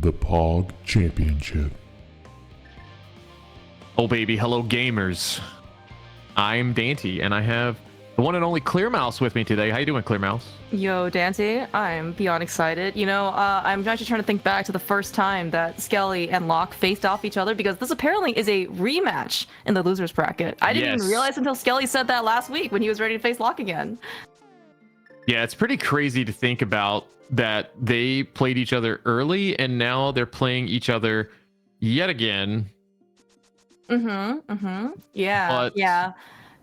the Pog Championship. Oh baby, hello gamers. I'm Dante, and I have the one and only Clear Mouse with me today. How you doing, Clear Mouse? Yo, Dante, I'm beyond excited. I'm actually trying to think back to the first time that Skelly and Locke faced off each other, because this apparently is a rematch in the losers bracket. I didn't even realize until Skelly said that last week when he was ready to face Locke again. Yeah, it's pretty crazy to think about that they played each other early, and now they're playing each other yet again. Yeah, yeah.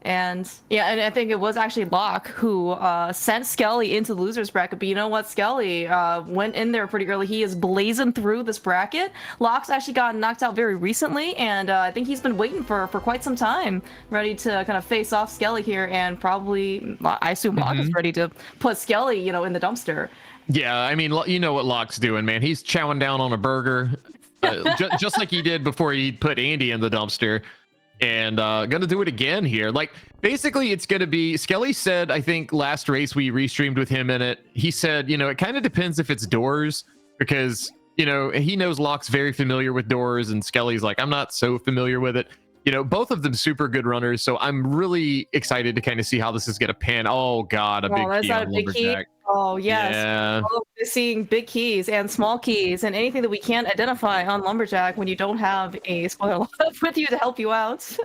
And I think it was actually Locke who sent Skelly into the losers bracket. But you know what? Skelly went in there pretty early. He is blazing through this bracket. Locke's actually got knocked out very recently, and I think he's been waiting for quite some time, ready to kind of face off Skelly here. And probably, I assume Locke is ready to put Skelly, in the dumpster. Yeah, I mean, you know what Locke's doing, man. He's chowing down on a burger, just like he did before he put Andy in the dumpster. And gonna do it again here. Like, basically, it's gonna be, Skelly said, I think last race we restreamed with him in it, he said, it kind of depends if it's doors, because he knows Locke's very familiar with doors, and Skelly's like, I'm not so familiar with it. Both of them super good runners, so I'm really excited to kind of see how this is gonna pan. Oh god, a big key on Lumberjack. Oh yes, yeah. Seeing big keys and small keys and anything that we can't identify on Lumberjack when you don't have a spoiler with you to help you out.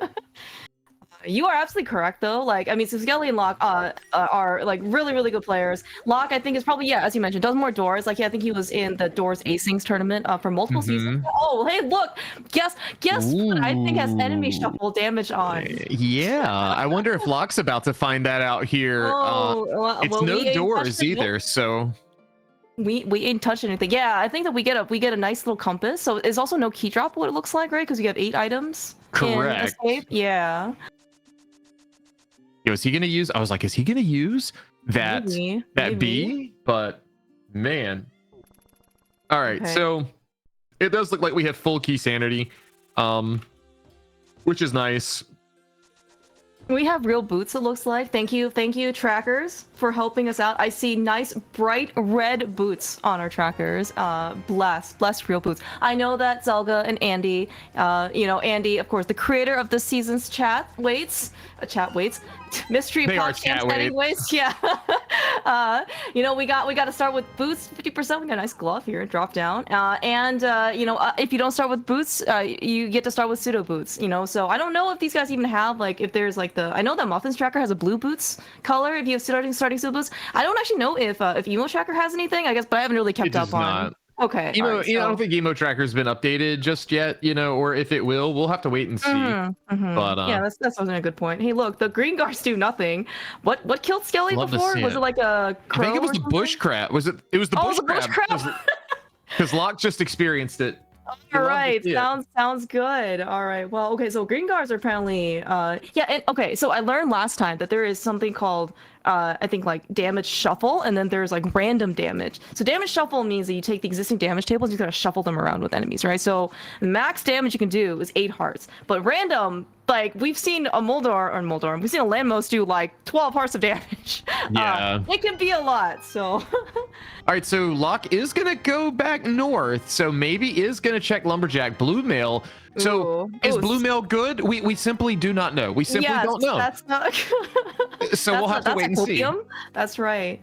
You are absolutely correct, though. Like, I mean, so Skelly and Locke are like really, really good players. Locke, I think, is probably, as you mentioned, does more doors. Like, I think he was in the Doors Acings tournament for multiple seasons. Oh, hey, look, guess what I think has enemy shuffle damage on. Yeah, I wonder if Locke's about to find that out here. It's no doors either, so. We ain't touched anything. Yeah, I think that we get a nice little compass. So it's also no key drop, what it looks like, right? Because we have 8 items. Correct. Yeah. Is he gonna use? I was like, is he gonna use that Maybe. B? But man, all right. Okay. So it does look like we have full key sanity, which is nice. We have real boots, it looks like. Thank you, trackers, for helping us out. I see nice, bright red boots on our trackers. Blessed real boots. I know that Zelga and Andy, Andy, of course, the creator of this season's chat waits. Mystery Pogchamp anyways. Yeah. We got to start with boots, 50%. We got a nice glove here, drop down. If you don't start with boots, you get to start with pseudo boots. So I don't know if these guys even have, like, if there's like I know that Muffin's tracker has a blue boots color if you have starting pseudo boots. I don't actually know if Emo tracker has anything, I guess, but I haven't really kept up on. Not. Okay. I don't think Emo Tracker's been updated just yet, or if it will, we'll have to wait and see. But yeah, that's a good point. Hey, look, the green guards do nothing. What killed Skelly before? Was it like a crow? I think it was the bush crab. It was the bush crab. Because Locke just experienced it. All right, sounds good. All right, well, okay, so green guards are apparently okay, so I learned last time that there is something called I think like damage shuffle, and then there's like random damage. So damage shuffle means that you take the existing damage tables, you gotta shuffle them around with enemies, right? So max damage you can do is 8 hearts, but random, like we've seen a we've seen a Landmost do like 12 hearts of damage. Yeah, it can be a lot. So all right, so Locke is gonna go back north, so maybe is gonna check Lumberjack blue mail. So is blue mail good? We simply do not know. We simply don't know. That's not so we'll have to wait and see. That's right.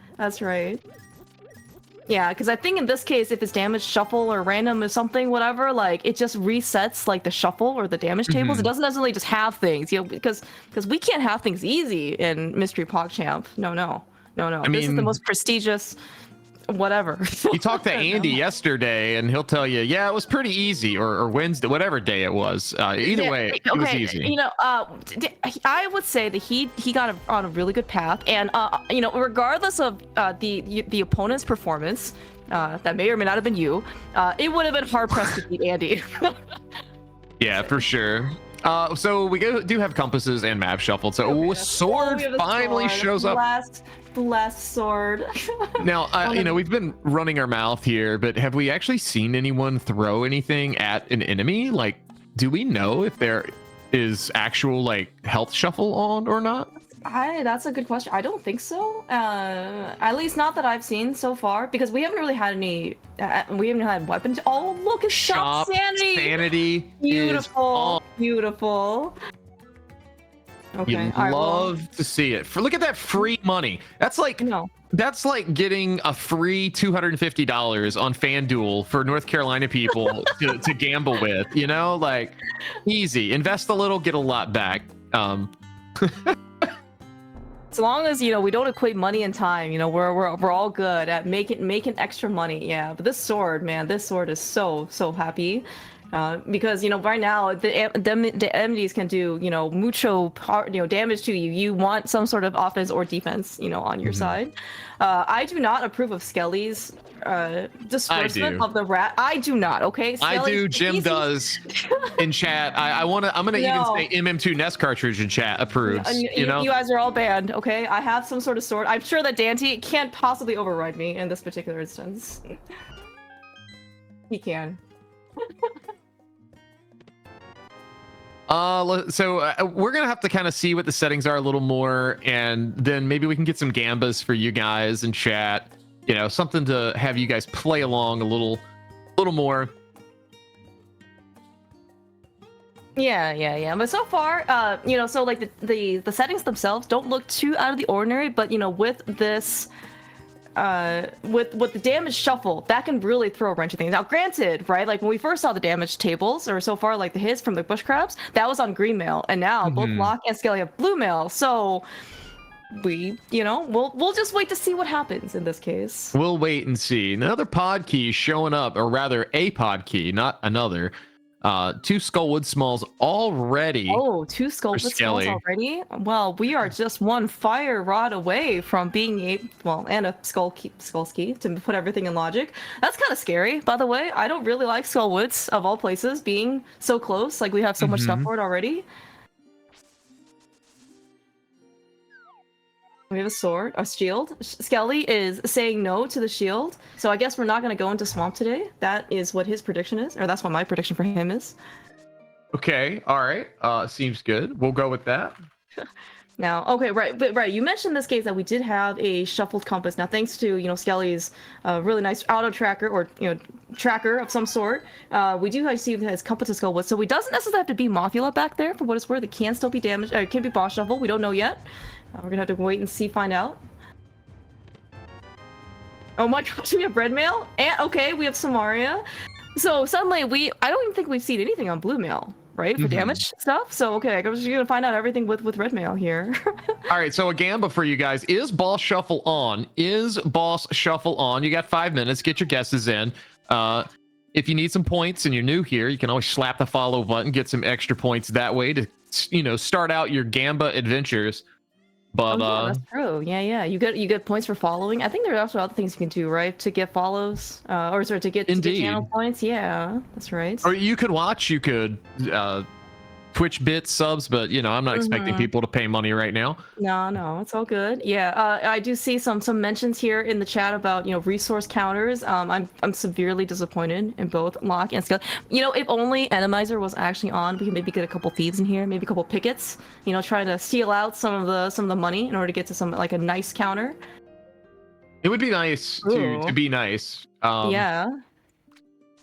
Yeah, because I think in this case, if it's damage shuffle or random or something, whatever, like it just resets like the shuffle or the damage tables. It doesn't necessarily just have things, because we can't have things easy in Mystery Pogchamp. No. I mean, this is the most prestigious. Whatever. He talked to Andy yesterday, and he'll tell you, yeah, it was pretty easy, or Wednesday, whatever day it was. Either way, it was easy. I would say that he got on a really good path, and regardless of the opponent's performance, that may or may not have been you, it would have been hard pressed to beat Andy. Yeah, for sure. So we do have compasses and map shuffled. So sword finally shows up. Blessed sword. Now, we've been running our mouth here, but have we actually seen anyone throw anything at an enemy? Like, do we know if there is actual like health shuffle on or not? That's a good question. I don't think so. At least not that I've seen so far, because we haven't really had any. We haven't had weapons. Oh, look at Shop Sanity. Sanity Beautiful, beautiful. Okay, you love to see it. Look at that free money. That's like that's like getting a free $250 on FanDuel for North Carolina people to gamble with. You know, like easy. Invest a little, get a lot back. As long as we don't equate money and time, we're all good at making extra money. Yeah, but this sword, man, this sword is so happy. Because right now the MDs can do mucho damage to you. You want some sort of offense or defense on your side. I do not approve of Skelly's disbursement of the rat. I do not. Okay, Skelly, I do. Jim does in chat. I'm gonna even say MM2 Nest cartridge in chat approves. You guys are all banned. Okay, I have some sort of sword. I'm sure that Dante can't possibly override me in this particular instance. He can. So we're gonna have to kind of see what the settings are a little more, and then maybe we can get some gambas for you guys in chat. Something to have you guys play along a little more. Yeah. But so far, so like the settings themselves don't look too out of the ordinary. But with this. With the damage shuffle, that can really throw a wrench in things. Now, granted, right, like when we first saw the damage tables, or so far like the hits from the bush crabs, that was on green mail, and now both Locke and Skelly have blue mail. So we'll just wait to see what happens in this case. We'll wait and see. Another pod key showing up, or rather a pod key, not another. 2 Skullwood Smalls already. Oh, 2 Skullwood Smalls already? Well, we are just one fire rod away from being and a skull key to put everything in logic. That's kind of scary, by the way. I don't really like Skullwoods, of all places, being so close. Like, we have so much stuff for it already. We have a sword, a shield. Skelly is saying no to the shield, so I guess we're not going to go into Swamp today. That is what his prediction is, or that's what my prediction for him is. Okay, all right. Seems good. We'll go with that. Now, okay, right. You mentioned this case that we did have a shuffled compass. Now, thanks to Skelly's really nice auto tracker or tracker of some sort, we do see his compass to Skullwood. So we doesn't necessarily have to be Mothula back there. For what it's worth, it can still be damaged. It can be boss shuffle. We don't know yet. We're gonna have to wait and see, find out. Oh my gosh, we have red mail, and okay, we have Samaria. So suddenly I don't even think we've seen anything on blue mail, right, for damage stuff. So okay, I'm just gonna find out everything with red mail here. All right, so a gamba for you guys: is boss shuffle on? You got 5 minutes. Get your guesses in. If you need some points and you're new here, you can always slap the follow button, get some extra points that way to start out your gamba adventures. But that's true. Yeah. You get points for following. I think there are also other things you can do, right, to get follows, to get channel points. Yeah, that's right. Or you could watch. You could Twitch bits subs, but I'm not expecting people to pay money right now. No, it's all good. Yeah, I do see some mentions here in the chat about resource counters. I'm severely disappointed in both Locke and Skelly. If only Enemizer was actually on, we could maybe get a couple thieves in here, maybe a couple pickets. Trying to steal out some of the money in order to get to some like a nice counter. It would be nice to be nice. Yeah.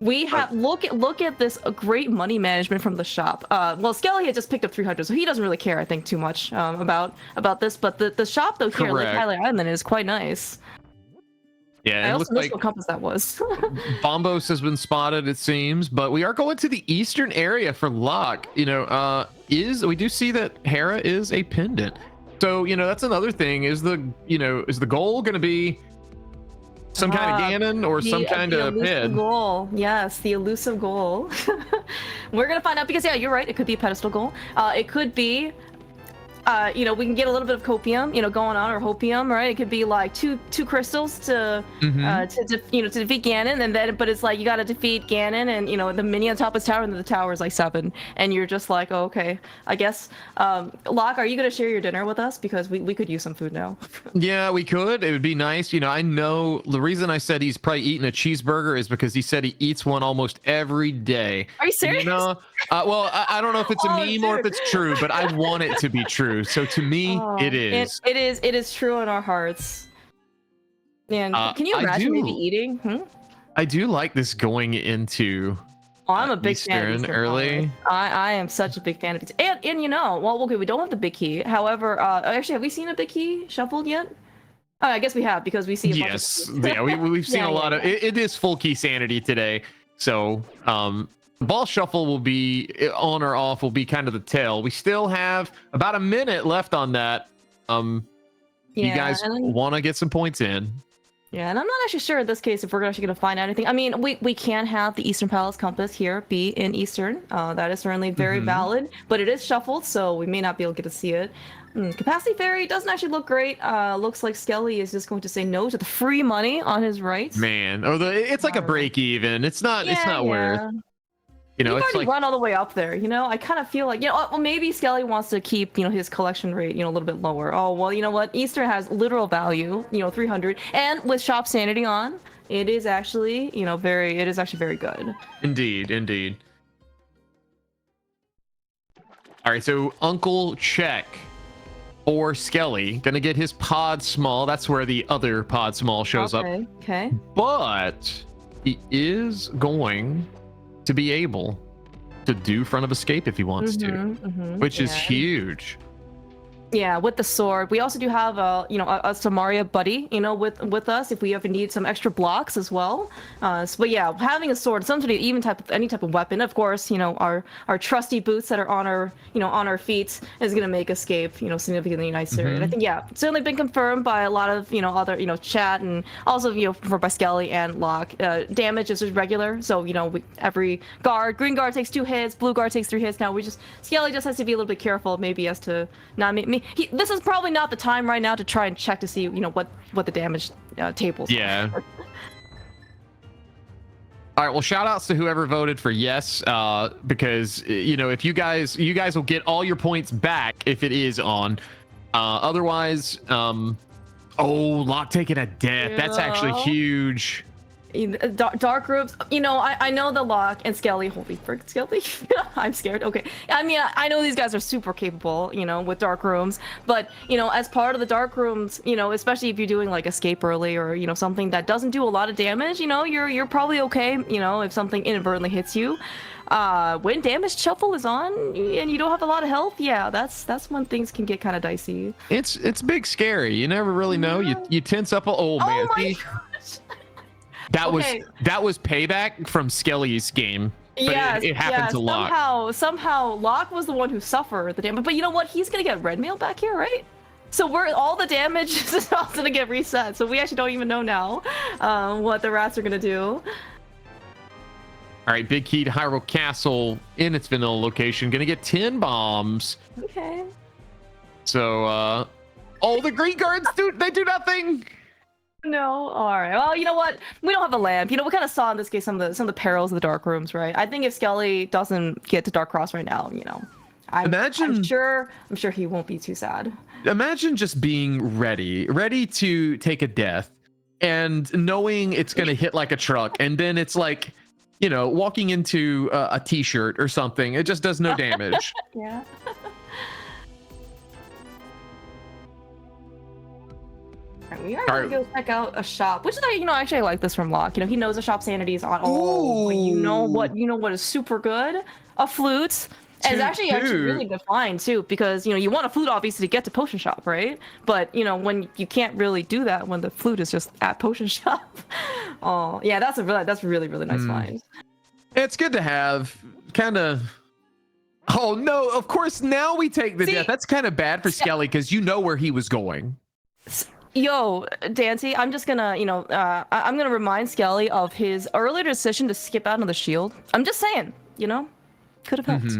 We have look at this great money management from the shop. Well, Skelly had just picked up 300, so he doesn't really care, I think, too much about this. But the shop though here, like Highlight Island, is quite nice. Yeah, I it also looks missed like what compass that was. Bombos has been spotted, it seems, but we are going to the eastern area for Locke. We do see that Hera is a pendant, so that's another thing. Is the goal going to be some kind of Ganon or some kind of ped? Goal. Yes, the elusive goal. We're gonna find out, because you're right, it could be a pedestal goal. It could be we can get a little bit of copium, going on, or hopium, right? It could be like two crystals to defeat Ganon, and then but it's like you got to defeat Ganon, and the minion on top of his tower, and the tower is like 7, and you're just like, oh, okay, I guess. Locke, are you gonna share your dinner with us, because we could use some food now? Yeah, we could. It would be nice. I know the reason I said he's probably eating a cheeseburger is because he said he eats one almost every day. Are you serious? Well, I don't know if it's a Oh, meme or if dude. it's true, but I want it to be true. So to me, Oh, it is. it is true in our hearts. Man, can you I imagine maybe do. eating? I do like this going into Oh, I'm a big fan of Eastern Eastern early. Congress. I am such a big fan of it. And you know, well, okay, we don't have the big key. However, actually, have we seen a big key shuffled yet? Oh, I guess we have because we see a bunch of Yes, keys. yeah, we've seen Yeah, a lot yeah, of yeah. it is full key sanity today. So ball shuffle will be on or off will be kind of the tell. We still have about a minute left on that. You Yeah, guys and then, want to get some points in. yeah, and I'm not actually sure in this case if we're actually going to find anything. I mean, we can have the Eastern Palace compass here be in Eastern. That is certainly very valid, but it is shuffled, so we may not be able to get to see it. Capacity Fairy doesn't actually look great. Looks like Skelly is just going to say no to the free money on his right. Man, or it's like a break even. It's not worth. Yeah. You know, You've it's already like run all the way up there, you know? I kind of feel like, you know, well, maybe Skelly wants to keep, you know, his collection rate, you know, a little bit lower. Oh, well, you know what? Easter has literal value, you know, 300. And with Shop Sanity on, it is actually, you know, it is actually very good. indeed. All right, so Uncle Check or Skelly gonna get his pod small. That's where the other pod small shows up. Okay. But he is going to be able to do front of escape if he wants to, which is huge. Yeah, with the sword. We also do have you know, a Samaria buddy, you know, with us if we ever need some extra blocks as well. But yeah, having a sword, something any type of weapon. Of course, you know, our trusty boots that are on our, you know, on our feet is gonna make escape, you know, significantly nicer. And I think certainly been confirmed by a lot of, you know, other, you know, chat and also, you know, by Skelly and Locke. Damage is just regular, so you know, every green guard takes 2 hits, blue guard takes 3 hits. Now Skelly just has to be a little bit careful, maybe as to not make me. This is probably not the time right now to try and check to see, you know, what the damage tables Yeah. are. All right, well, shout outs to whoever voted for yes, because you know, if you guys will get all your points back if it is on. Otherwise, Locke taking a death. That's actually huge. Dark groups, you know, I know the Locke and Skelly. Holy frick, Skelly! I'm scared. Okay, I mean, I know these guys are super capable, you know, with dark rooms, but you know, as part of the dark rooms, you know, especially if you're doing like escape early or you know something that doesn't do a lot of damage, you know, you're probably okay, you know, if something inadvertently hits you. When damage shuffle is on and you don't have a lot of health, yeah, that's when things can get kind of dicey. It's big scary. You never really know. You tense up. Oh man, my gosh. that was payback from Skelly's game. But Yes, it happened to Locke. Somehow Locke was the one who suffered the damage. But you know what? He's gonna get red mail back here, right? So all the damage is also gonna get reset. So we actually don't even know now what the rats are gonna do. All right, big key to Hyrule Castle in its vanilla location. Gonna get 10 bombs. Okay. So, the green guards they do nothing. No, all right. Well, you know what? We don't have a lamp. You know, we kind of saw in this case some of the perils of the dark rooms, right? I think if Skelly doesn't get to Dark Cross right now, you know, I'm sure he won't be too sad. Imagine just being ready to take a death, and knowing it's gonna hit like a truck, and then it's like, you know, walking into a t-shirt or something. It just does no damage. Yeah. We are gonna go check out a shop, which is, you know, actually I like this from Locke. You know, he knows the shop sanity is on. Oh, but you know what is super good? A flute. And it's actually really defined too, because you know you want a flute obviously to get to potion shop, right? But you know when you can't really do that when the flute is just at potion shop. Oh yeah, that's really nice find. It's good to have kind of. Oh no! Of course now we take the death. That's kind of bad for Skelly because you know where he was going. Yo, Dante, I'm just gonna, you know, I'm gonna remind Skelly of his earlier decision to skip out on the shield. I'm just saying, you know, could have helped.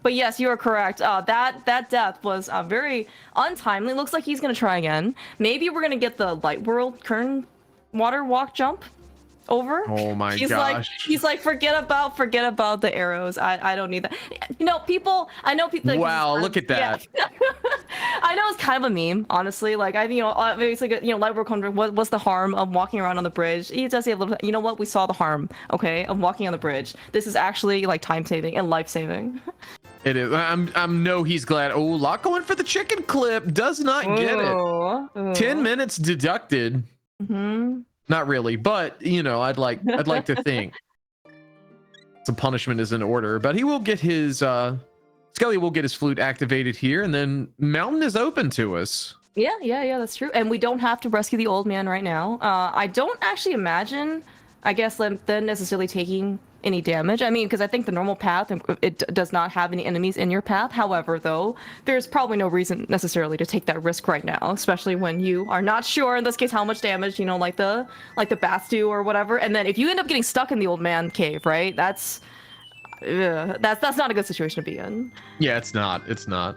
But yes, you are correct. That death was very untimely. Looks like he's gonna try again. Maybe we're gonna get the Light World Kern water walk jump over. Oh my gosh. He's like, forget about the arrows. I don't need that. You know, people. I know people. Wow, look at that. Yeah. I know it's kind of a meme, honestly. Like it's like what's the harm of walking around on the bridge? He does say a little. You know what? We saw the harm, okay, of walking on the bridge. This is actually like time saving and life saving. It is. I'm no. He's glad. Oh, Locke going for the chicken clip. Does not get it. Ooh. 10 minutes deducted. Mm-hmm. Not really, but you know, I'd like to think some punishment is in order. But he will get his. Skelly will get his flute activated here, and then Mountain is open to us. Yeah, that's true. And we don't have to rescue the old man right now. I don't actually imagine, I guess, them necessarily taking any damage. I mean, because I think the normal path, it does not have any enemies in your path. However, though, there's probably no reason necessarily to take that risk right now, especially when you are not sure, in this case, how much damage, you know, like the bats do or whatever. And then if you end up getting stuck in the old man cave, right, that's not a good situation to be in. Yeah, it's not. It's not.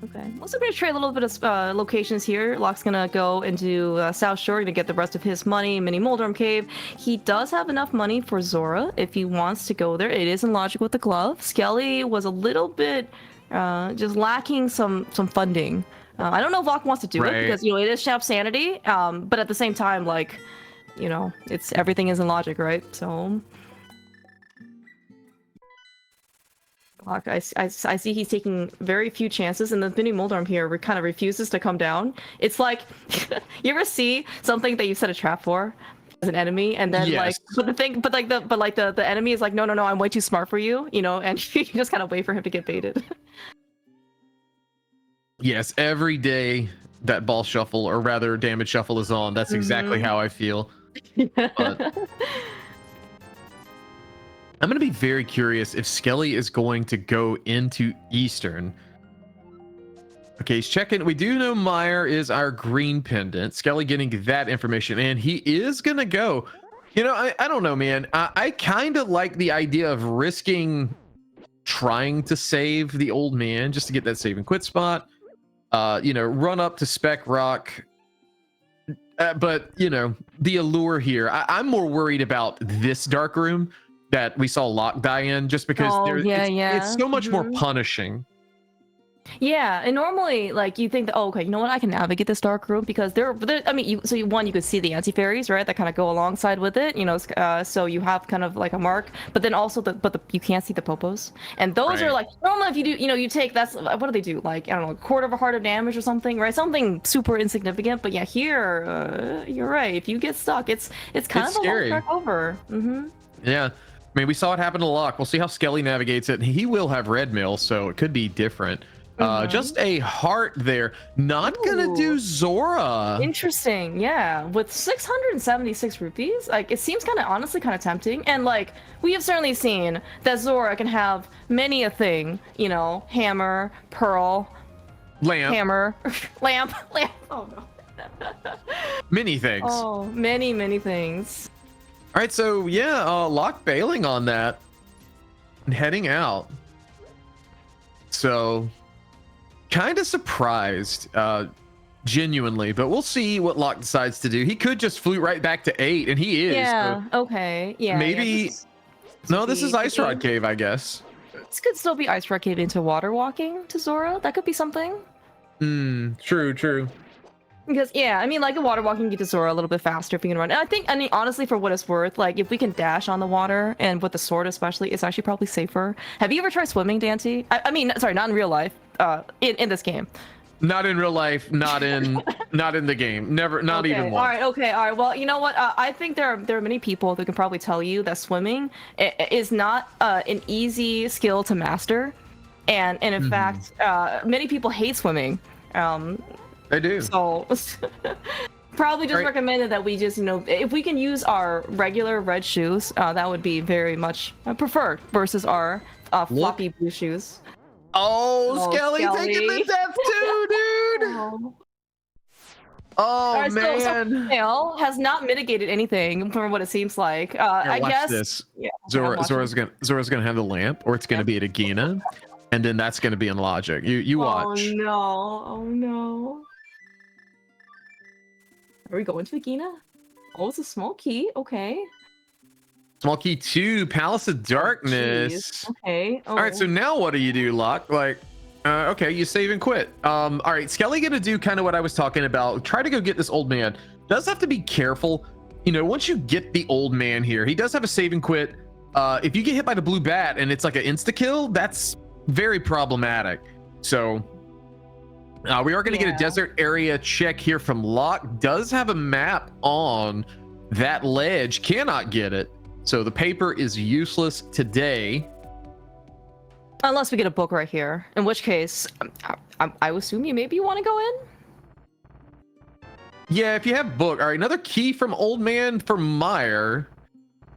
Okay. Also going to trade a little bit of locations here. Locke's going to go into South Shore to get the rest of his money, Mini Moldrum Cave. He does have enough money for Zora if he wants to go there. It is in logic with the glove. Skelly was a little bit just lacking some funding. I don't know if Locke wants to do it because, you know, it is Champ Sanity. But at the same time, like, you know, it's everything is in logic, right? So Locke, I see he's taking very few chances, and the Mini Moldarm here kind of refuses to come down. It's like, you ever see something that you set a trap for as an enemy, and then the enemy is like, no, I'm way too smart for you, you know, and you just kind of wait for him to get baited. Yes, every day that ball shuffle, or rather damage shuffle, is on, that's exactly how I feel. But I'm going to be very curious if Skelly is going to go into Eastern. Okay, he's checking. We do know Meyer is our green pendant. Skelly getting that information, and he is going to go. You know, I don't know, man. I kind of like the idea of risking trying to save the old man just to get that save and quit spot. You know, run up to Spec Rock. But, you know, the allure here, I'm more worried about this dark room that we saw Locke die in, just because it's so much more punishing. Yeah, and normally, like, you think that, oh, okay, you know what, I can navigate this dark room because I mean, you could see the anti-fairies, right, that kind of go alongside with it, you know, so you have kind of like a mark, but then also you can't see the popos, and those are like, normally if you do, you know, you take, what do they do, like, I don't know, a quarter of a heart of damage or something, right, something super insignificant, but yeah, here, you're right, if you get stuck, it's kind of scary. A long track over. Yeah. I mean, we saw it happen to Locke. We'll see how Skelly navigates it. He will have red mail, so it could be different. Just a heart there. Not gonna do Zora. Interesting, yeah. With 676 rupees, like, it seems honestly kind of tempting. And like, we have certainly seen that Zora can have many a thing, you know, hammer, pearl, lamp, hammer, lamp. Oh no. Many things. Oh, many things. All right, so yeah, Locke bailing on that and heading out. So kind of surprised, genuinely, but we'll see what Locke decides to do. He could just flute right back to 8, and he is. Yeah, so okay. Yeah. maybe. This is Ice Rod Cave, I guess. This could still be Ice Rod Cave into water walking to Zora. That could be something. True. Because, yeah, I mean, like, a water walking get to Zora a little bit faster if you can run. And I mean, honestly, for what it's worth, like, if we can dash on the water, and with the sword especially, it's actually probably safer. Have you ever tried swimming, Dante? I mean, sorry, not in real life, in this game. Not in real life, not in the game. Never, not even once. All right. Well, you know what? I think there are many people who can probably tell you that swimming is not an easy skill to master. And in fact, many people hate swimming. They do. So probably just recommended that we just, you know, if we can use our regular red shoes, that would be very much preferred versus our floppy blue shoes. Oh, Skelly taking the death too, dude. Oh right, man. So has not mitigated anything from what it seems like. I guess this. Yeah, Zora's gonna have the lamp, or it's gonna be at Agina, and then that's gonna be in logic. You watch. Oh no. Are we going to Agina? Oh, it's a small key. Okay. Small key 2, Palace of Darkness. Okay. All right, so now what do you do, Locke? Like, okay, you save and quit. All right, Skelly gonna do kind of what I was talking about. Try to go get this old man. Does have to be careful. You know, once you get the old man here, he does have a save and quit. If you get hit by the blue bat and it's like an insta kill, that's very problematic. So we are gonna get a desert area check here from Locke. Does have a map on that ledge, cannot get it. So the paper is useless today. Unless we get a book right here, in which case, I assume maybe you want to go in? Yeah, if you have book. All right, another key from Old Man for Meyer.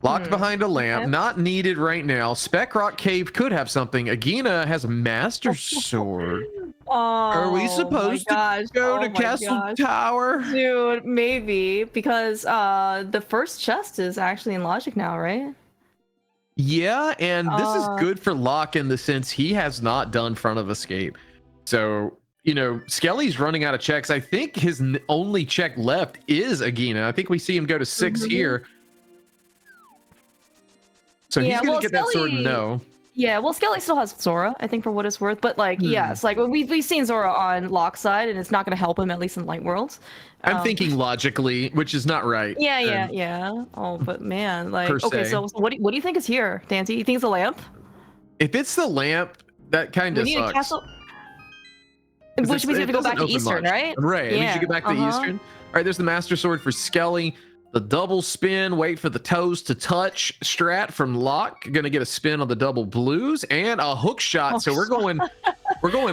Locked behind a lamp, okay. not needed right now. Spec Rock Cave could have something. Agina has a Master Sword. Oh, Are we supposed to go to Castle Tower? Dude, maybe, because the first chest is actually in Logic now, right? Yeah, and this is good for Locke in the sense he has not done Front of Escape. So, you know, Skelly's running out of checks. I think his only check left is Agina. I think we see him go to 6 here. So he's going to get that sword no. Yeah, well, Skelly still has Zora, I think, for what it's worth. But, like, yes, like, we've seen Zora on Locke's side, and it's not going to help him, at least in Light Worlds. I'm thinking logically, which is not right. Yeah. Oh, but man, like, okay, se. so what do you think is here, Dante? You think it's a lamp? If it's the lamp, that kind of sucks. A castle. Which means we have to go back to Eastern, right? Right, yeah. We should get back to Eastern. All right, there's the Master Sword for Skelly. The double spin, wait for the toes to touch strat from Locke. Gonna get a spin on the double blues and a hook shot. So we're going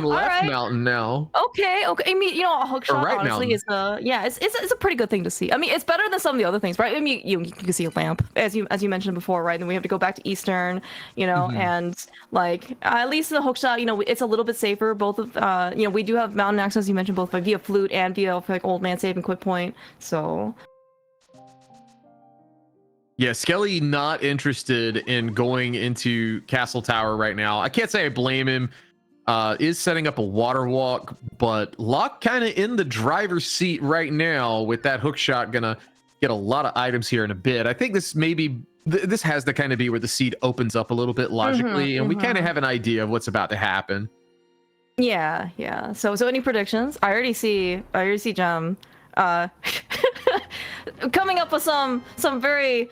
left mountain now. Okay. I mean, you know, a hook shot honestly is it's a pretty good thing to see. I mean, it's better than some of the other things, right? I mean, you can see a lamp as you mentioned before, right? And we have to go back to Eastern, you know, and like at least the hook shot, you know, it's a little bit safer. Both of you know, we do have mountain access. You mentioned both via flute and via like old man save and quit point. So. Yeah, Skelly not interested in going into Castle Tower right now. I can't say I blame him. Is setting up a water walk, but Locke kind of in the driver's seat right now with that hook shot. Gonna get a lot of items here in a bit. I think this this has to kind of be where the seat opens up a little bit logically, and we kind of have an idea of what's about to happen. Yeah. So any predictions? I already see Jem coming up with some very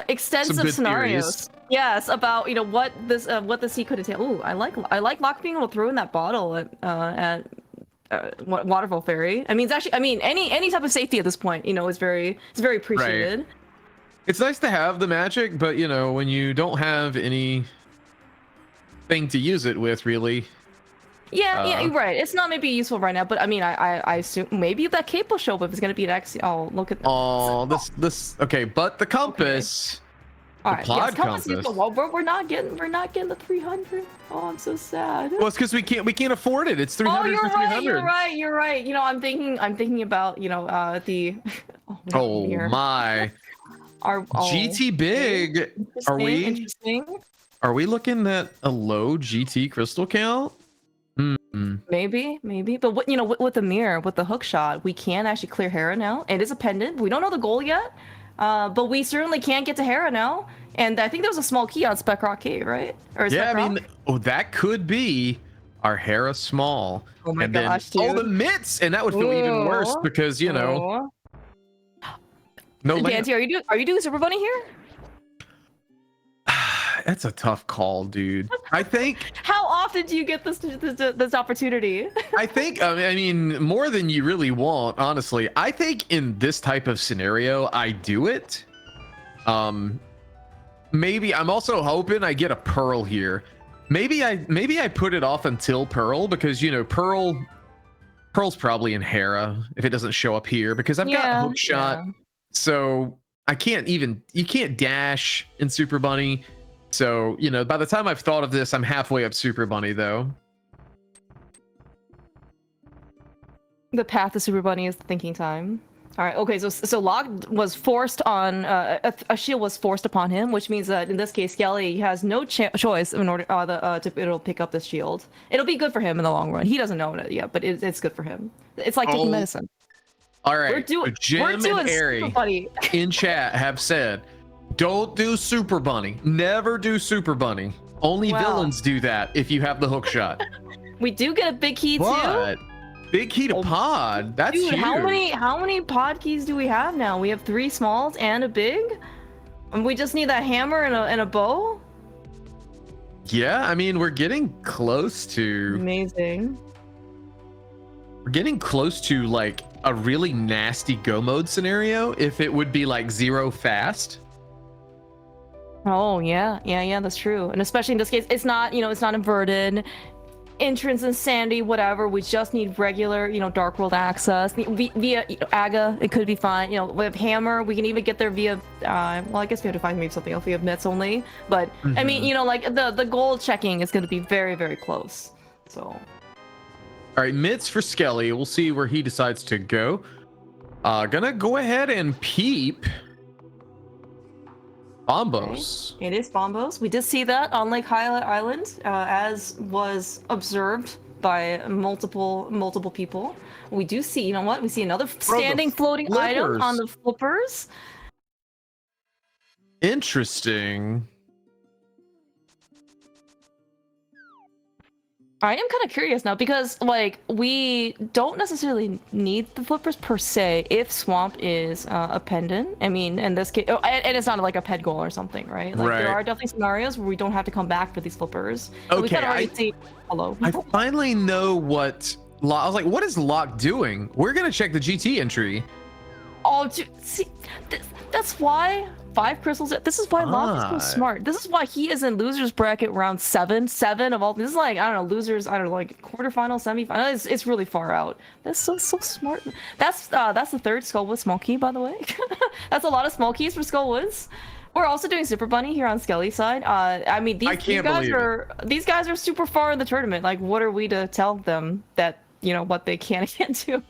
extensive scenarios. Yes, about you know what the sea could entail. Ooh, I like Locke being able to throw in that bottle at Waterfall Ferry. I mean, it's actually, I mean, any type of safety at this point, you know, is very appreciated. Right. It's nice to have the magic, but you know, when you don't have any thing to use it with, really. Yeah, you're right. It's not maybe useful right now, but I mean, I assume maybe that cape will show up if it's gonna be an X. Oh, look at. Oh, this. Okay, but the compass. All right, yes, compass. Well, we're not getting the 300. Oh, I'm so sad. Well, it's because we can't afford it. It's 300 for 300. You're right. You know, I'm thinking about, you know, the. Oh my. GT big. Are we looking at a low GT crystal count? Maybe, but what, you know, with the mirror, with the hook shot, we can actually clear Hera now. It is a pendant. We don't know the goal yet, but we certainly can get to Hera now. And I think there was a small key on Spec Rock Cave, right? Or yeah, I mean, that could be our Hera small. Oh my gosh, dude. Oh, the mitts, and that would feel even worse because you know. No, Dante, are you doing Super Bunny here? That's a tough call, dude. I think. How often do you get this opportunity? I think, I mean, more than you really want, honestly. I think in this type of scenario, I do it. Maybe I'm also hoping I get a Pearl here. Maybe I put it off until Pearl because you know Pearl's probably in Hera if it doesn't show up here because I've got a hook shot, so I can't you can't dash in Super Bunny. So, you know, by the time I've thought of this, I'm halfway up Super Bunny, though. The path to Super Bunny is the thinking time. All right, okay, so Locke was forced on, a shield was forced upon him, which means that in this case, Skelly has no choice in order it'll pick up this shield. It'll be good for him in the long run. He doesn't know it yet, but it's good for him. It's like taking medicine. All right, Jim and Ari in chat have said, Don't do Super Bunny. Never do Super Bunny. Only Well. villains do that if you have the hook shot. We do get a big key too. What? Big key to pod. That's Dude, huge. how many pod keys do we have now? We have 3 smalls and a big? And we just need that hammer and a bow? Yeah, I mean, we're getting close to Amazing. like a really nasty go mode scenario if it would be like 0 fast. Oh yeah, that's true. And especially in this case, it's not, it's not inverted. Entrance insanity, whatever. We just need regular, Dark World access via Aga. It could be fine. We have hammer. We can even get there via. Well, I guess we have to find maybe something else. We have mitts only, but I mean, like the goal checking is going to be very, very close. So. All right, mitts for Skelly. We'll see where he decides to go. Gonna go ahead and peep. Bombos. Okay. It is Bombos. We did see that on Lake Hyla Island, as was observed by multiple people. We do see, you know what? We see another standing floating item on the flippers. Interesting. I am kind of curious now because, like, we don't necessarily need the flippers per se if Swamp is a pendant. I mean, in this case, and it's not like a ped goal or something, right? Like, there are definitely scenarios where we don't have to come back for these flippers. Okay, we can already see. Hello. I finally know what. I was like, what is Locke doing? We're gonna check the GT entry. Oh, dude, see, that's why 5 crystals. This is why Locke is so smart. This is why he is in losers bracket round 7 of all. This is like, I don't know, losers. I don't know, like quarterfinal, semifinal. It's really far out. That's so smart. That's the 3rd Skullwood small key, by the way. That's a lot of small keys for Skullwoods. We're also doing Super Bunny here on Skelly's side. I mean, these guys are super far in the tournament. Like, what are we to tell them that what they can and can't do?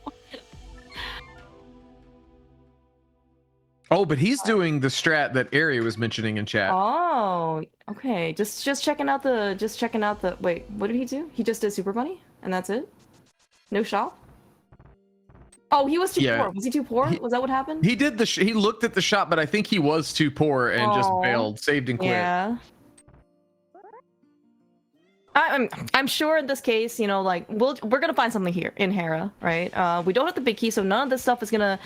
Oh, but he's doing the strat that Ari was mentioning in chat. Oh, okay. Just checking out the. Wait, what did he do? He just did Super Bunny, and that's it. No shop. Oh, he was too poor. Was he too poor? Was that what happened? He did he looked at the shop, but I think he was too poor and just bailed, saved and quit. Yeah. I'm sure in this case, like we're gonna find something here in Hera, right? We don't have the big key, so none of this stuff is gonna.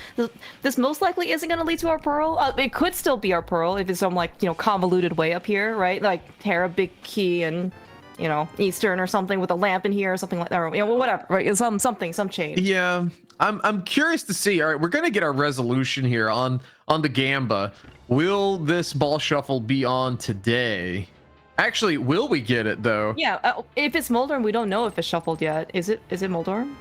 This most likely isn't gonna lead to our pearl. It could still be our pearl if it's some convoluted way up here, right? Like Hera big key and Eastern or something with a lamp in here or something like that, or whatever, right? Some change. Yeah, I'm curious to see. All right, we're gonna get our resolution here on the Gamba. Will this ball shuffle be on today? Actually, will we get it though? Yeah, if it's Moldorm, we don't know if it's shuffled yet. Is it Moldorm?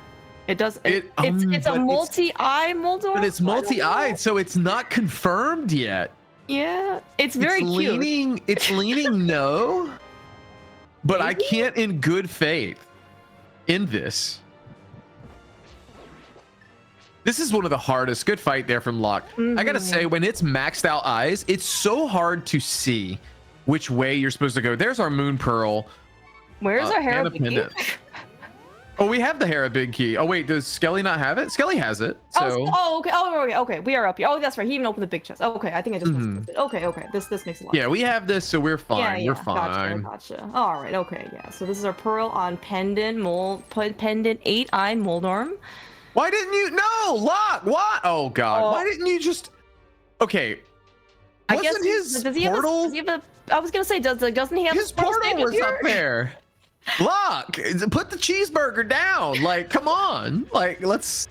It does. It's a multi-eye Moldorm. But it's multi-eyed, so it's not confirmed yet. Yeah, it's very cute. It's leaning no, but maybe? I can't in good faith in this. This is one of the hardest. Good fight there from Locke. I gotta say, when it's maxed out eyes, it's so hard to see which way you're supposed to go. There's our Moon Pearl. Where's our Hera big key? Oh, we have the Hera big key. Oh wait, does Skelly not have it? Skelly has it. So. Okay. We are up here. Oh, that's right. He even opened the big chest. Okay, I think I just missed it. Okay. This makes a lot. Yeah, we have this, so we're fine. We're fine. Gotcha. All right. Okay. Yeah. So this is our pearl on pendant 8-eye Moldorm. Why didn't you? No, Locke. What? Oh God. Why didn't you just? Okay. I guess his portal? I was gonna say, doesn't he have his portal was up there? Locke, put the cheeseburger down. Like, come on. Like, let's.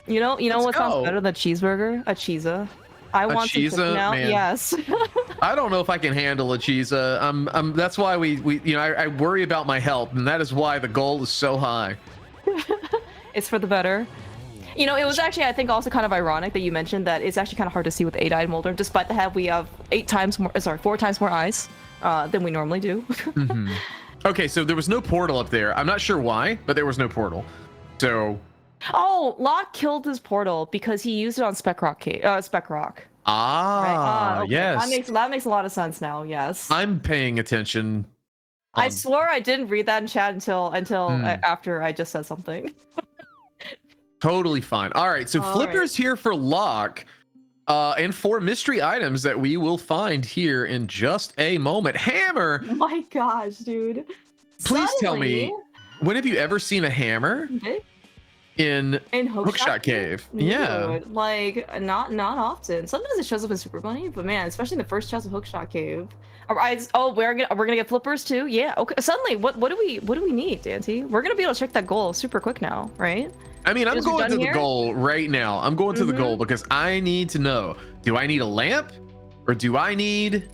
You know what sounds better than cheeseburger? A cheesa. I want cheesa now. Man. Yes. I don't know if I can handle a cheesa. That's why I worry about my health, and that is why the goal is so high. It's for the better. It was actually, I think, also kind of ironic that you mentioned that it's actually kind of hard to see with 8-eyed Moldorm, despite the fact we have 4 times more eyes than we normally do. Okay, so there was no portal up there. I'm not sure why, but there was no portal. So. Oh, Locke killed his portal because he used it on Spec Rock. Ah, okay. Yes. That makes a lot of sense now. Yes. I'm paying attention. I swore I didn't read that in chat until after I just said something. Totally fine. All right, so Flipper's here for Locke. And 4 mystery items that we will find here in just a moment. Hammer! Oh my gosh, dude. Please tell Suddenly- me, when have you ever seen a hammer Okay. in In Hookshot Cave? Dude, Yeah. like not often. Sometimes it shows up in Super Bunny, but man, especially in the first chest of Hookshot Cave. All right. Oh, we're gonna get flippers too. Yeah. Okay. Suddenly, what do we need, Dante? We're gonna be able to check that goal super quick now, right? I mean, I'm Because we're going to done the here? goal right now. I'm going to the goal because I need to know, do I need a lamp or do I need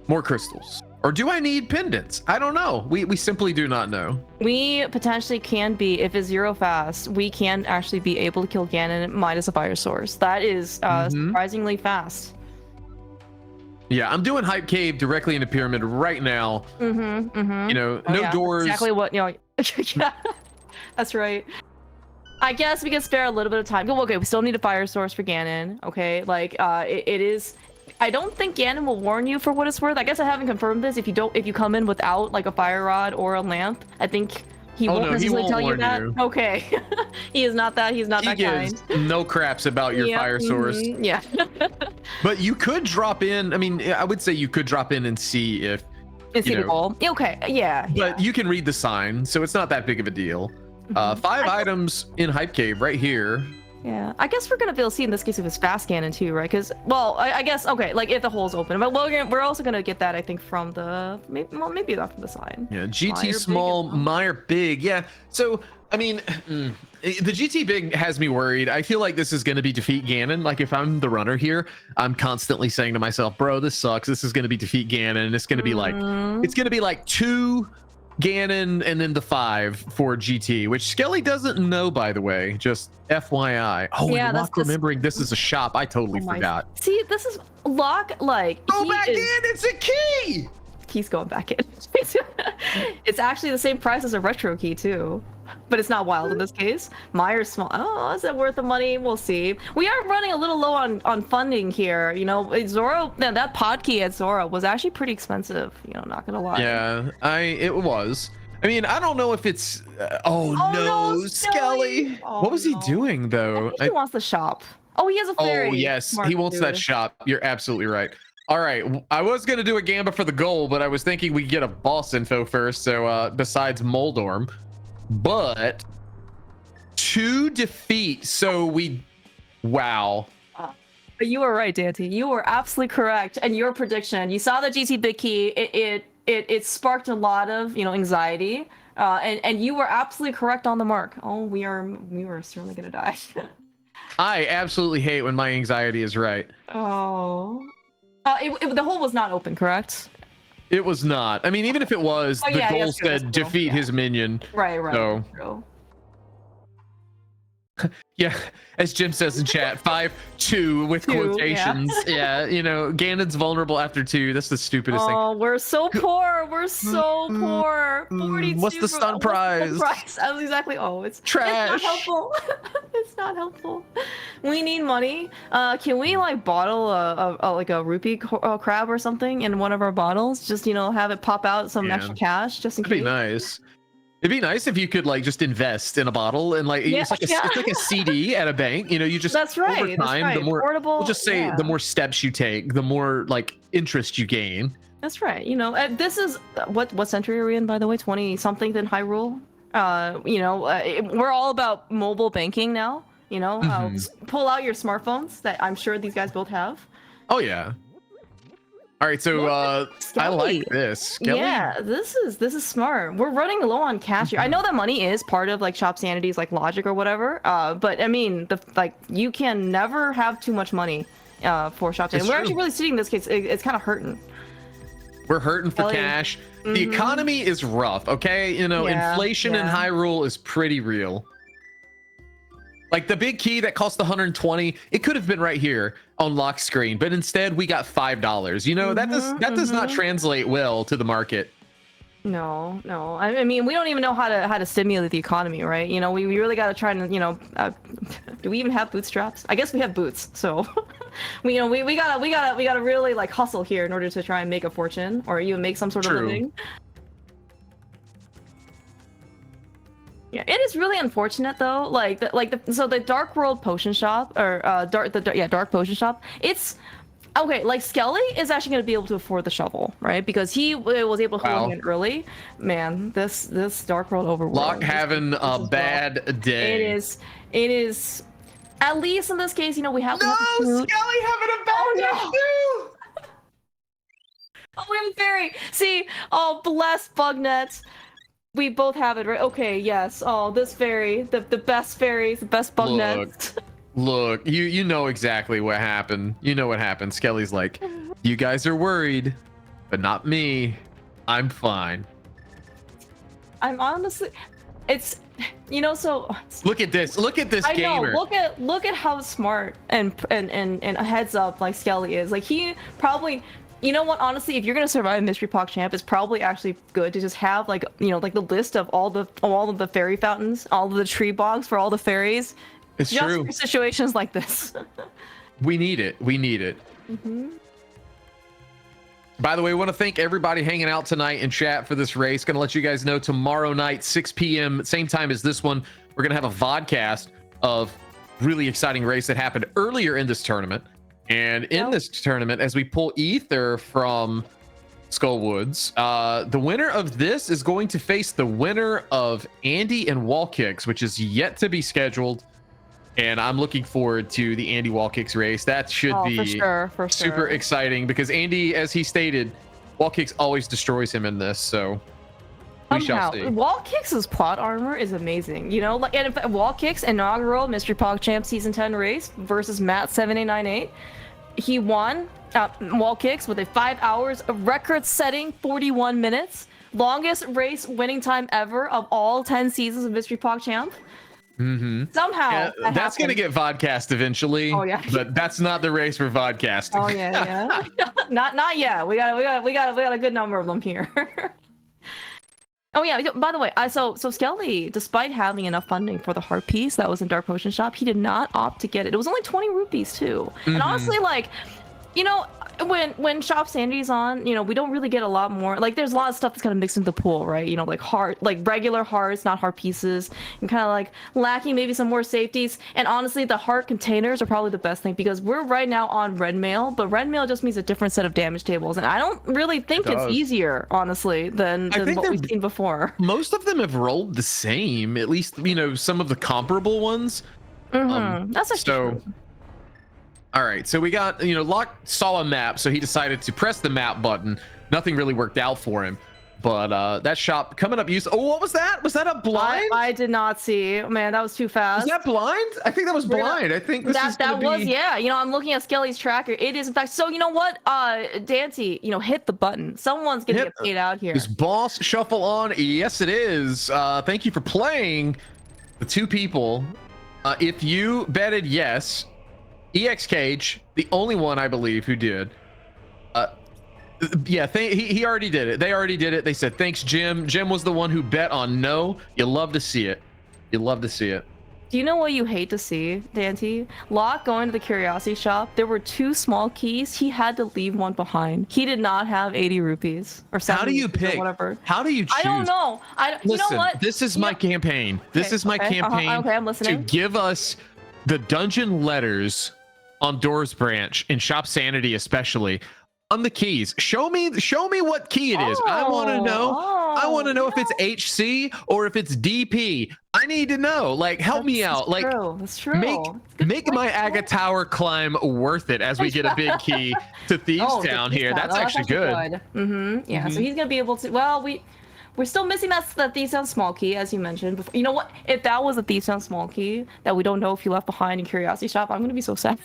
more crystals? Or do I need pendants? I don't know. We simply do not know. We potentially can be, if it's zero fast, we can actually be able to kill Ganon minus a fire source. That is surprisingly fast. Yeah, I'm doing Hype Cave directly into Pyramid right now. You know, Oh, no yeah. doors. Exactly what, yeah, that's right. I guess we can spare a little bit of time. Okay, we still need a fire source for Ganon. Okay, like it is. I don't think Ganon will warn you for what it's worth. I guess I haven't confirmed this. If you come in without like a fire rod or a lamp, I think he won't necessarily tell you that. Okay, he's not that kind. gives no craps about your fire source. Yeah. But you could drop in. I mean, I would say you could drop in and see if. It's the goal. Okay, yeah. But you can read the sign, so it's not that big of a deal. 5 items in Hype Cave right here. Yeah, I guess we're gonna be able to see in this case if it's fast Ganon too, right? Because, well, I guess, okay, like if the hole's open, but we're also gonna get that, I think, from the maybe not from the sign. Yeah, GT Meyer small, big. Meyer big. Yeah. So I mean, the GT big has me worried. I feel like this is going to be defeat Ganon. Like if I'm the runner here, I'm constantly saying to myself, bro, this sucks. This is going to be defeat Ganon. It's going to be like, it's going to be like 2 Ganon and then the 5 for GT, which Skelly doesn't know, by the way. Just FYI. Oh, Yeah, and that's Locke remembering this is a shop. I totally forgot. See, this is Locke, like Go back in. It's a key. He's going back in. It's actually the same price as a retro key too, but it's not wild in this case. Meyer's small. Oh, is it worth the money? We'll see. We are running a little low on funding here. You know, Zora, that pod key at Zora was actually pretty expensive. You know, not gonna lie. Yeah, it was. I mean, I don't know if it's. Oh no, Skelly! Oh, what was he doing though? I think he wants the shop. Oh, he has a fairy. Oh yes, Smart he wants that dude. shop. You're absolutely right. All right, I was gonna do a gamba for the goal, but I was thinking we get a boss info first. So besides Moldorm, but to defeat. So we, wow. You were right, Dante. You were absolutely correct. And your prediction, you saw the GT big key. It sparked a lot of anxiety. And you were absolutely correct on the mark. Oh, we were certainly gonna die. I absolutely hate when my anxiety is right. Oh. The hole was not open, correct? It was not. I mean, even if it was, Oh, the yeah, goal yes, true, said that's true. defeat his minion. Right. So. True. Yeah, as Jim says in chat, 5-2 with 2, yeah. quotations. Yeah, Ganon's vulnerable after 2. That's the stupidest thing. Oh, we're so poor. We're so poor. 42. What's the stun prize? Oh, exactly. Oh, it's Trash. It's not helpful. It's not helpful. We need money. Can we like bottle like a rupee crab or something in one of our bottles? Just have it pop out some extra cash just in That'd case. be nice. It'd be nice if you could like just invest in a bottle and like it's like a CD at a bank. You just That's right. over time, the more portable. we'll just say the more steps you take, the more like interest you gain. That's right. This is what century are we in, by the way? 20 something in Hyrule. We're all about mobile banking now. Pull out your smartphones that I'm sure these guys both have. Oh yeah. All right, so I like this. Skelly? Yeah, this is smart. We're running low on cash here. I know that money is part of like Shop Sanity's like logic or whatever. But I mean, you can never have too much money for Shop Sanity. We're actually really sitting in this case. It's kind of hurting. We're hurting for cash. The economy is rough. Okay, inflation in Hyrule is pretty real. Like the big key that cost 120, it could have been right here on lock screen, but instead we got $5. That does not translate well to the market. No. I mean, we don't even know how to stimulate the economy, right? We really got to try and do we even have bootstraps? I guess we have boots, so we gotta really like hustle here in order to try and make a fortune or even make some sort of living. Yeah, it is it's really unfortunate though. So the Dark World Potion Shop or Dark Potion Shop. It's okay. Like Skelly is actually going to be able to afford the shovel, right? Because he was able to hold it early. Man, this Dark World Overworld. Lock having a bad day. It is. At least in this case, we have. No, Skelly having a bad day too. Oh, we have a fairy. See, oh, bless Bugnets. We both have it, right? Okay, yes. Oh, this fairy, the best fairies, the best Bugnets. Look, you know exactly what happened. You know what happened. Skelly's like, you guys are worried, but not me. I'm fine. I'm honestly, it's, so. Look at this. Look at this gamer. Know. Look at how smart and a heads up like Skelly is. Like he probably. You know what? Honestly, if you're gonna survive Mystery Pogchamp, it's probably actually good to just have like the list of all of the fairy fountains, all of the tree bogs for all the fairies. It's just true. For situations like this. We need it. We need it. Mm-hmm. By the way, we want to thank everybody hanging out tonight in chat for this race. Going to let you guys know tomorrow night, 6 p.m., same time as this one, we're going to have a vodcast of really exciting race that happened earlier in this tournament. And in this tournament, as we pull Ether from Skullwoods, the winner of this is going to face the winner of Andy and Wall Kicks, which is yet to be scheduled. And I'm looking forward to the Andy Wall Kicks race. That should be for super exciting because Andy, as he stated, Wall Kicks always destroys him in this. So we shall see. Wall Kicks' plot armor is amazing. And in fact, Wall Kicks inaugural Mystery Pogchamp Season 10 race versus Matt 7898. He won Wall Kicks with a 5 hours record-setting 41 minutes, longest race winning time ever of all 10 seasons of Mystery Pogchamp. Mm-hmm. Somehow that's gonna get vodcast eventually. Oh yeah, but that's not the race for vodcasting. Oh yeah. not yet. We got a good number of them here. Oh yeah. By the way, so Skelly, despite having enough funding for the heart piece that was in Dark Potion Shop, he did not opt to get it. It was only 20 rupees too. And honestly, when Shop Sanity's on, we don't really get a lot more. Like there's a lot of stuff that's kind of mixed into the pool, right? Like heart, like regular hearts, not heart pieces, and kind of like lacking maybe some more safeties. And honestly, the heart containers are probably the best thing because we're right now on red mail, but red mail just means a different set of damage tables, and I don't really think it's easier, honestly, than what we've seen before. Most of them have rolled the same, at least some of the comparable ones. Mm-hmm. That's actually true. All right, so we got, Locke saw a map, so he decided to press the map button. Nothing really worked out for him, but that shop coming up. Oh, what was that? Was that a blind? I did not see. Man, that was too fast. Was that blind? I think that was blind. I think this is that was yeah. I'm looking at Skelly's tracker. It is in fact. So you know what? Dante, hit the button. Someone's gonna get paid out here. Is boss shuffle on? Yes, it is. Thank you for playing. The two people. If you betted yes. EX Cage, the only one I believe who did. Yeah, he already did it. They already did it. They said thanks, Jim. Jim was the one who bet on no. You love to see it. You love to see it. Do you know what you hate to see, Dante? Locke going to the curiosity shop. There were 2 small keys. He had to leave one behind. He did not have 80 rupees or 70. How do you pick? Whatever. How do you choose? I don't know. Listen, you know what? This is my campaign. This is my campaign. Okay, I'm listening. To give us the dungeon letters on Doors Branch and Shop Sanity especially on the keys. Show me what key it is. I want to know. I want to know if it's HC or if it's DP. I need to know. Like, help me out. Like, that's true. Make my Aga Tower climb worth it as we get a big key to Thieves Town here. That's actually good. Mm-hmm. Yeah. So he's gonna be able to. Well, we're still missing that Thieves Town small key, as you mentioned before. You know what? If that was a Thieves Town small key that we don't know if he left behind in Curiosity Shop, I'm gonna be so sad.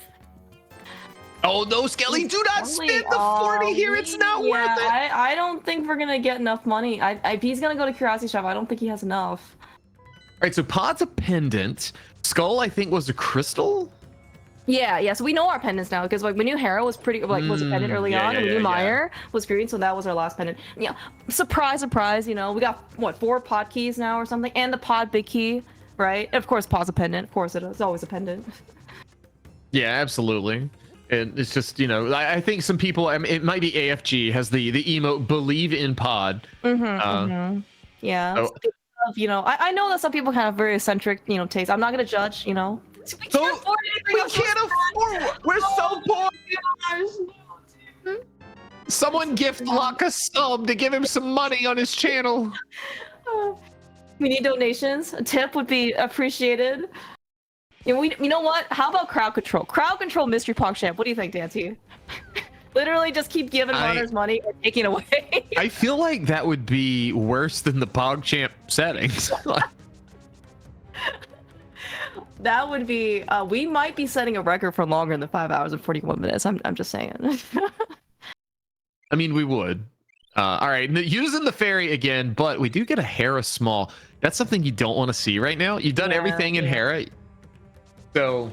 Oh no, Skelly, do not spend the 40 here. It's not worth it. I don't think we're gonna get enough money. If he's gonna go to Curiosity Shop, I don't think he has enough. All right, so Pod's a pendant. Skull, I think, was a crystal. Yeah. So we know our pendants now because we knew Hera was was a pendant early on, and we knew Meyer was green, so that was our last pendant. Yeah, surprise, we got what 4 pod keys now or something, and the pod big key, right? Of course, Pod's a pendant. Of course, it is always a pendant. Yeah, absolutely. And it's just, I think some people, it might be AFG has the emote believe in pod. Yeah. So of, I know that some people have very eccentric, taste. I'm not gonna judge, We can't afford anything. We can't afford. We're so poor. Someone gift Locke a sub to give him some money on his channel. We need donations. A tip would be appreciated. You know what? How about crowd control? Crowd control mystery Pogchamp. What do you think, Dancy? Literally just keep giving runners money or taking away. I feel like that would be worse than the Pogchamp settings. That would be, we might be setting a record for longer than 5 hours and 41 minutes. I'm just saying. I mean, we would. All right, using the fairy again, but we do get a Hera small. That's something you don't want to see right now. You've done everything in Hera. So,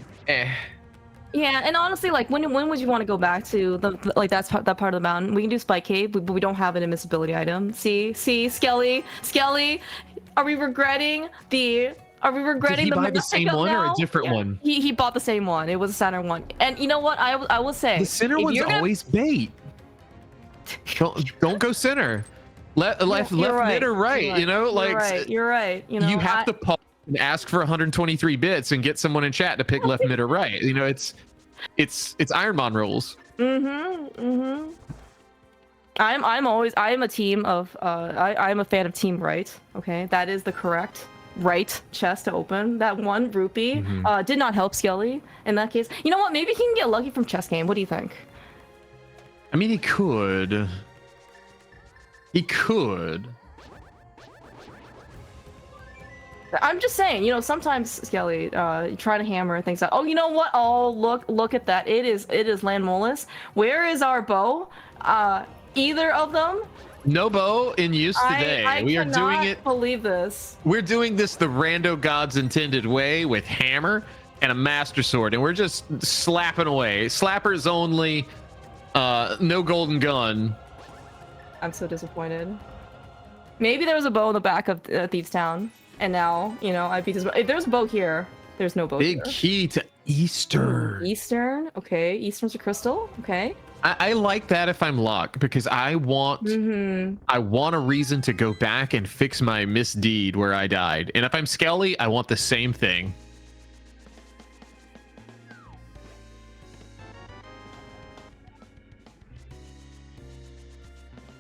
Yeah, and honestly, like, when would you want to go back to that part of the mountain? We can do Spike Cave, but we don't have an invincibility item. See, Skelly, are we regretting the? Are we regretting Did he buy the same one or a different one? He bought the same one. It was a center one. And you know what? I will say the center one's always bait. Don't go center. Left, mid, or right. You know, like you're right. You know, you have to pause and ask for 123 bits and get someone in chat to pick left, mid, or right. You know, it's Ironman rules. I'm a team of I'm a fan of team right. Okay, that is the correct right chest to open. That one rupee did not help Skelly in that case. You know what? Maybe he can get lucky from chess game. What do you think? I mean, he could. I'm just saying, you know, sometimes Skelly try to hammer things out. Oh, you know what? Oh, look at that. It is Landmolus. Where is our bow? Either of them? No bow in use today. We are doing it. Believe this. We're doing this the Rando God's intended way with hammer and a master sword, and we're just slapping away. Slappers only. No golden gun. I'm so disappointed. Maybe there was a bow in the back of Thieves Town, and now, you know, I beat this. If there's a bow here, there's no bow Big here. key to Eastern. Eastern? Okay. Eastern's a crystal? Okay. I like that if I'm Locke, because I want a reason to go back and fix my misdeed where I died. And if I'm Skelly, I want the same thing.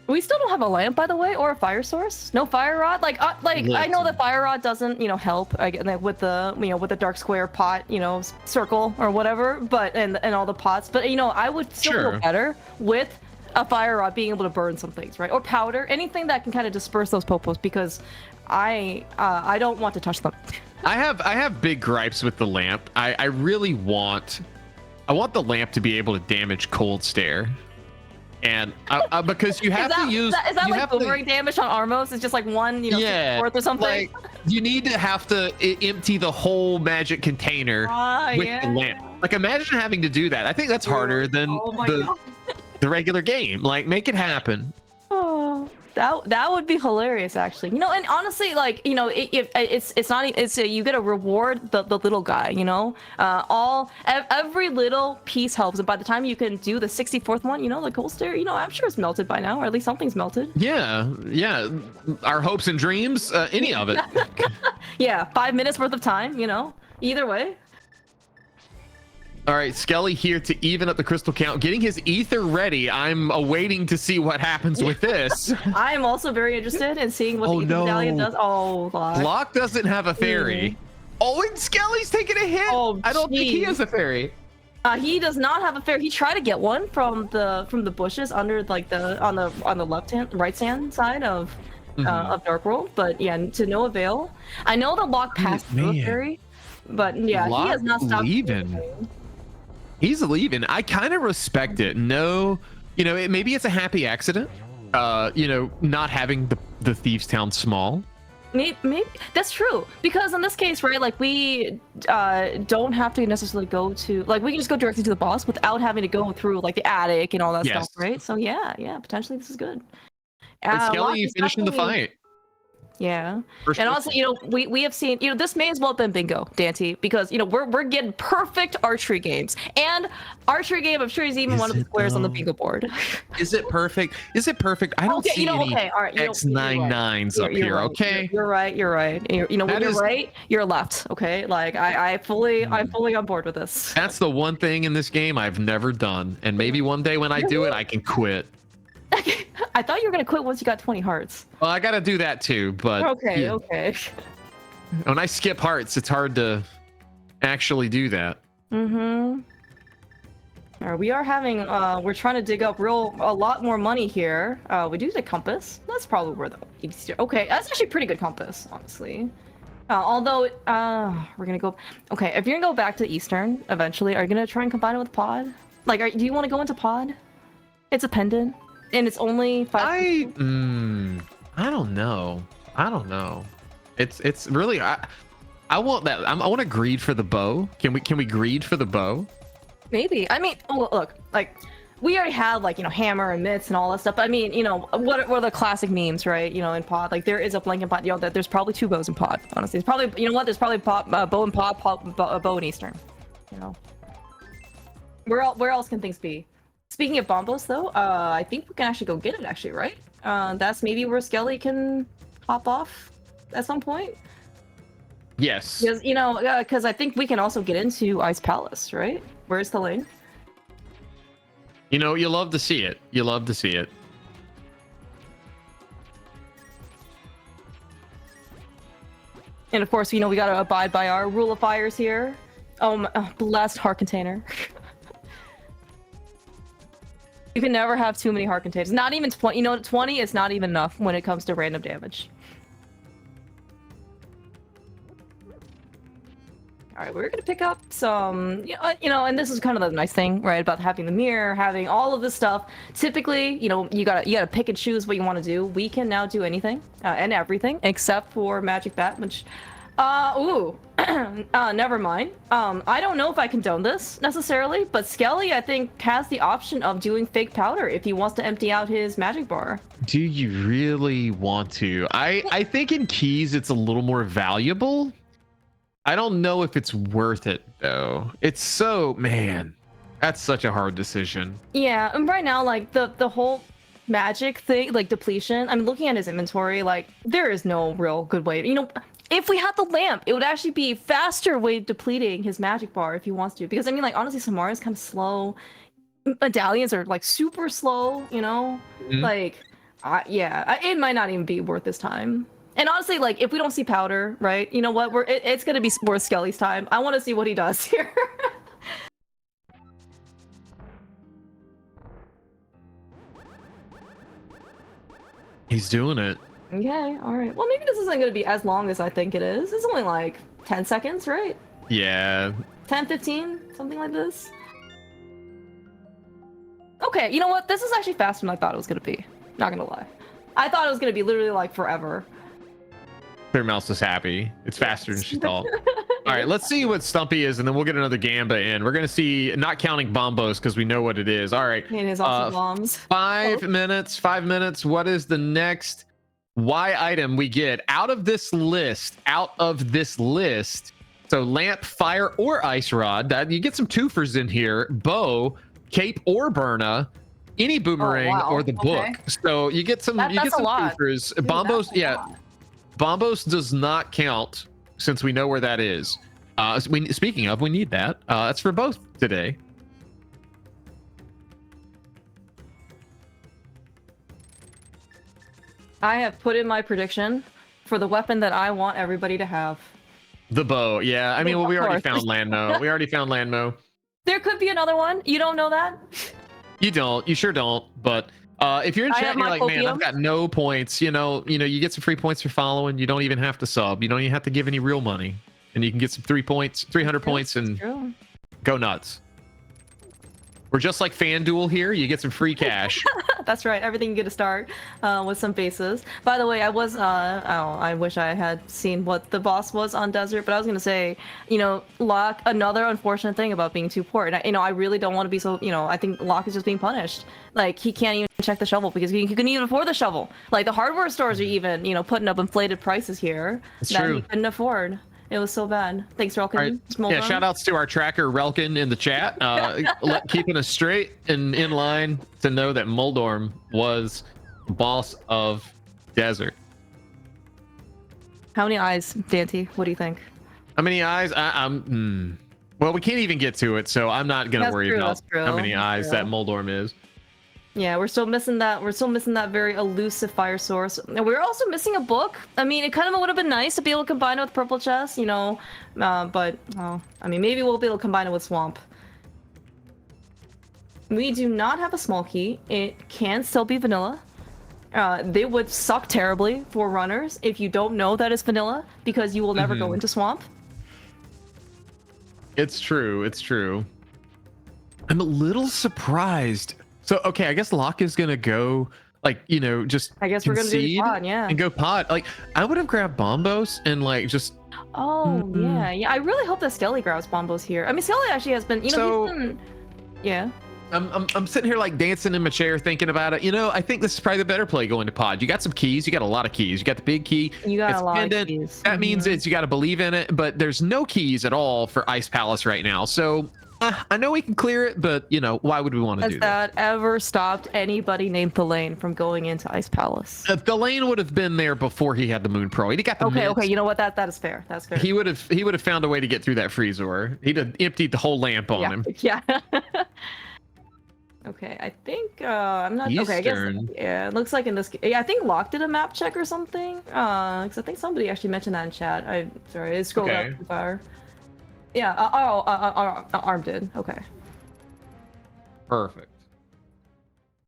We still don't have a lamp, by the way, or a fire source. No fire rod. Like I know that fire rod doesn't, you know, help. With the, you know, with the dark square pot, you know, circle or whatever. But and all the pots. But you know, I would still feel better with a fire rod being able to burn some things, right? Or powder, anything that can kind of disperse those popos, because I don't want to touch them. I have big gripes with the lamp. I really want the lamp to be able to damage cold stare. And because you have to use is that like boomerang damage on Armos? It's just like one, you know, worth or something. Like you need to have to empty the whole magic container with the lamp. Like imagine having to do that. I think that's harder than the regular game. Like make it happen. Oh, that would be hilarious, actually. You know, and honestly, like, you know, you get to reward the little guy. You know, every little piece helps, and by the time you can do the 64th one, you know, the gold stare, you know, I'm sure it's melted by now, or at least something's melted. Yeah. Our hopes and dreams, any of it. Yeah, 5 minutes worth of time. You know, either way. All right, Skelly here to even up the crystal count, getting his ether ready. I'm awaiting to see what happens with this. I'm also very interested in seeing what the ether medallion does. Oh, Locke doesn't have a fairy. Oh, and Skelly's taking a hit. Oh, I don't think he has a fairy. He does not have a fairy. He tried to get one from the bushes under like on the right hand side of Dark World, but yeah, to no avail. I know that Locke passed through a fairy, but yeah, Locke he has not stopped leaving. He's leaving. I kind of respect it. No, you know, maybe it's a happy accident. You know, not having the Thieves Town small. Maybe that's true, because in this case, right, like we don't have to necessarily go to, like, we can just go directly to the boss without having to go through like the attic and all that stuff, right? So yeah, potentially this is good. Skelly finishing the fight. Yeah. First And person. also, you know, we have seen, you know, this may as well have been bingo, Dante, because you know we're getting perfect archery games. And archery game, I'm sure is even Is one of the it, squares on the though? bingo board. Is it perfect? Is it perfect? I don't Okay, you see know, any okay, all right, you know, you're right. X99s up here, Right. okay? You're right. You're right. You know, when That you're is right, you're left. Okay, like I'm fully on board with this. that's the one thing in this game I've never done. And maybe one day when I do it, I can quit. I thought you were gonna quit once you got 20 hearts. Well, I gotta do that too, but Okay, yeah, okay. when I skip hearts, it's hard to actually do that. Mm-hmm. All right, we are having we're trying to dig up a lot more money here. We do the compass. That's probably where the okay, that's actually a pretty good compass, honestly. Although we're gonna go okay, if you're gonna go back to Eastern eventually, are you gonna try and combine it with pod? Like do you want to go into pod? It's a pendant and it's only 5. I don't know. I don't know. It's really I want that. I want to greed for the bow. Can we greed for the bow? Maybe. I mean, look, like we already had like, you know, hammer and mitts and all that stuff. I mean, you know, what are the classic memes, right? You know, in pod, like there is a blanket pod. You know, that there's probably 2 bows in pod. Honestly, it's probably, you know what? There's probably bow in pod, bow in Eastern. You know, where else can things be? Speaking of bombos, though, I think we can actually go get it. Actually, right? That's maybe where Skelly can hop off at some point. Yes. Because you know, because I think we can also get into Ice Palace, right? Where's the lane? You know, you love to see it. You love to see it. And of course, you know, we gotta abide by our rule of fires here. Oh, blessed heart container. You can never have too many heart containers. Not even 20. You know, 20 is not even enough when it comes to random damage. All right, we're gonna pick up some, you know, and this is kind of the nice thing, right, about having the mirror, having all of this stuff. Typically, you know, you gotta pick and choose what you want to do. We can now do anything and everything except for Magic Bat, which, never mind. I don't know if I condone this necessarily, but Skelly, I think, has the option of doing fake powder if he wants to empty out his magic bar. Do you really want to? I think in keys it's a little more valuable. I don't know if it's worth it though. It's so, man, that's such a hard decision. Yeah, and right now, like the whole magic thing, like depletion. I'm looking at his inventory. Like there is no real good way. You know, if we had the lamp, it would actually be faster way of depleting his magic bar if he wants to. Because I mean, like honestly, Samara's kind of slow. Medallions are like super slow. You know, like yeah, it might not even be worth his time. And honestly, like, if we don't see powder, right? You know what? It's gonna be worth Skelly's time. I want to see what he does here. He's doing it. Okay, all right. Well, maybe this isn't gonna be as long as I think it is. It's only like 10 seconds, right? Yeah. 10, 15, something like this. Okay, you know what? This is actually faster than I thought it was gonna be. Not gonna lie. I thought it was gonna be literally like forever. Clear Mouse is happy. It's faster than she thought. All right, let's see what Stumpy is, and then we'll get another Gamba in. We're gonna see, not counting Bombos because we know what it is. All right. It is also bombs. 5 minutes. 5 minutes. What is the next Y item we get out of this list? Out of this list. So lamp, fire, or ice rod. That you get some twofers in here. Bow, cape, or Burna. Any boomerang or the book. So you get some. You get some twofers. Dude, Bombos, yeah. Bombos does not count since we know where that is. Speaking of, we need that. That's for both today. I have put in my prediction for the weapon that I want everybody to have. The bow, yeah. I mean, well, we already found Landmo. We already found Landmo. There could be another one. You don't know that? You don't. You sure don't. But if you're in chat and you're like, man, I've got no points. You know, you get some free points for following. You don't even have to sub. You don't even have to give any real money, and you can get some 300 points, and go nuts. We're just like FanDuel here. You get some free cash. That's right. Everything you get to start with some bases. By the way, I was I wish I had seen what the boss was on Desert, but I was gonna say, you know, Locke. Another unfortunate thing about being too poor, and I really don't want to be so. You know, I think Locke is just being punished. Like he can't even check the shovel because he couldn't even afford the shovel. Like the hardware stores are even, you know, putting up inflated prices here That's that true. he couldn't afford. It was so bad. Thanks, Relkin. Right. Yeah, shout outs to our tracker Relkin in the chat, keeping us straight and in line to know that Moldorm was the boss of Desert. How many eyes, Dante? What do you think? How many eyes? Well, we can't even get to it, so I'm not gonna worry about how many eyes that Moldorm is. Yeah, we're still missing that. We're still missing that very elusive fire source. And we're also missing a book. I mean, it kind of would have been nice to be able to combine it with Purple Chest, you know. But I mean, maybe we'll be able to combine it with Swamp. We do not have a small key. It can still be vanilla. They would suck terribly for runners if you don't know that it's vanilla, because you will never go into Swamp. It's true. It's true. I'm a little surprised. So, okay, I guess Locke is going to go, like, you know, just I guess we're going to do pod, yeah. And go pod. Like, I would have grabbed Bombos and, like, just... Oh, yeah. I really hope that Skelly grabs Bombos here. I mean, Skelly actually has been, you know, he's been... Yeah. I'm sitting here, like, dancing in my chair thinking about it. You know, I think this is probably the better play going to pod. You got some keys. You got a lot of keys. You got the big key. You got a lot of keys. That means you got to believe in it, but there's no keys at all for Ice Palace right now. So... I know we can clear it, but, you know, why would we want to do that? Has that ever stopped anybody named Thelaine from going into Ice Palace? Thelaine would have been there before he had the Moon Pearl. He'd got the Okay, you know what? That is fair. That's fair. He would have found a way to get through that freezer. He'd have emptied the whole lamp on him. Yeah. Okay, I think I'm not. Eastern. Okay, I guess. Yeah, it looks like in this. Yeah, I think Locke did a map check or something. Because I think somebody actually mentioned that in chat. I scrolled up too far. Yeah, Arm did. Okay. Perfect.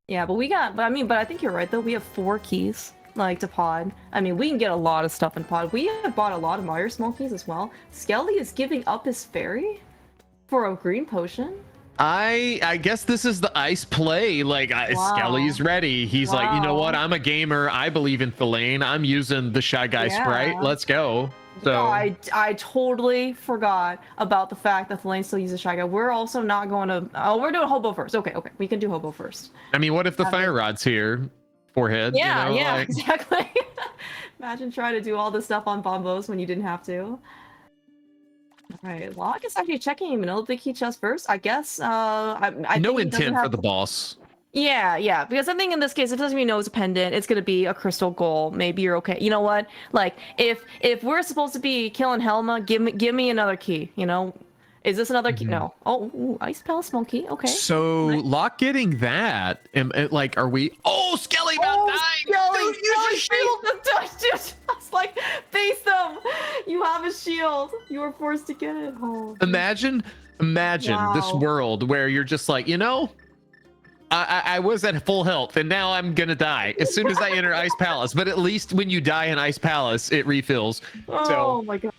Yeah, but I think you're right though. We have 4 keys, like, to pod. I mean, we can get a lot of stuff in pod. We have bought a lot of Meyer small keys as well. Skelly is giving up his fairy for a green potion. I guess this is the ice play. Like, Skelly's ready. He's like, you know what? I'm a gamer. I believe in Thelaine. I'm using the Shy Guy Sprite. Let's go. So I totally forgot about the fact that Thelaine still uses Shy Guy. We're also not going to... Oh, we're doing Hobo first. Okay. We can do Hobo first. I mean, what if the Fire Rod's here? Forehead? Yeah, you know, yeah, like... exactly. Imagine trying to do all this stuff on Bombos when you didn't have to. Alright, Locke is actually checking vanilla big key chest first. I guess, I no think intent for the boss. Yeah, because I think in this case, if it doesn't even know it's a pendant, it's gonna be a crystal goal. Maybe you're okay. You know what? Like, if we're supposed to be killing Helma, give me another key. You know, is this another key? No. Oh, ooh, Ice Palace small key. Okay. So Locke getting that, and like, are we? Oh, Skelly about dying. Skelly, shield them, dude. I was like, face them. You have a shield. You were forced to get it. Oh, imagine this world where you're just like, you know. I was at full health and now I'm gonna die as soon as I enter Ice Palace, but at least when you die in Ice Palace it refills. Oh my god.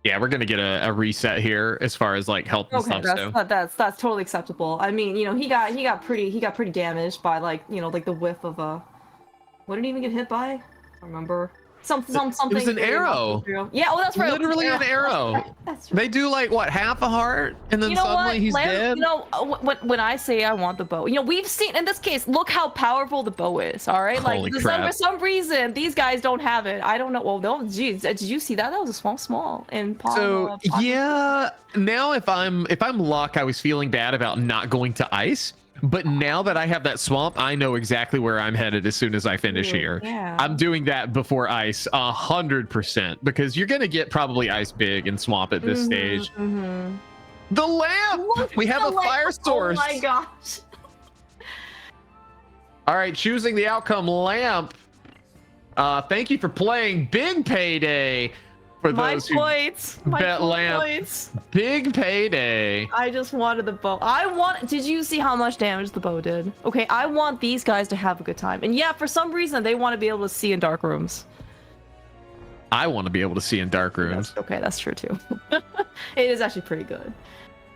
Yeah, we're gonna get a reset here as far as like health and stuff. That's totally acceptable. I mean, you know, he got pretty damaged by, like, you know, like the whiff of a... What did he even get hit by? I don't remember. Something. It was an arrow. Yeah, oh, that's right. Literally an arrow. That's right. They do, like, what, half a heart, and then suddenly he's dead. You know, when I say I want the bow, you know, we've seen in this case. Look how powerful the bow is. All right, holy crap. For some reason these guys don't have it. I don't know. Well, no, geez, did you see that? That was a small. And so yeah. Now, if I'm Locke, I was feeling bad about not going to ice. But now that I have that swamp, I know exactly where I'm headed as soon as I finish here. Yeah. I'm doing that before ice 100% because you're gonna get probably ice big and swamp at this stage. The lamp! We have a fire source. Oh my gosh. All right, choosing the outcome lamp. Thank you for playing. Big payday. For those who bet lamp. Big payday. I just wanted the bow. Did you see how much damage the bow did? Okay, I want these guys to have a good time. And yeah, for some reason, they want to be able to see in dark rooms. I want to be able to see in dark rooms. Okay, that's true too. It is actually pretty good.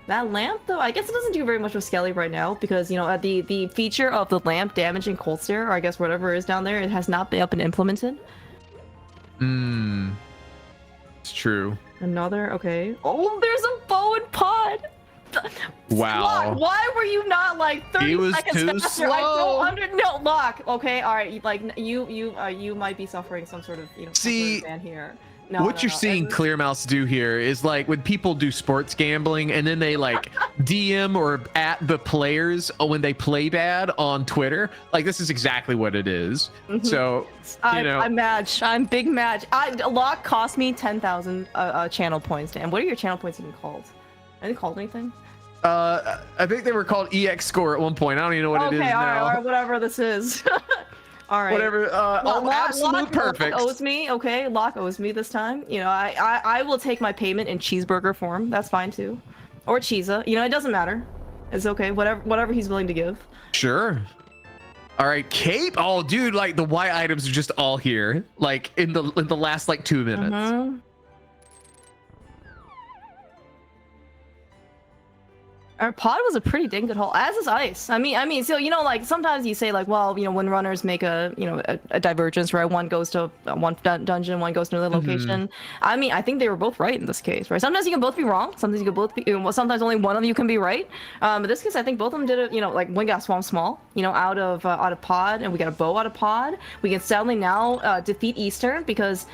That lamp, though, I guess it doesn't do very much with Skelly right now because, you know, the feature of the lamp damaging cold stare, or I guess whatever is down there, it has not been implemented. It's true. Another, okay. Oh, there's a bow and pod. Wow. Lock, why were you not like 30 He was seconds too faster? I slow. don't no, Lock. Okay, all right. Like you might be suffering some sort of, you know, See, ban here. What you're seeing Clear Mouse do here is like when people do sports gambling and then they like DM or at the players when they play bad on Twitter. Like this is exactly what it is. So you know, I'm match. I'm big match. Lock cost me 10,000 channel points. And what are your channel points even called? Are they called anything? I think they were called EX score at one point. I don't even know what it is now. All right, whatever this is. All right. Whatever. Absolute perfect. Lock owes me. Okay, Lock owes me this time. You know, I will take my payment in cheeseburger form. That's fine too, or cheesa. You know, it doesn't matter. It's okay. Whatever he's willing to give. Sure. All right, Cape. Oh, dude, like the Y items are just all here. Like in the last like 2 minutes. Our pod was a pretty dang good haul, as is ice. I mean, so you know, like sometimes you say like, well, you know, when runners make a divergence, right? One goes to one dungeon, one goes to another location. I mean, I think they were both right in this case, right? Sometimes you can both be wrong. Sometimes you can both be. Sometimes only one of you can be right. But this case, I think both of them did it. You know, like one got swamp small, you know, out of pod, and we got a bow out of pod. We can sadly now defeat Eastern because,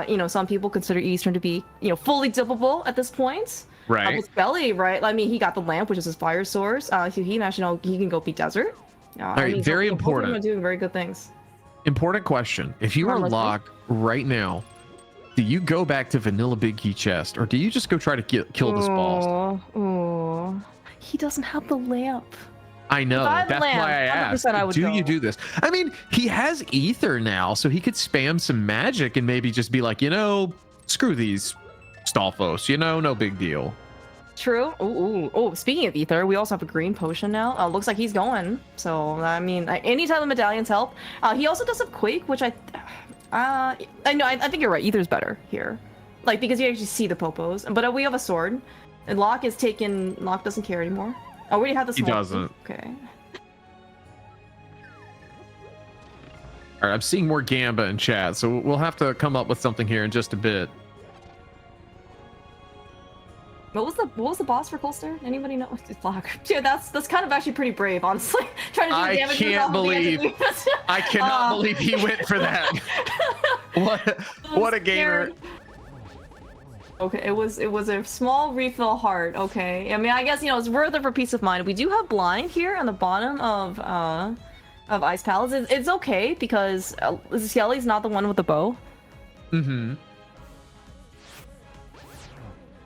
you know, some people consider Eastern to be, you know, fully dippable at this point. Right. With Skelly, right? I mean, he got the lamp, which is his fire source. He can actually know he can go beat desert. All right, I mean, very important. Both of them are doing very good things. Important question: if you are locked right now, do you go back to vanilla big key chest, or do you just go try to kill this boss? Oh, he doesn't have the lamp. I know. That's why I asked. Do you do this? I mean, he has ether now, so he could spam some magic and maybe just be like, you know, screw these Stalfos, you know, no big deal. True. Oh, speaking of ether, we also have a green potion now. Looks like he's going. So, I mean, any type of medallions help. He also does have quake, which I know, I think you're right. Ether's better here. Like, because you actually see the popos. But we have a sword. And Locke doesn't care anymore. Oh, we already have the sword. He doesn't. Okay. All right, I'm seeing more Gamba in chat, so we'll have to come up with something here in just a bit. What was the boss for Colster? Anybody know? It's Locke. Dude, that's kind of actually pretty brave, honestly. Trying to do damage. I cannot believe he went for that. What a gamer. Okay, it was a small refill heart. Okay, I mean, I guess, you know, it's worth it for peace of mind. We do have blind here on the bottom of Ice Palace. It's okay because Skelly's not the one with the bow.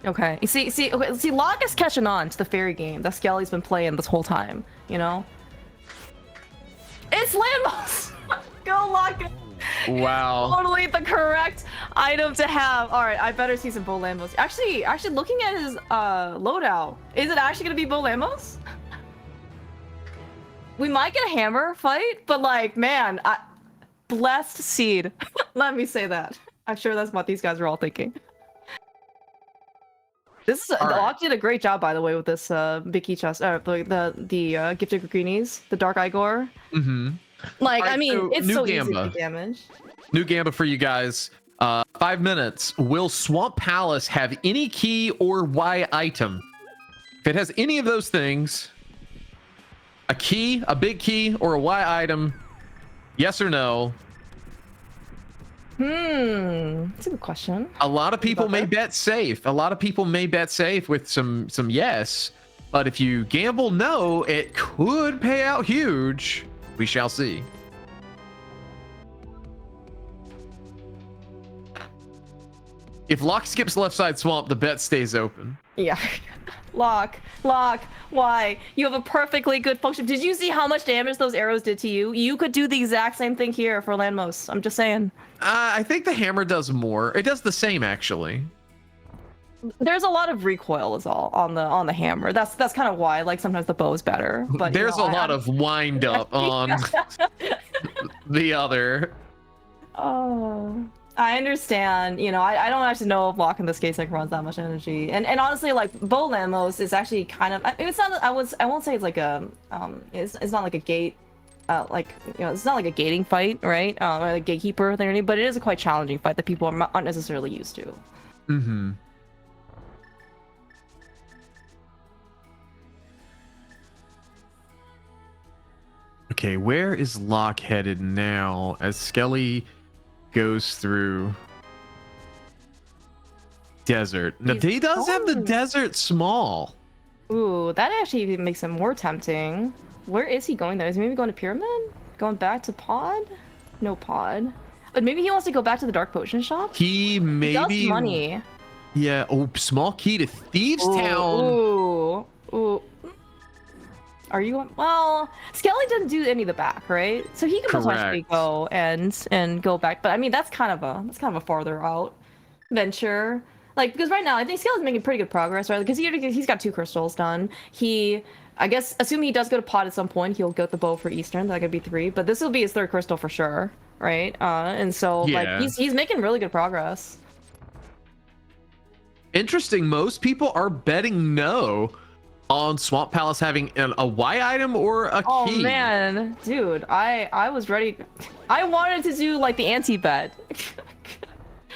Okay. You see, Locke is catching on to the fairy game that Skelly's been playing this whole time, you know? It's Landmoss! Go, Locke! Wow. Totally the correct item to have. Alright, I better see some Bo Landmoss. Actually, looking at his loadout, is it actually gonna be Bo Landmoss? We might get a hammer fight, but like, man, blessed seed. Let me say that. I'm sure that's what these guys are all thinking. This is Locke did a great job, by the way, with this big key chest, the gifted greenies, the dark Igor. Like, I mean, so it's so easy to damage. New Gamba for you guys. 5 minutes. Will Swamp Palace have any key or Y item? If it has any of those things, a key, a big key, or a Y item, yes or no? That's a good question. A lot of people may bet safe. A lot of people may bet safe with some yes, but if you gamble no, it could pay out huge. We shall see. If Locke skips left side swamp, the bet stays open. Yeah. Locke, why? You have a perfectly good function. Did you see how much damage those arrows did to you? You could do the exact same thing here for Landmoss. I'm just saying. I think the hammer does more. It does the same, actually. There's a lot of recoil is all on the hammer. That's kind of why, like, sometimes the bow is better. But there's a lot of wind up on the other. Oh. I understand. You know, I don't actually know if Lock in this case like runs that much energy, and honestly, like Bo Lamos is actually kind of. It's not. I won't say it's like a. It's not like a gate. Like you know, it's not like a gating fight, right? Or a gatekeeper thing, or anything, but it is a quite challenging fight that people aren't necessarily used to. Mm-hmm. Okay, where is Locke headed now as Skelly goes through desert? Now, he does have the desert small. Ooh, that actually even makes it more tempting. Where is he going though? Is he maybe going to Pyramid? Going back to Pod? No Pod. But maybe he wants to go back to the Dark Potion shop? He maybe... He does money. Yeah, oh, small key to Thieves Town. Ooh. Are you well? Skelly didn't do any of the back, right? So he can potentially go and go back. But I mean, that's kind of a farther out venture. Like because right now I think Skelly's making pretty good progress, right? Because he's got 2 crystals done. I guess assuming he does go to Pod at some point, he'll go with the bow for Eastern. That could be 3, but this will be his 3rd crystal for sure, right? And so like he's making really good progress. Interesting. Most people are betting no on Swamp Palace having a Y item or a key. Oh man, dude, I was ready. I wanted to do like the anti-bet.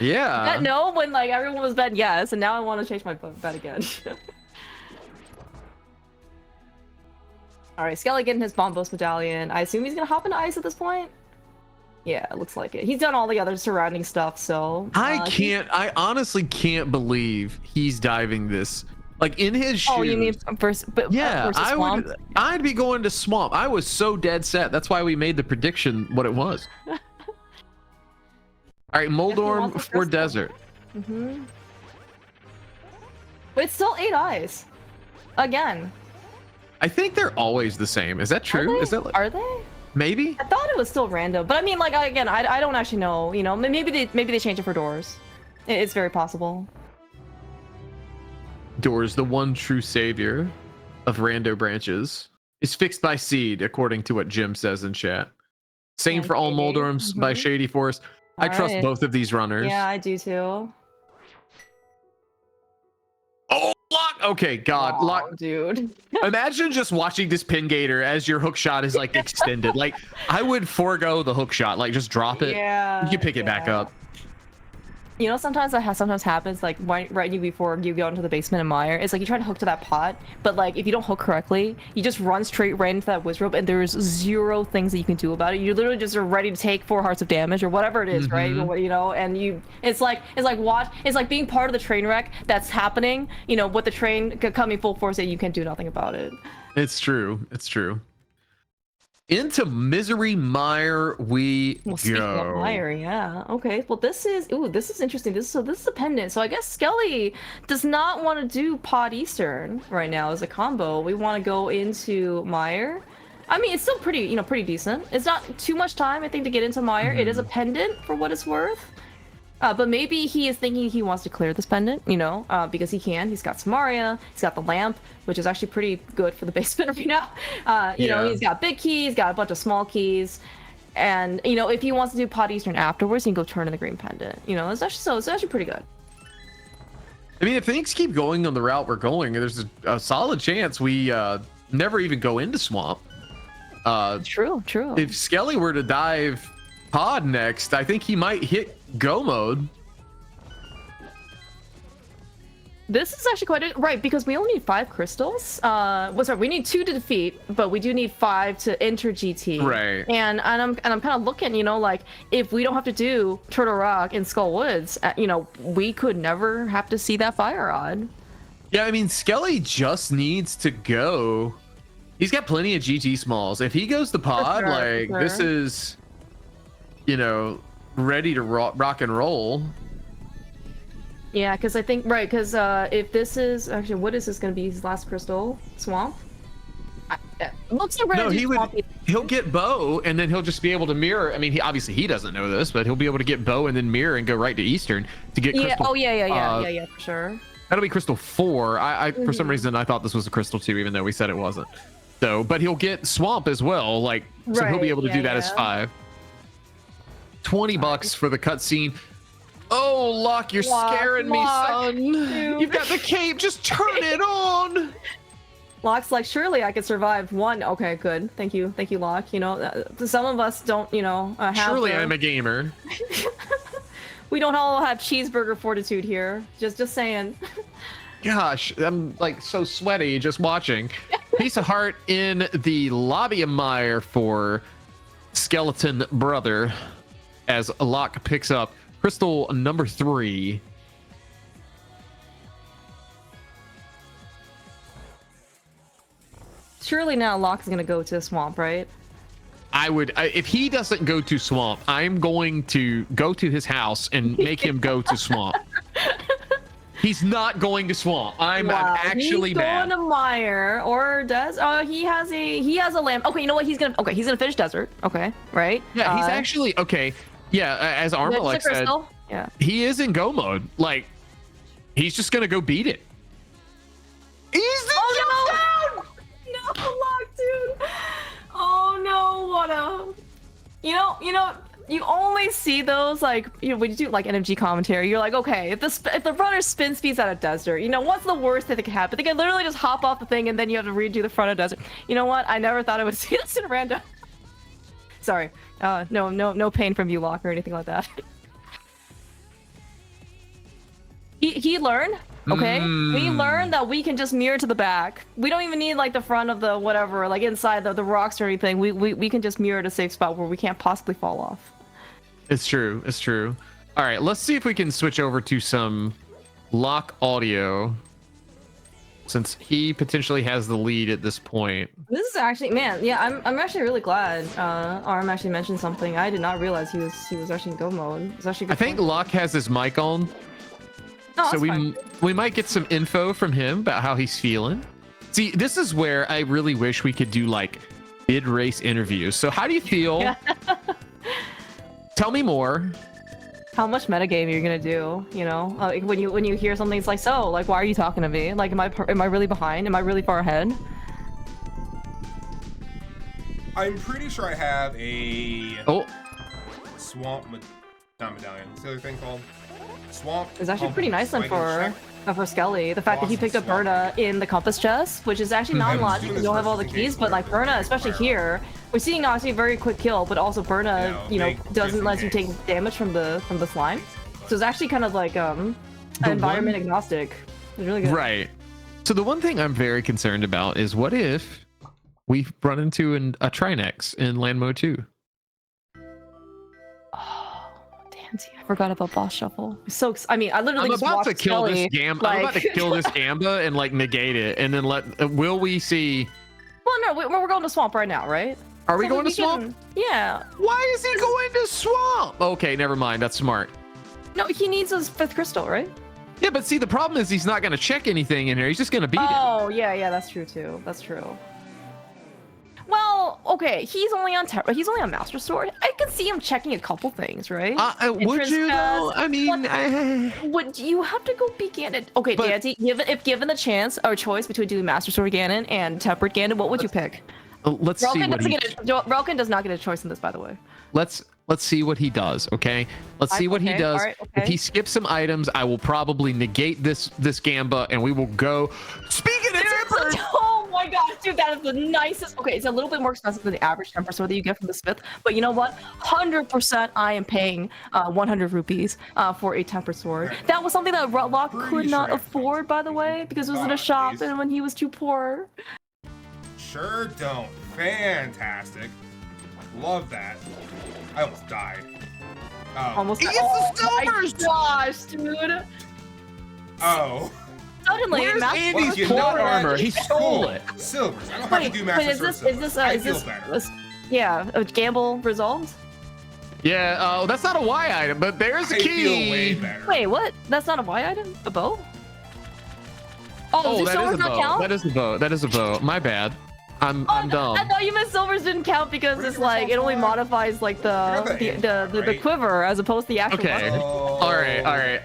Yeah. Bet no when like everyone was betting yes, and now I want to change my bet again. All right, Skelly getting his Bombos medallion. I assume he's gonna hop into ice at this point. Yeah, it looks like it. He's done all the other surrounding stuff, so I honestly can't believe he's diving this. Like in his shoes. Oh, you mean versus Swamp? I'd be going to Swamp. I was so dead set. That's why we made the prediction what it was. All right, Moldorm for Desert. Mm-hmm. But it's still 8 eyes. Again. I think they're always the same. Is that true? Are they? Maybe. I thought it was still random, but I mean, like again, I don't actually know. You know, maybe they change it for doors. It's very possible. Doors, the one true savior of rando branches, is fixed by seed, according to what Jim says in chat. Same for all Moldorms by Shady Forest. I trust both of these runners. Yeah, I do too. Oh, Lock! Okay, God, Lock, dude. Imagine just watching this pin gator as your hook shot is like extended. Like, I would forego the hook shot. Like, just drop it. Yeah. You can pick it back up. You know, sometimes that sometimes happens, like right before you go into the basement in Mire. It's like you try to hook to that pot, but like if you don't hook correctly, you just run straight right into that wizard rope, and there's 0 things that you can do about it. You literally just are ready to take 4 hearts of damage or whatever it is, right? You know, and it's like being part of the train wreck that's happening. You know, with the train coming full force, that you can do nothing about it. It's true. It's true. Into Misery Mire we go. Speaking of Mire, yeah. Okay. Well, this is interesting. This is a pendant. So I guess Skelly does not want to do Pod Eastern right now as a combo. We want to go into Mire. I mean, it's still pretty decent. It's not too much time, I think, to get into Mire. It is a pendant for what it's worth. But maybe he is thinking he wants to clear this pendant, you know, because he can. He's got Samaria, he's got the lamp, which is actually pretty good for the basement right now. You know, he's got big keys, got a bunch of small keys, and you know, if he wants to do Pod Eastern afterwards, he can go turn in the green pendant. You know, it's actually pretty good. I mean, if things keep going on the route we're going, there's a solid chance we never even go into Swamp. True. If Skelly were to dive Pod next, I think he might hit go mode. This is actually quite right, because we only need 5 crystals. We need 2 to defeat, but we do need 5 to enter GT. Right. And I'm kind of looking, you know, like if we don't have to do Turtle Rock and Skull Woods, you know, we could never have to see that fire rod. Yeah, I mean, Skelly just needs to go. He's got plenty of GT smalls. If he goes to Pod, this is, you know, ready to rock and roll. Yeah, because I think if this is actually, what is this going to be? His last crystal Swamp. Looks like he'll get bow, and then he'll just be able to mirror. I mean, he doesn't know this, but he'll be able to get bow and then mirror and go right to Eastern to get crystal. Yeah, for sure. That'll be crystal 4. I for some reason I thought this was a crystal 2, even though we said it wasn't. So, but he'll get Swamp as well, like, so he'll be able to do that as 5. $20 for the cutscene. Oh, Locke, you're Locke, scaring me, Locke, son. dude. You've got the cape. Just turn it on. Locke's like, surely I could survive one. Okay, good. Thank you, Locke. You know, some of us don't, you know, have. Surely I'm a gamer. We don't all have cheeseburger fortitude here. Just saying. Gosh, I'm like so sweaty just watching. Piece of heart in the lobby of mire for Skeleton Brother as Locke picks up crystal number 3. Surely now Locke's gonna go to the swamp, right? If he doesn't go to swamp, I'm going to go to his house and make him go to swamp. He's not going to swamp. I'm actually he's mad. going to Mire or Des. He has a lamp. Okay, you know what? He's gonna finish desert. Okay, right? Yeah, he's actually okay. Yeah, as Armalek said, yeah, he is in go mode. Like, he's just gonna go beat it. Oh no! No, Locke, dude. Oh no, what a. You know. You only see those like when you do like NMG commentary. You're like, okay, if the runner spin speeds out of desert, you know what's the worst that could happen? They can literally just hop off the thing and then you have to redo the front of desert. You know what? I never thought I would see this in random. Sorry, no pain from you, Locke, or anything like that. He learned. Okay, we learned that we can just mirror to the back. We don't even need like the front of the whatever, like inside the rocks or anything. We can just mirror to a safe spot where we can't possibly fall off. It's true. It's true. All right, let's see if we can switch over to some Locke audio, since he potentially has the lead at this point. This is actually, man, yeah, I'm actually really glad Arm actually mentioned something. I did not realize he was actually in go mode. It's actually a good I think point. Locke has his mic on. Oh, So that's we might get some info from him about how he's feeling. See, this is where I really wish we could do like mid-race interviews. So how do you feel? Yeah. Tell me more. How much metagame you're gonna do? You know, like when you hear something, it's like, so like, why are you talking to me? Like, am I really behind? Am I really far ahead? I'm pretty sure I have a swamp not medallion. What's the other thing called? Swamp. It's actually pretty nice one Wagon for Skelly. The fact that he picked up Berna in the compass chest, which is actually not a lot because you don't have all the keys, but like Berna, especially here, we're seeing obviously a very quick kill, but also Berna, you know, doesn't let you take damage from the slime. So it's actually kind of like environment agnostic. It's really good. Right. So the one thing I'm very concerned about is what if we run into a Trinex in land mode 2? I forgot about boss shuffle. So I mean, I literally I'm just about watched to kill Skelly, this Gamba. like... I'm about to kill this Gamba and like negate it, and then will we see? Well, no, we're going to swamp right now, right? Are we So going to swamp? Yeah. Why is he going to swamp? Okay, never mind. That's smart. No, he needs his 5th crystal, right? Yeah, but see, the problem is he's not going to check anything in here. He's just going to beat it. Oh, yeah, that's true too. That's true. Well, okay, he's only on Master Sword. I can see him checking a couple things, right? Would you though? I mean, would you have to go beat Ganon? Okay, But- Dante, if given the chance or choice between doing Master Sword Ganon and Tempered Ganon, what would you pick? let's see what he. Relkin does not get a choice in this, by the way. Let's see what he does. Okay, let's see what he Okay, does. alright, If okay. he skips some items, I will probably negate this Gamba, and we will go. Speaking of tempered. Oh my gosh, dude, that is the nicest. Okay, it's a little bit more expensive than the average temper sword that you get from the smith, but you know what? 100% I am paying 100 rupees for a temper sword. That was something that Locke could not afford, by the way, because it was in a shop and when he was too poor. Sure don't. Fantastic. Love that. I almost died. Oh. Almost. He gets the my silvers! gosh, dude. Oh. Suddenly, Where's Master Andy's Sword- plot armor? He stole Cool. it. Silvers. I don't have Wait, to do but Master is this Sword I feel feel better. yeah, a gamble resolved? Yeah. That's not a Y item, but there's a I feel way key. better. Wait, what? That's not a Y item? A bow? Oh, do that is silvers a not bow. count? That is a bow. That is a bow. My bad. I'm dumb. I thought you meant silvers didn't count because it's like it only modifies like the quiver as opposed to the actual Okay. weapon. All right.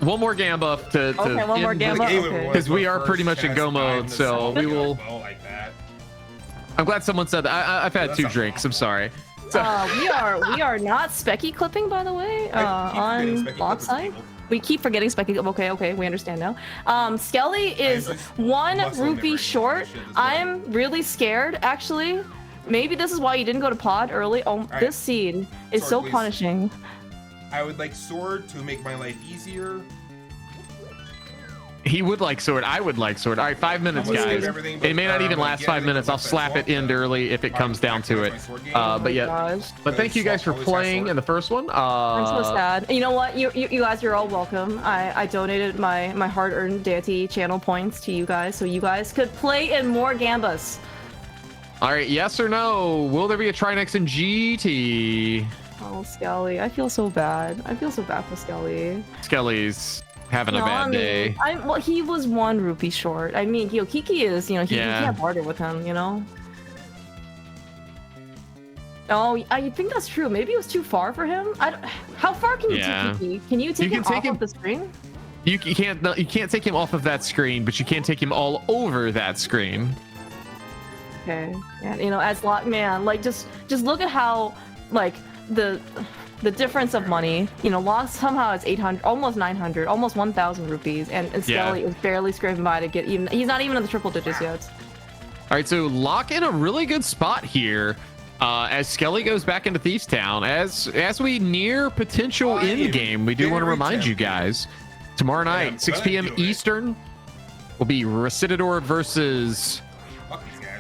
One more Gamba to Okay, one more end Gamba. this- Okay. Because we are pretty much in go mode, so we will. Like that. I'm glad someone said that. I've had That's two not drinks. I'm sorry. We are not specky clipping, by the way. On Lock's side. We keep forgetting Specky. Okay, we understand now. Skelly is 1 rupee short. I'm really scared, actually. Maybe this is why you didn't go to pod early. Oh, right. This scene is so punishing. I would like sword to make my life easier. He would like sword. I would like sword. All right, 5 minutes, guys. It may not even last 5 minutes. I'll slap it in early if it comes down to it. But yeah. But thank you guys for playing in the first one. I'm so sad. You know what? You guys, you're all welcome. I donated my hard-earned deity channel points to you guys, so you guys could play in more Gambas. All right, yes or no? Will there be a Trinex in GT? Oh, Skelly, I feel so bad. I feel so bad for Skelly. Skelly's having a bad day. Well, he was 1 rupee short. I mean, Kiki is, you can't barter with him, you know? Oh, I think that's true. Maybe it was too far for him. How far can you take Kiki? Can you take him off of the screen? You can't take him off of that screen, but you can take him all over that screen. Okay. Yeah, as man, like just look at how like the difference of money. Lost somehow is 800, almost 900, almost 1,000 rupees, and Skelly is barely scraping by to get even. He's not even in the triple digits yet. All right, so Lock in a really good spot here. As Skelly goes back into Thieves Town, as we near potential end game, we do want to remind you guys, tomorrow night, 6 p.m. Eastern, will be Recidador versus.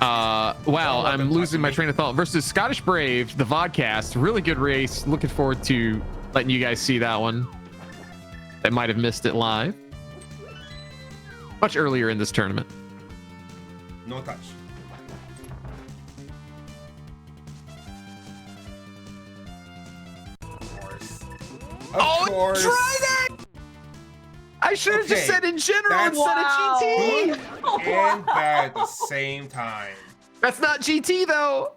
Wow, I'm losing my train of thought. Versus Scottish Brave, the vodcast. Really good race. Looking forward to letting you guys see that one. That might have missed it live. Much earlier in this tournament. No touch. Of course. Try that! I should have just said in general instead of GT. Good and bad at the same time. That's not GT though.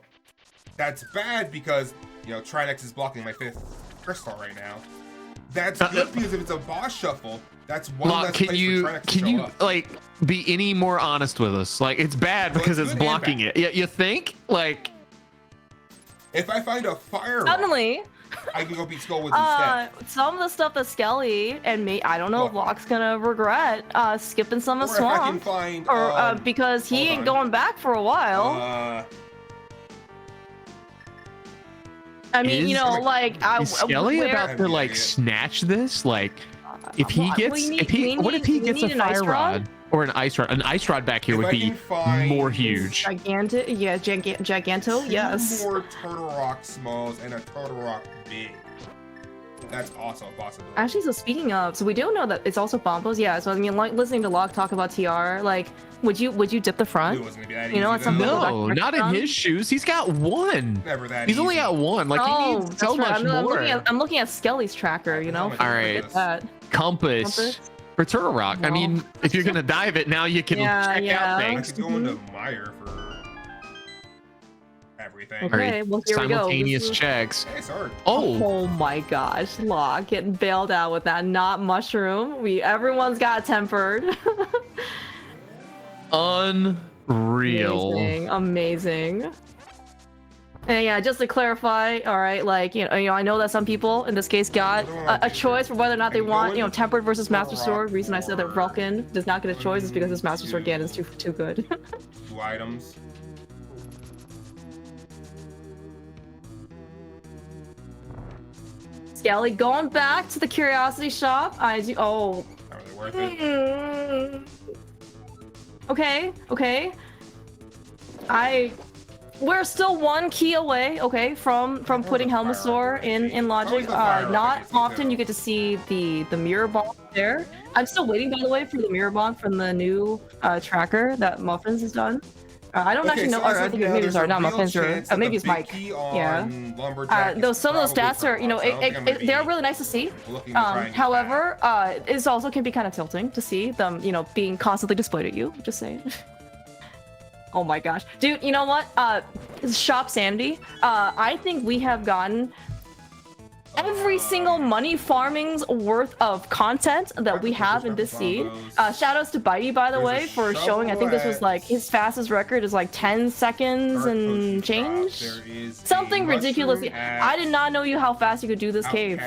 That's bad because Trinex is blocking my 5th crystal right now. That's good because if it's a boss shuffle, that's one less place for Trinex to show up. Like be any more honest with us? Like it's bad because it's blocking it. Yeah, you think? Like if I find a fire suddenly. I can go beat Skull with instead. Some of the stuff that Skelly and me, I don't know if Lock's gonna regret skipping some of Swamp, because he ain't going back for a while. I mean, is Skelly about to like snatch this? Like, if he gets, what if he gets a fire rod or an ice rod? An ice rod back here would be more huge. Giganto, yes. 2 more Turtle Rock smalls and a Turtle Rock big. That's also a possibility. Actually, so speaking of, so we do know that it's also Bombos. Yeah, so I mean, like listening to Lock talk about TR, like, would you dip the front? It wasn't gonna be that easy, at some no, not in his shoes. He's got 1. Never that He's easy. only got 1. Like he needs so much more. I'm looking at Skelly's tracker. All right. Compass for Turtle Rock. No. I mean, if you're gonna dive it now, you can check out things. I could go into Mire for everything. Okay, well here simultaneous we go. checks. Hey, sorry. Oh my gosh, Lock getting bailed out with that not mushroom. Everyone's got tempered. Unreal. Amazing. And yeah, just to clarify, all right, like I know that some people in this case got a choice for whether or not they want tempered versus Master Sword. The reason I said that Relkin does not get a choice is because his Master Sword Ganon is too good. 2 items. Skelly going back to the curiosity shop. Not really worth it. Okay. We're still 1 key away, from putting Helmasaur in Logic. Not often you get to see the mirror ball there. I'm still waiting, by the way, for the mirror ball from the new tracker that Muffins has done. I don't actually know. Or I think maybe sorry, not Muffins, or maybe it's Mike. Yeah. Some of those stats are, they're really nice to see. However, it also can be kind of tilting to see them, being constantly displayed at you. Just saying. Oh my gosh, dude! You know what? Shop sanity. I think we have gotten every single money farming's worth of content that we have in this seed. Shout outs to Bitey, by the way, for showing. I think this was like his fastest record is like 10 seconds and change. Something ridiculous. I did not know how fast you could do this cave.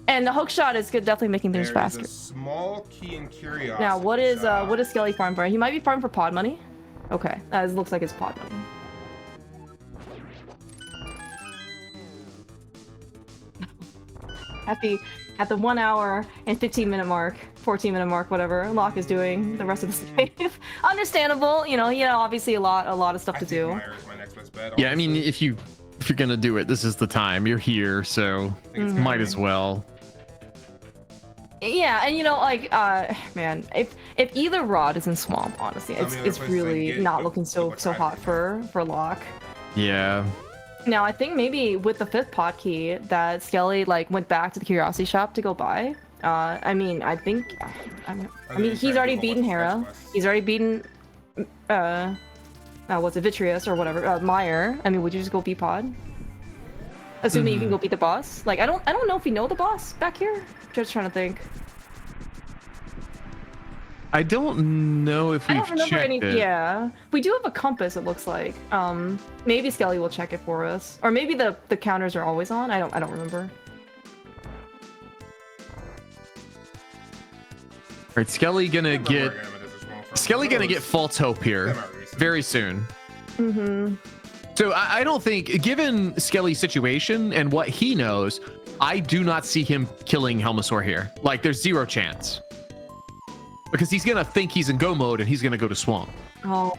And the hook shot is definitely making things faster. Small key and curiosity. Now, what is Skelly farm for? He might be farming for pod money. Okay, that looks like it's pod money. At the 1 hour and 15-minute mark, 14-minute mark, whatever Locke is doing the rest of the save. Understandable, you know, obviously a lot of stuff to do. My next best bet, yeah, I mean, if you're gonna do it, this is the time. You're here, so might as well. Yeah, and you know, like, man, if either rod is in swamp, honestly, it's really not looking so hot for Locke. Yeah. Now, I think maybe with the 5th pod key that Skelly like went back to the curiosity shop to go buy. I mean, I mean, he's already beaten Hera. He's already beaten what's it, Vitreous or whatever, Meyer. I mean, would you just go beat pod? Assuming you can go beat the boss. Like, I don't know if we know the boss back here. Just trying to think. I don't know if we've checked it. Yeah, we do have a compass. It looks like. Maybe Skelly will check it for us, or maybe the counters are always on. I don't remember. All right, Skelly gonna get false hope here very soon. So I don't think, given Skelly's situation and what he knows, I do not see him killing Helmasaur here. Like, there's 0 chance. Because he's gonna think he's in go mode and he's gonna go to swamp. Oh,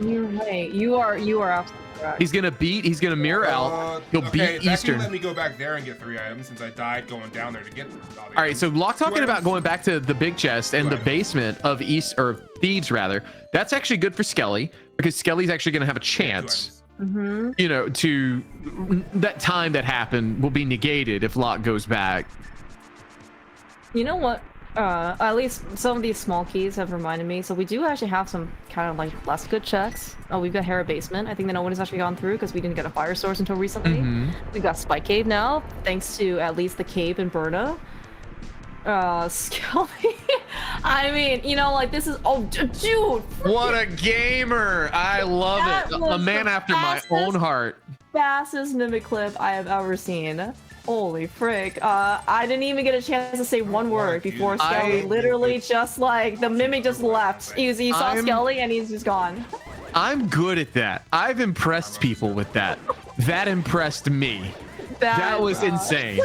you're right. You are absolutely correct. He's gonna mirror out. He'll beat Eastern. Let me go back there and get 3 items since I died going down there to get them. All right, so Locke talking about going back to the big chest and the basement of Thieves rather. That's actually good for Skelly because Skelly's actually gonna have a chance. You know, to that time that happened will be negated if Locke goes back. You know what? At least some of these small keys have reminded me. So we do actually have some kind of like less good checks. Oh, we've got Hera Basement. I think that no one has actually gone through because we didn't get a fire source until recently. We've got Spike Cave now, thanks to at least the cave in Berna. Skelly. I mean, you know, like this is dude. What a gamer! I love it. A man after my own heart. Fastest mimic clip I have ever seen. Holy frick. I didn't even get a chance to say one word before Skelly literally just like the mimic just left. He saw Skelly and he's just gone. I'm good at that. I've impressed people with that. That impressed me. That was insane.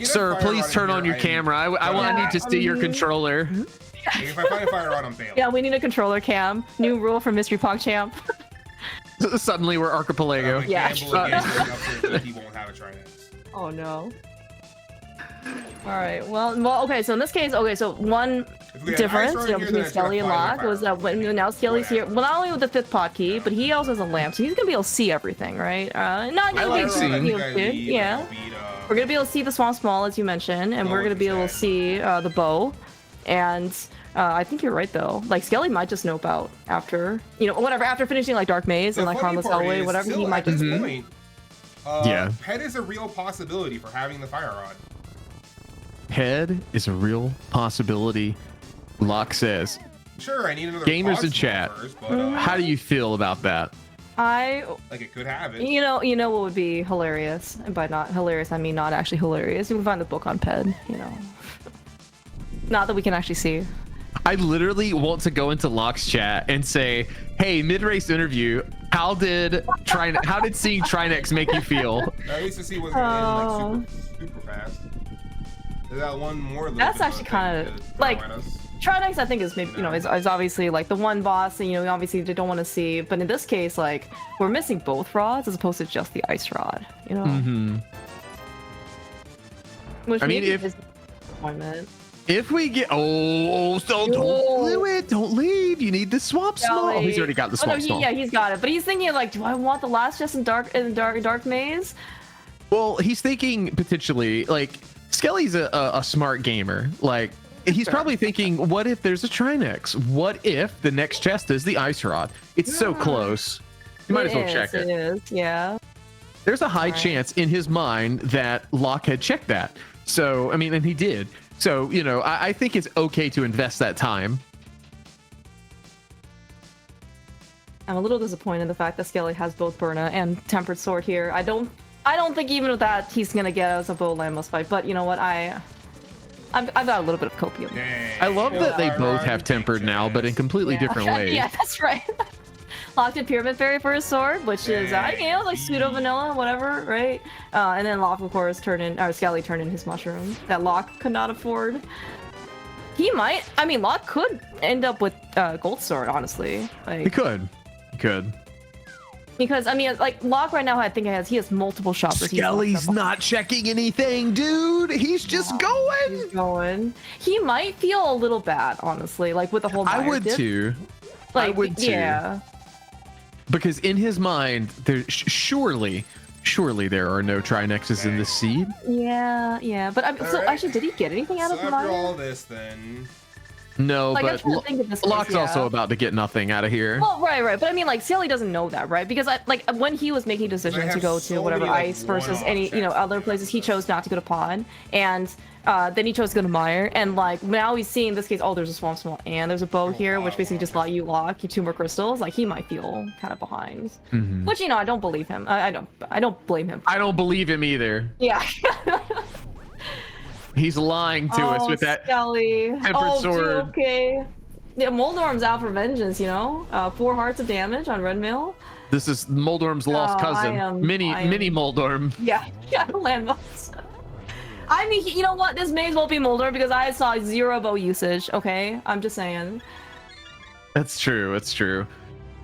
Sir, please turn on your camera. I need to see your controller. If I find a fire rod, I'm failing. Yeah, we need a controller cam. New rule for Mystery Pogchamp. Suddenly we're Archipelago. Yeah. He won't have a Trinex. Oh no. All right. Well. Okay. So in this case, so one difference between Skelly and Locke was that now Skelly's here. Well, not only with the 5th pod key, but he also has a lamp, so he's gonna be able to see everything, right? Not gonna be seeing. Yeah. We're gonna be able to see the Swamp Small, as you mentioned, and we're gonna be able to see the bow. And I think you're right though. Like Skelly might just nope out after, after finishing like Dark Maze and like Harmless Hellway, whatever. He might just. Head is a real possibility for having the fire rod. Head is a real possibility. Locke says. Sure, I need another. Gamers in chat. How do you feel about that? Like it could have it. You know what would be hilarious, and by not hilarious I mean not actually hilarious. You can find the book on Ped. Not that we can actually see. I literally want to go into Locke's chat and say, "Hey, mid-race interview. How did seeing Trinex make you feel?" I used to see what's going like super fast. There's that one more. That's actually kind of like Trinex. I think is maybe is obviously like the one boss, and obviously they don't want to see. But in this case, like we're missing both rods as opposed to just the ice rod. Which I mean, if we get don't leave. You need the Swamp Small. Oh, he's already got the Swamp Small. Yeah, he's got it. But he's thinking like, do I want the last chest in dark maze? Well, he's thinking potentially like Skelly's a smart gamer. Like he's probably thinking, what if there's a Trinex? What if the next chest is the ice rod? It's so close. You might as well check it. It is, yeah. There's a high chance in his mind that Locke had checked that. So, I mean, and he did. So, you know, I think it's okay to invest that time. I'm a little disappointed in the fact that Skelly has both Burna and Tempered Sword here. I don't think even with that he's gonna get us a bow Lambos fight. But you know what? I've got a little bit of copium. Dang. I love that they both have Tempered now, but in completely different ways. Yeah, that's right. Locked in Pyramid Fairy for his sword, which is, you know, like pseudo vanilla, whatever, right? And then Locke, of course, Skelly turned in his mushroom that Locke could not afford. He might. I mean, Locke could end up with Gold Sword, honestly. Like, He could. Because I mean, like Locke right now, I think he has multiple shoppers. Skelly's not checking anything, dude. He's just going. He's going. He might feel a little bad, honestly, like with the whole. I would too. Like, I would too. Yeah. Because in his mind, there surely there are no Trinexes in the seed. Yeah. But so right. actually, did he get anything out of the after mire? all this, then. No, Like, but Locke's also about to get nothing out of here. Well, right. But I mean, like, Skelly doesn't know that, right? Because when he was making decisions to go to whatever many, ice versus any, other places, he chose not to go to Pod, and then he chose to go to Mire, and like now he's seeing this case. Oh, there's a Swamp Small, and there's a bow here, which basically just let you lock you 2 more crystals. Like he might feel kind of behind, which I don't believe him. I don't blame him. I don't believe him either. Yeah. He's lying to us with that Skelly. Tempered Sword. Dude, okay. Yeah, Moldorm's out for vengeance, 4 hearts of damage on Red Mill. This is Moldorm's lost cousin. Mini Moldorm. Yeah, landmarks. I mean, you know what? This may as well be Moldorm because I saw 0 bow usage, okay? I'm just saying. That's true.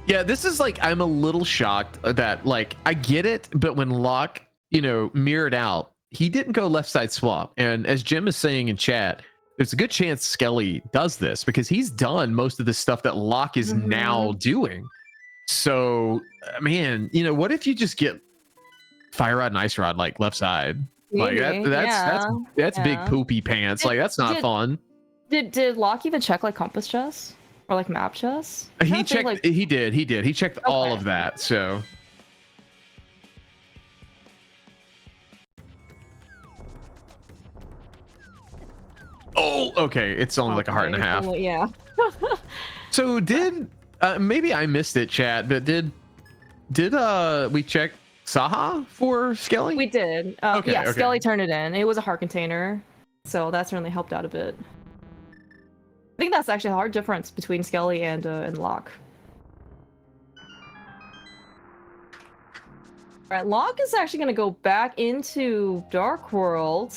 Yeah, this is like, I'm a little shocked that, like, I get it, but when Locke, mirrored out, he didn't go left side swap. And as Jim is saying in chat, there's a good chance Skelly does this because he's done most of the stuff that Locke is now doing. So, man, what if you just get Fire Rod and Ice Rod like left side? Maybe, like that's big poopy pants. Like that's not fun. Did Locke even check like compass chess or like map chess? He checked. He did. He checked all of that. So. Oh, okay. It's only like a heart and a half. Yeah. So did maybe I missed it, chat, but did we check Saha for Skelly? We did. Okay. Skelly turned it in. It was a heart container, so that certainly helped out a bit. I think that's actually a hard difference between Skelly and Locke. All right, Locke is actually going to go back into Dark World.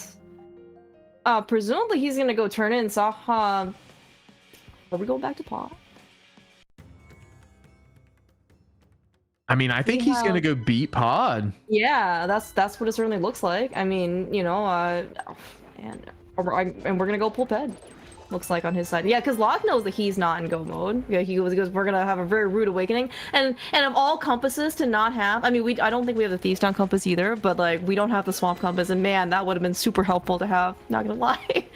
Presumably he's gonna go turn in Saha. Are we going back to Pod? I mean, I think he's gonna go beat Pod. Yeah, that's what it certainly looks like. I mean, and we're gonna go pull Ped. Looks like on his side. Yeah, because Locke knows that he's not in go mode. Yeah, he goes, we're gonna have a very rude awakening. And of all compasses to not have, I mean, I don't think we have the Thief's Town compass either, but like we don't have the Swamp compass, and man, that would have been super helpful to have. Not gonna lie.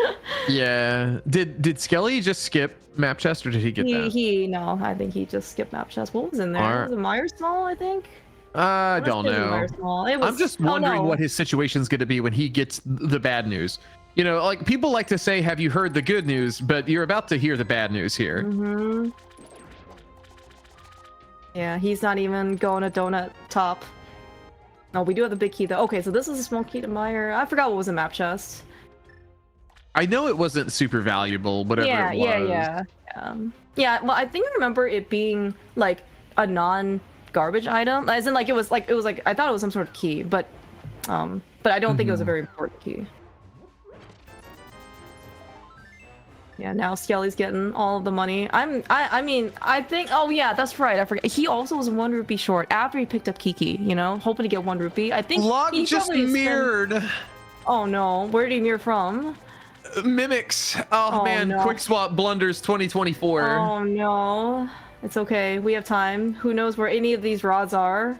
Yeah. Did Skelly just skip map chest, or did he get that? No, I think he just skipped map chest. What was in there? Was it Mire Small, I think? I don't know. I'm just wondering what his situation's gonna be when he gets the bad news. Like people like to say, have you heard the good news? But you're about to hear the bad news here. Yeah, he's not even going to donut top. No, we do have the big key though. Okay, so this is a small key to Mire. I forgot what was in map chest. I know it wasn't super valuable, whatever it was. Yeah, well, I think I remember it being like a non-garbage item. As in like it was like I thought it was some sort of key, but I don't think it was a very important key. Yeah, now Skelly's getting all of the money. I mean, I think, oh yeah, that's right, I forget. He also was 1 rupee short after he picked up Kiki, hoping to get 1 rupee. I think Locke just mirrored. Oh no, where did he mirror from? Mimics. Oh man, no. Quick swap blunders 2024. Oh no. It's okay, we have time. Who knows where any of these rods are?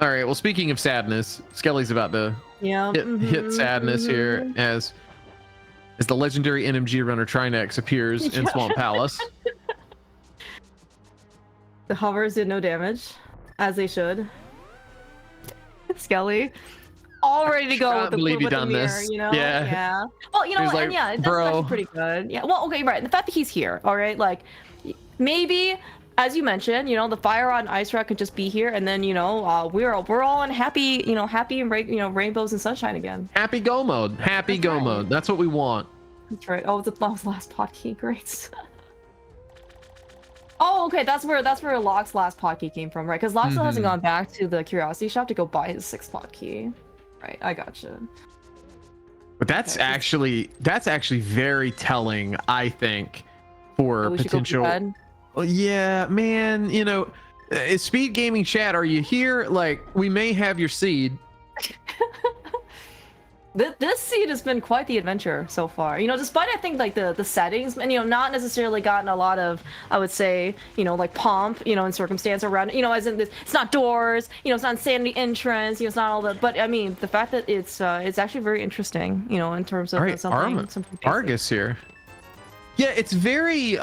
All right, well, speaking of sadness, Skelly's about to hit sadness here as as the legendary NMG runner Trinex appears in Swamp Palace. The hovers did no damage, as they should. Skelly, all ready to go Can't with the, believe you with the done mirror, this. you know? Yeah. Well, you know, He's and like, yeah, that's bro. actually pretty good. Yeah. Well, okay, right. The fact that he's here, all right, like maybe. As you mentioned, you know, the Fire Rod and Ice Rod could just be here, and then, you know, we're all in happy, you know, happy and rainbows and sunshine again. Happy go mode. Happy go mode. That's what we want. That's right. Oh, that was last hotkey. Great. Oh, okay. That's where Locke's last hotkey came from, right? Because Locke still hasn't gone back to the Curiosity Shop to go buy his 6th hotkey. Right. I gotcha. But that's actually very telling, I think, for potential. Well, yeah, man, you know, Speed Gaming Chat, are you here? Like, we may have your seed. This seed has been quite the adventure so far. You know, despite I think like the settings, and you know, not necessarily gotten a lot of, I would say, you know, like pomp, you know, and circumstance around, you know, as in this, it's not doors, you know, it's not insanity entrance, you know, it's not all that. But I mean, the fact that it's actually very interesting, you know, in terms of something basic. Argus here. Yeah, it's very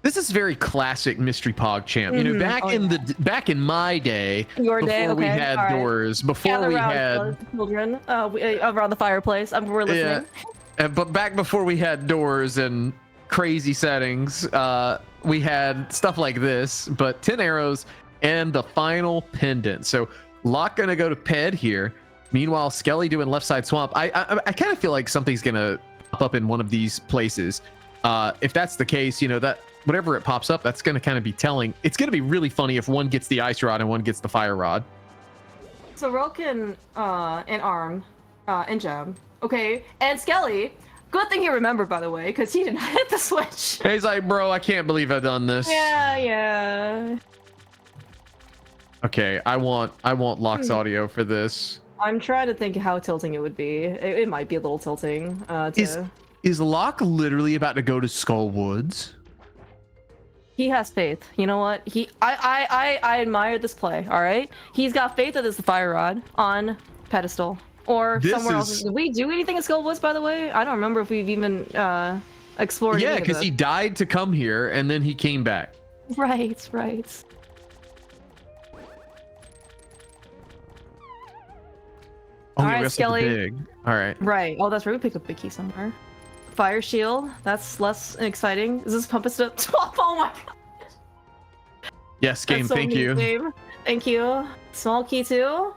this is very classic mystery Pogchamp. You know, back in my day, before we had doors, before we had children around the fireplace. We're listening. Yeah, but back before we had doors and crazy settings, we had stuff like this. But 10 arrows and the final pendant. So Locke gonna go to Ped here. Meanwhile, Skelly doing left side swamp. I kind of feel like something's gonna pop up in one of these places. If that's the case, you know, that whatever it pops up, that's going to kind of be telling. It's going to be really funny if one gets the ice rod and one gets the fire rod. So Roken and arm and jab. Okay, and Skelly. Good thing he remembered, by the way, because he didn't hit the switch. He's like, bro, I can't believe I've done this. Yeah. Okay, I want Locke's audio for this. I'm trying to think how tilting it would be. It might be a little tilting. Is Locke literally about to go to Skull Woods? He has faith. You know what? I admire this play. All right, he's got faith that it's the fire rod on pedestal or somewhere else. Did we do anything in Skull Woods, by the way? I don't remember if we've even explored. Yeah, because he died to come here and then he came back. Right. Oh, all right, Skelly. Big. All right. Right. Oh, that's right. We picked up a big key somewhere. Fire shield. That's less exciting. Is this pump us up? Oh my god. Yes, game. So thank you. Game. Thank you. Small key too.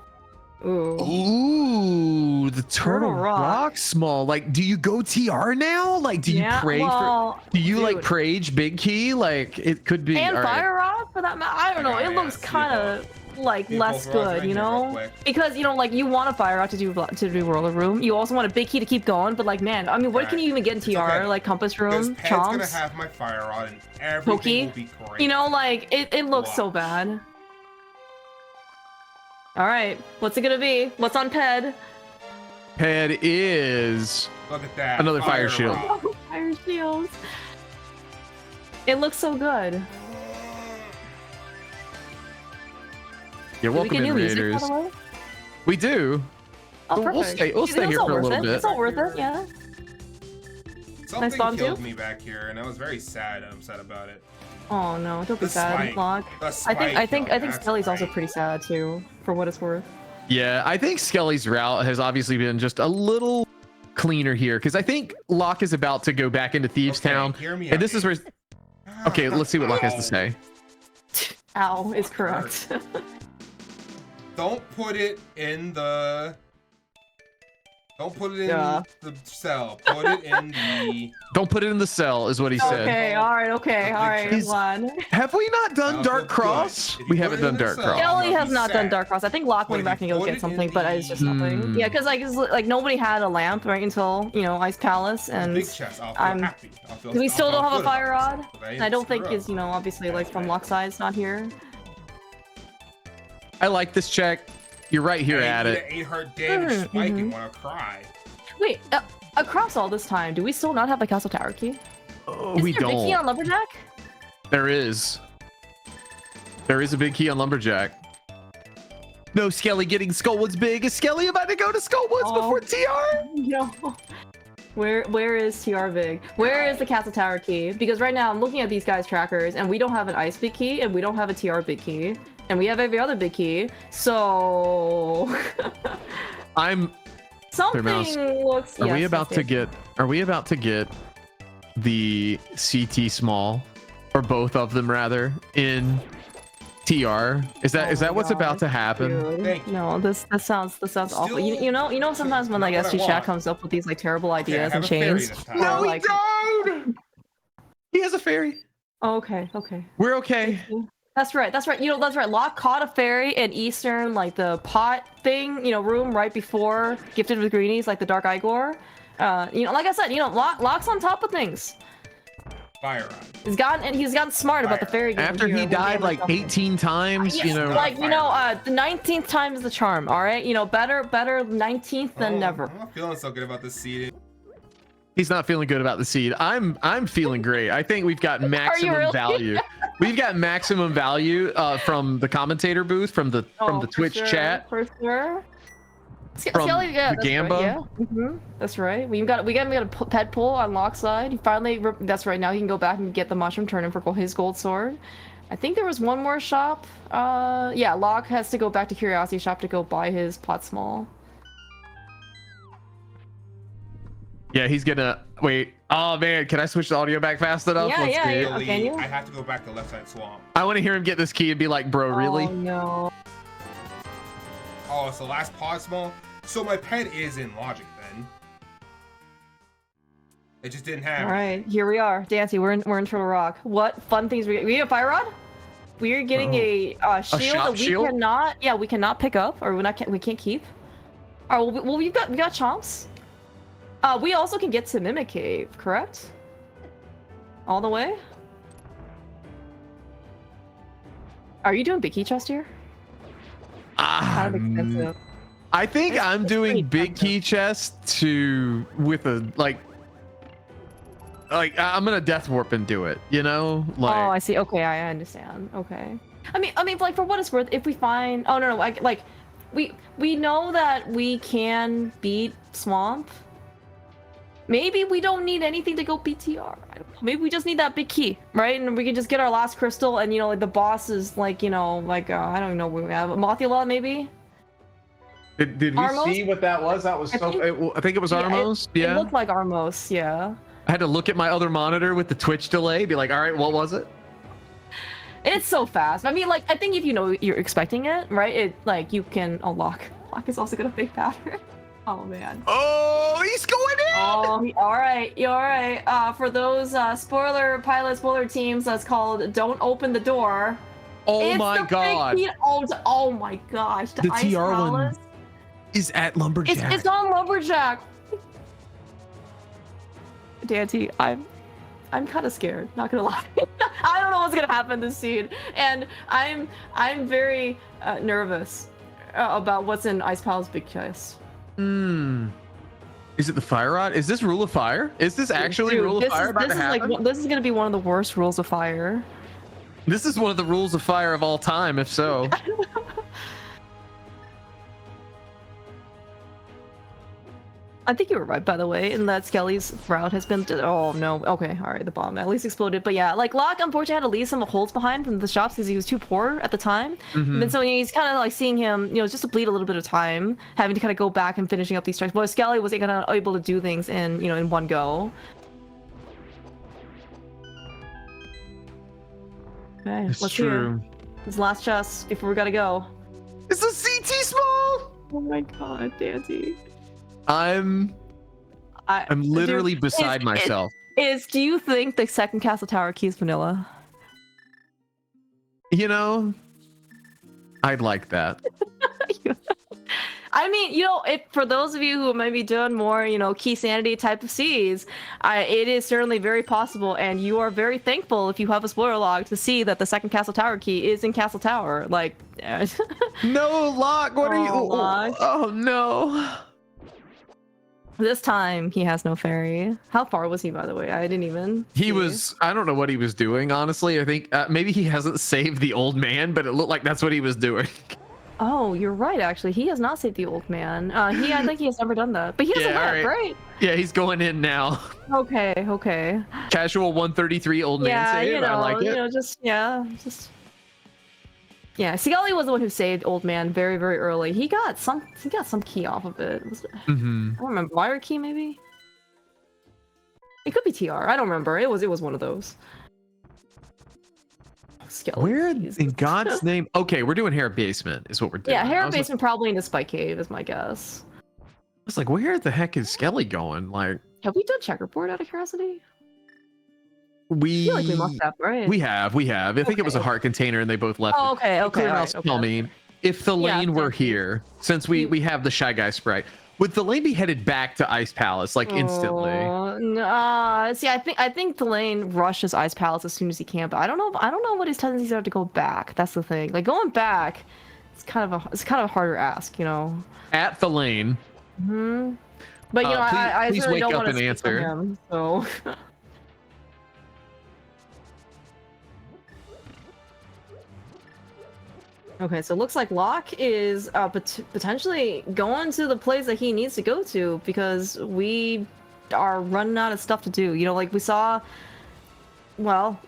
Ooh, the turtle rock small. Like, do you go TR now? Like, do you pray for? Do you like prage big key? Like, it could be. And fire rod for that matter. I don't know. It looks kind of like less good, you know, because you know, like you want a fire rod to do roller room. You also want a big key to keep going, but like, man, I mean, what can you even get in TR? Okay. Like compass room, Ped's gonna have my fire rod and everything will be great. You know, like it looks so bad. All right, what's it gonna be? What's on Ped? Ped is look at that another fire shield. Fire shields. It looks so good. You're welcome, invaders. We do. Oh, perfect. We'll stay here for a little bit. It's all worth it, yeah. Something killed me back here, and I was very sad and upset about it. Oh no, don't be sad, Locke. I think Skelly's also pretty sad too, for what it's worth. Yeah, I think Skelly's route has obviously been just a little cleaner here, because I think Locke is about to go back into Thieves Town, and this is where. Okay, let's see what Locke has to say. Ow is correct. Don't put it in the. Don't put it in the cell. Put it in the. Don't put it in the cell, is what he said. Okay, all right, one. Have we not done Dark Cross? We haven't done Dark Cross. Skelly has not done Dark Cross. I think Locke went back and go get something, but it's just nothing. Yeah, because like nobody had a lamp right until Ice Palace, and we still don't have a fire rod. And I don't think is obviously like from Locke's side, it's not here. I like this check. You're right here at it. 8 heart damage spike and want to cry. Wait, across all this time, do we still not have a Castle Tower key? We don't. Big key on Lumberjack? There is. There is a big key on Lumberjack. No, Skelly getting Skullwoods big. Is Skelly about to go to Skullwoods before TR? No. Where is TR Big? Where is the Castle Tower key? Because right now I'm looking at these guys' trackers, and we don't have an ice big key, and we don't have a TR big key, and we have every other big key. So something looks. Are we about to get? Are we about to get the CT small, or both of them rather, in TR? Is that what's about to happen? No, this sounds awful. You know sometimes when like SG Chat comes up with these like terrible ideas and chains. No, like, we don't. He has a fairy. Okay. We're okay. That's right. That's right. Locke caught a fairy in Eastern, like the pot thing, room right before Gifted with Greenies, like the Dark Igor. Like I said, Locke's on top of things. Fire on. He's gotten smart about the fairy game. After he died like 18 times, the 19th time is the charm. All right, better 19th than never. I'm not feeling so good about this seed. He's not feeling good about the seed. I'm feeling great. I think we've got maximum value. We've got maximum value from the commentator booth, from the Twitch chat. For sure. From the Gamba. Right, yeah. That's right. We got a pet pull on Locke's side. He finally. That's right. Now he can go back and get the mushroom, turn in for his gold sword. I think there was one more shop. Yeah, Locke has to go back to Curiosity Shop to go buy his pot small. Yeah, he's gonna wait. Oh man, can I switch the audio back fast enough? Yeah. Can you? I have to go back to left side swamp. I want to hear him get this key and be like, bro, really? Oh no. Oh, it's the last pod small. So my pet is in logic then. It just didn't have. All right, here we are, Dancy. We're in Turtle Rock. What fun things we get a fire rod? We're getting a shield that we cannot. Yeah, we cannot pick up, or we can't keep. Oh, well, we got chomps. We also can get to Mimic Cave, correct? All the way. Are you doing big key chest here? Kind of expensive. I think I'm doing big key chest with a like I'm gonna death warp and do it, Oh, I see. Okay, I understand. Okay. I mean, like for what it's worth, if we find, oh no, like we know that we can beat Swamp. Maybe we don't need anything to go BTR. I don't know. Maybe we just need that big key, right? And we can just get our last crystal, and like the boss is like I don't know where we have Mothula maybe. Did we Armos? see what that was? That was I think it was Armos. It looked like Armos. Yeah. I had to look at my other monitor with the Twitch delay, be like, all right, what was it? It's so fast. I mean, like I think if you're expecting it, right? It like you can. Oh, Locke is also gonna fake pattern. Oh man. Oh, he's going in. Oh, all right. For those spoiler teams, that's called "Don't Open the Door." Oh my god. Oh my gosh. The TR one is at Lumberjack. It's on Lumberjack. Dante, I'm kind of scared. Not gonna lie. I don't know what's gonna happen this seed, and I'm very nervous about what's in Ice Pal's big chest. Is it the fire rod? Is this rule of fire? Is this actually rule of fire about to happen? This is gonna be one of the worst rules of fire. This is one of the rules of fire of all time, if so. I think you were right, by the way, in that Skelly's route has been. Oh no. Okay, all right, the bomb at least exploded. But yeah, like Locke unfortunately had to leave some holes behind from the shops because he was too poor at the time. And so he's kind of like seeing him, just to bleed a little bit of time, having to kind of go back and finishing up these strikes. But Skelly was kind of able to do things in one go. Okay, It's let's true. hear his last chest before we gotta go. It's a CT small. Oh my god, Dante. I'm literally beside myself. Do you think the second Castle Tower key is vanilla? I'd like that. I mean, for those of you who might be doing more, key sanity type of Cs, it is certainly very possible, and you are very thankful if you have a spoiler log to see that the second Castle Tower key is in Castle Tower. Like, no, Locke, what are you? Locke. Oh no. This time he has no fairy. How far was he, by the way? I didn't even. He was. I don't know what he was doing. Honestly, I think maybe he hasn't saved the old man, but it looked like that's what he was doing. Oh, you're right. Actually, he has not saved the old man. I think he has never done that. But he has a Yeah, whip, alright. right? Yeah, he's going in now. Okay, okay. Casual 133 old man Yeah, save. you know, I like it. just yeah. Sigali was the one who saved old man very, very early. He got some key off of it. I don't remember, wire key maybe. It could be TR. I don't remember. It was one of those. Skelly. Where in God's name? Okay, we're doing Hera basement is what we're doing. Yeah, Hera basement probably in the spike cave is my guess. I was like, where the heck is Skelly going? Like, have we done checkerboard out of curiosity? I we feel like we must have, right? we have. I think it was a heart container and they both left. Oh, okay, okay. Clear mouse tell me if the lane were here, since we have the Shy Guy sprite, would the lane be headed back to Ice Palace like instantly? See, I think the lane rushes Ice Palace as soon as he can, but I don't know what his tendencies are to go back. That's the thing. Like going back, it's kind of a harder ask, you know. At the lane. Hmm. But you know, I please really wake don't up want to and answer. him, so. Okay, so it looks like Locke is potentially going to the place that he needs to go to because we are running out of stuff to do. You know, like we saw, well,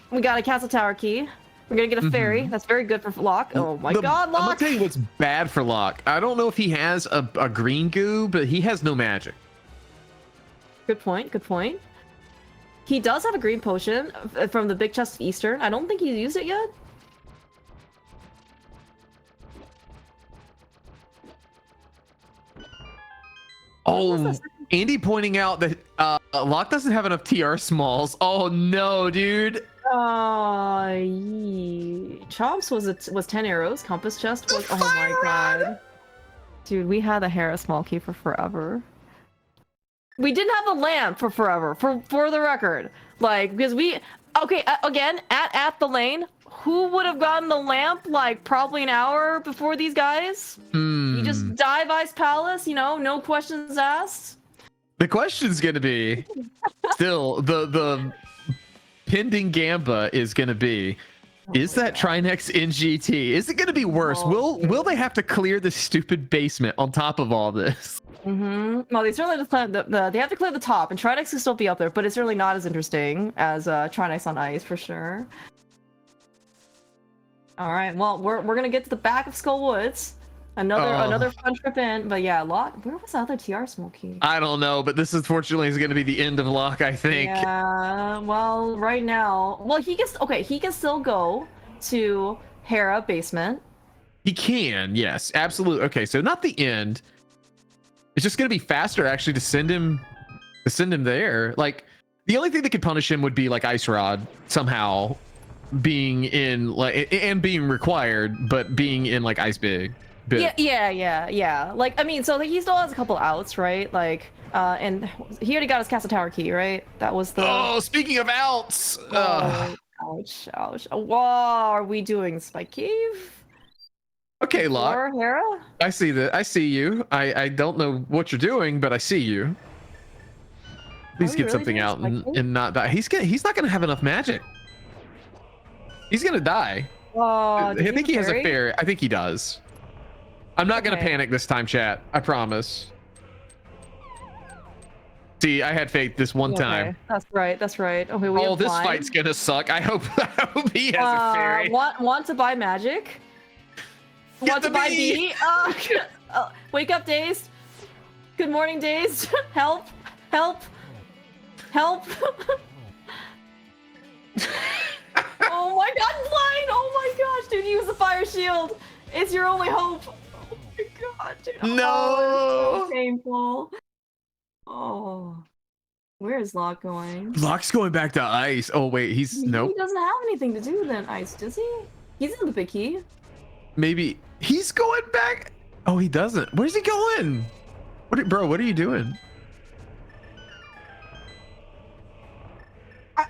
we got a castle tower key. We're gonna get a ferry. That's very good for Locke. Oh my god, Locke! I'm gonna tell you what's bad for Locke. I don't know if he has a green goo, but he has no magic. Good point, good point. He does have a green potion from the big chest of Eastern. I don't think he's used it yet. Oh, Andy pointing out that Locke doesn't have enough TR smalls. Oh no, dude. Chomps was 10 arrows. Compass chest was, oh my god. Dude, we had a Hera small key for forever. We didn't have a lamp for forever, for the record. Like, because again, at the lane, who would have gotten the lamp like probably an hour before these guys? You just dive Ice Palace, you know, no questions asked. The question's gonna be still the pending gamba is gonna be, is that Trinex in GT? Is it gonna be worse? Will they have to clear this stupid basement on top of all this? Well, they certainly have to clear they have to clear the top, and Trinex can still be up there, but it's certainly not as interesting as Trinex on ice for sure. All right, well, we're gonna get to the back of Skull Woods. Another fun trip in, but yeah, Locke. Where was the other TR smoky? I don't know, but this unfortunately is going to be the end of Locke, I think. Yeah. Well, right now, he can still go to Hera basement. He can, yes, absolutely. Okay, so not the end. It's just going to be faster actually to send him there. Like the only thing that could punish him would be like Ice Rod somehow being in like and being required, but being in like Ice Big. Yeah. Like, I mean, so he still has a couple outs, right? Like, and he already got his castle tower key, right? That was the. Oh, speaking of outs. Ouch. Wow, are we doing Spike Cave? Okay, Locke. Or Hera? I see that. I see you. I don't know what you're doing, but I see you. Please get something out and not die. He's not gonna have enough magic. He's gonna die. I think he has a fairy. I think he does. I'm not gonna panic this time, chat. I promise. See, I had faith this one time. That's right. Okay, this fight's gonna suck. I hope he has a fairy. Want to buy magic? Want to buy B? Wake up, Dazed. Good morning, Dazed. Help. Oh my god, blind! Oh my gosh, dude, use the fire shield. It's your only hope. Oh my god, dude. No! Oh, so painful. Oh. Where is Locke going? Locke's going back to ice. Oh wait, nope. He doesn't have anything to do then ice, does he? He's in the big key. Maybe he's going back. Oh, he doesn't. Where's he going? What are you doing?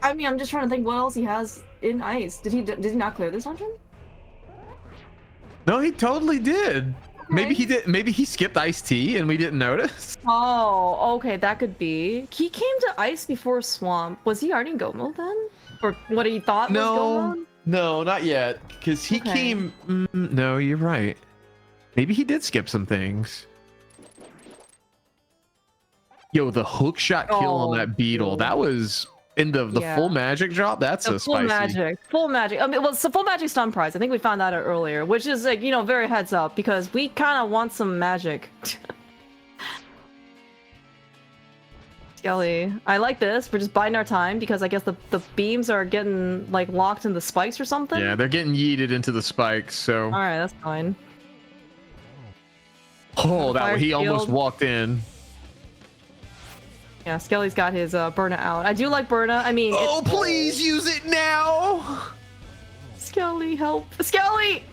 I mean, I'm just trying to think what else he has in ice. Did he not clear this dungeon? No, he totally did. Okay. Maybe he did. Maybe he skipped Ice Tea and we didn't notice. Oh, okay, that could be. He came to ice before Swamp. Was he already in Go Mode then? Or what he thought was Go Mode? No, not yet. Because he came. No, you're right. Maybe he did skip some things. Yo, the hook shot kill on that beetle. That was in the full magic drop. That's the a spicy. Full magic. I mean, well, it's a full magic stun prize. I think we found that out earlier, which is like, you know, very heads up because we kind of want some magic. Skelly, I like this. We're just biding our time because I guess the beams are getting like locked in the spikes or something. Yeah, they're getting yeeted into the spikes. So. All right, that's fine. Oh, that he almost walked in. Yeah, Skelly's got his Burna out. I do like Burna. I mean, oh, please use it now. Skelly, help! Skelly!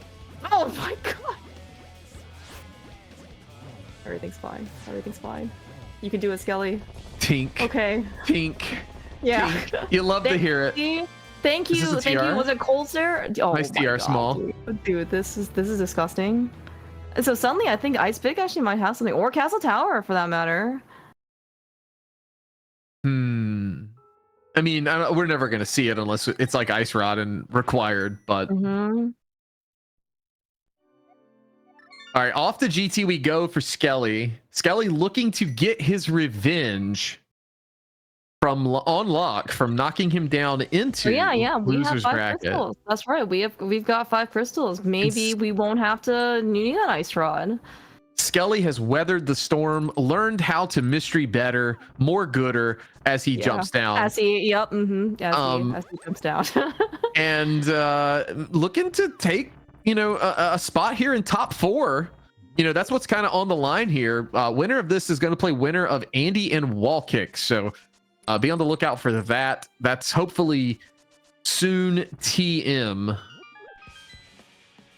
Oh my god! Everything's fine. Everything's fine. You can do it, Skelly. Tink. Okay. Tink. Yeah. Tink. You love to hear it. Thank you. Thank you. Was it cold there? Oh, nice TR small. Dude, this is disgusting. And so suddenly I think Ice Pick actually might have something, or Castle Tower for that matter. I mean, we're never gonna see it unless it's like Ice Rod and required. But all right, off the GT we go for Skelly. Skelly looking to get his revenge from Locke from knocking him down into we have loser's 5 bracket. crystals. That's right. We've got 5 crystals. Maybe we won't have to need that Ice Rod. Skelly has weathered the storm, learned how to mystery better, more gooder as he jumps down. As he, as he jumps down. And looking to take, a spot here in top 4. That's what's kind of on the line here. Winner of this is going to play winner of Andy and Wall Kick. So be on the lookout for that. That's hopefully soon TM.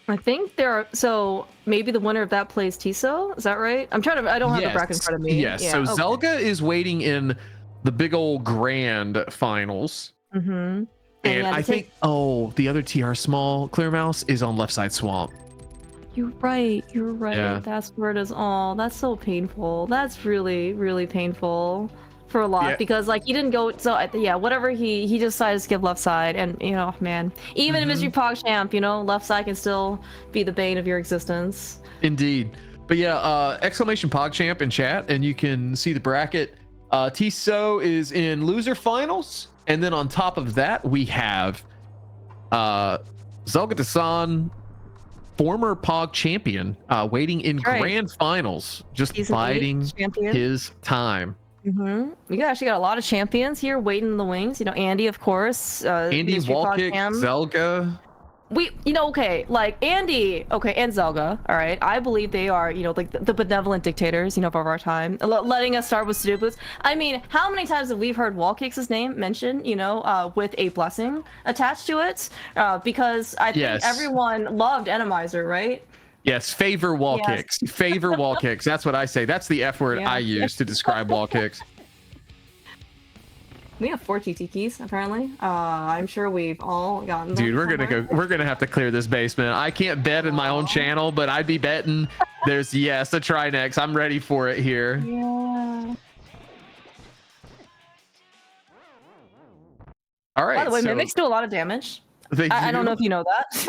I think so maybe the winner of that plays Tiso. Is that right? I don't have the bracket in front of me. Yes. So Zelga is waiting in the big old grand finals. And I think the other TR small clear mouse is on left side swamp. You're right. Yeah. That's where it is all. That's so painful. That's really, really painful for Locke because like he didn't go. So whatever he decided to skip left side, and man, even in Mystery Pogchamp, left side can still be the bane of your existence. Indeed. But yeah, exclamation Pogchamp in chat, and you can see the bracket. Tiso is in loser finals, and then on top of that we have Zelga Dasan, former Pog champion, waiting in grand finals, just biding his time. We actually got a lot of champions here waiting in the wings. Andy, of course. Andy, Wallkick, Zelga. Like Andy, and Zelga. All right, I believe they are, like the benevolent dictators, of our time, letting us start with Sudokus. I mean, how many times have we heard Wallkick's name mentioned, with a blessing attached to it? Because I think everyone loved Enemizer, right? Yes, favor wall kicks. Favor wall kicks. That's what I say. That's the F word I use to describe wall kicks. We have 4 GT keys, apparently. I'm sure we've all gotten them. Dude, we're gonna have to clear this basement. I can't bet in my own channel, but I'd be betting there's a try next. I'm ready for it here. Yeah. All right. By the way, mimics do a lot of damage. I don't know if you know that.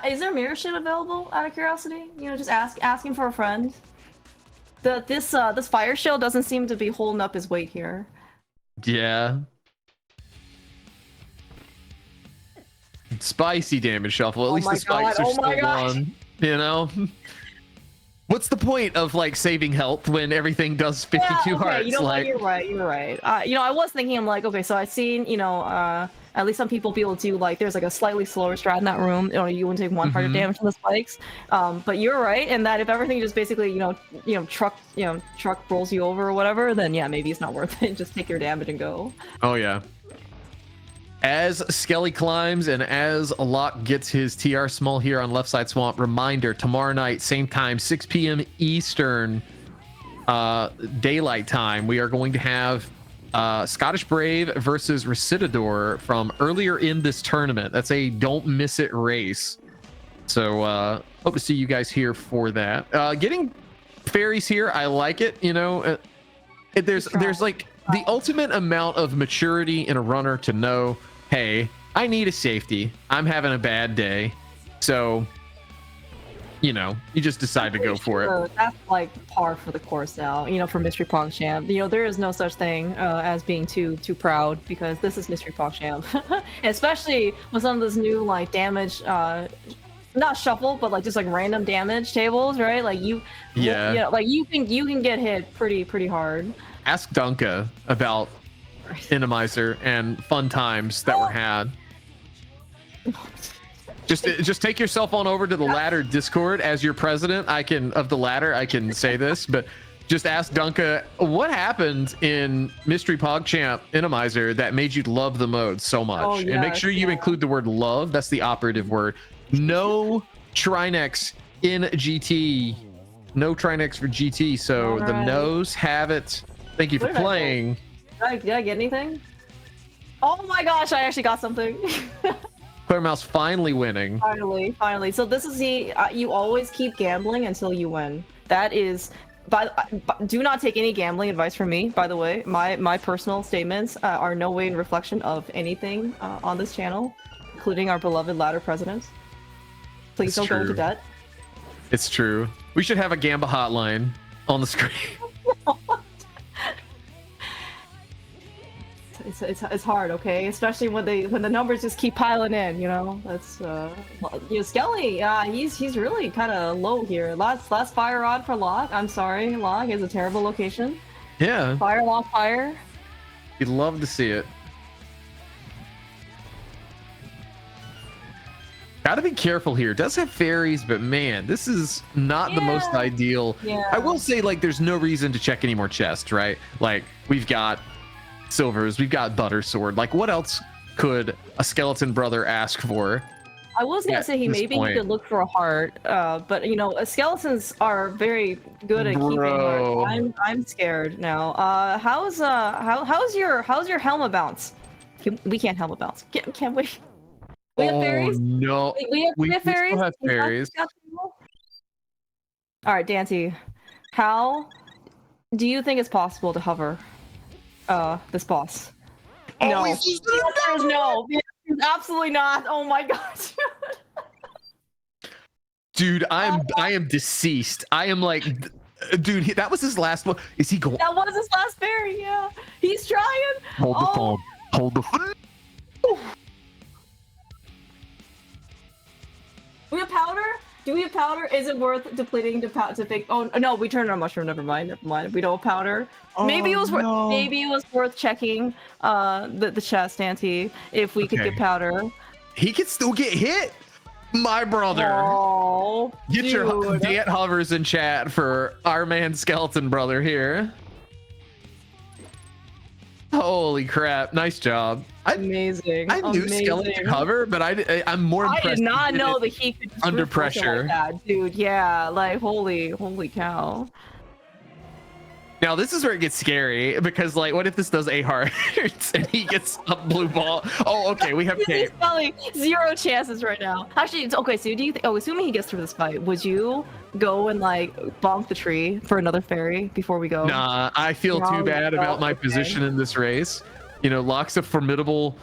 Is there mirror shit available out of curiosity? Just asking for a friend. This fire shield doesn't seem to be holding up his weight here. Yeah. Spicy damage shuffle. At least the spikes are still on. What's the point of like saving health when everything does 52 hearts? You're right. I was thinking, I'm like, okay, so I've seen, at least some people be able to do like there's like a slightly slower strat in that room. You wouldn't take 1 part of damage from the spikes. But you're right, and that if everything just basically truck rolls you over or whatever, then maybe it's not worth it. Just take your damage and go. Oh yeah. As Skelly climbs and as Locke gets his TR small here on left side swamp, reminder, tomorrow night, same time, 6 p.m. Eastern daylight time, we are going to have Scottish Brave versus Recidador from earlier in this tournament. That's a don't miss it race. So hope to see you guys here for that. Getting fairies here, I like it. There's like the ultimate amount of maturity in a runner to know, hey, I need a safety. I'm having a bad day. So, you know, you just decide to go for it. That's like par for the course now, you know, for Mystery Pogchamp. You know, there is no such thing as being too proud, because this is Mystery Pogchamp. Especially with some of this new like damage, not shuffle, but like just like random damage tables, right? Like yeah, like you can get hit pretty hard. Ask Dunka about Inamizer and fun times that were had. Just take yourself on over to the ladder Discord. As your president, I can say this, but just ask Dunka what happened in Mystery Pogchamp Inamizer that made you love the mode so much. Oh, and make sure you include the word love. That's the operative word. No Trinex in GT. No Trinex for GT. So the no's have it. Thank you for playing. Did I get anything? Oh my gosh, I actually got something. Clear Mouse finally winning. Finally. So this is you always keep gambling until you win. That is, do not take any gambling advice from me, by the way. My personal statements are no way in reflection of anything on this channel, including our beloved ladder president. Please don't go into debt. It's true. We should have a Gamba hotline on the screen. It's hard, okay? Especially when the numbers just keep piling in, you know. That's you know, Skelly, he's really kind of low here. Last fire on for Locke. I'm sorry, Locke is a terrible location. Yeah. Fire, Locke, fire. You'd love to see it. Gotta be careful here. It does have fairies, but man, this is not the most ideal. Yeah. I will say, like, there's no reason to check any more chests, right? Like, we've got silvers, we've got butter sword. Like, what else could a skeleton brother ask for? I was gonna say he could look for a heart, but you know, skeletons are very good at keeping hearts. I'm scared now. How's your Helma bounce? We can't Helma bounce. Can we? We have fairies? No. We have fairies? Still have fairies. All right, Dante. How do you think it's possible to hover this boss? No. The answer is no. The answer is absolutely not. Oh my god. Dude, I am deceased. I am like, dude, that was his last one. Is he going? That was his last fairy, yeah. He's trying. Hold the phone. Hold the phone. We have powder? Do we have powder? Is it worth depleting to fake? Oh no, we turned on mushroom. Never mind. We don't have powder. Oh, maybe it was worth checking the chest, Auntie, if we could get powder. He could still get hit, my brother. Oh, get your dant hovers in chat for our man skeleton brother here. Holy crap! Nice job. Amazing. I knew skeleton could hover, but I'm more impressed. I did not know that he could under pressure. Like that, dude. Yeah, like holy cow. Now this is where it gets scary, because like, what if this does 8 hearts and he gets a blue ball? Oh, okay, we have cape. He's probably 0 chances right now. Actually, it's okay. So do you think? Oh, assuming he gets through this fight, would you go and like bonk the tree for another fairy before we go? Nah, I feel too bad about my position in this race. You know, Locke's a formidable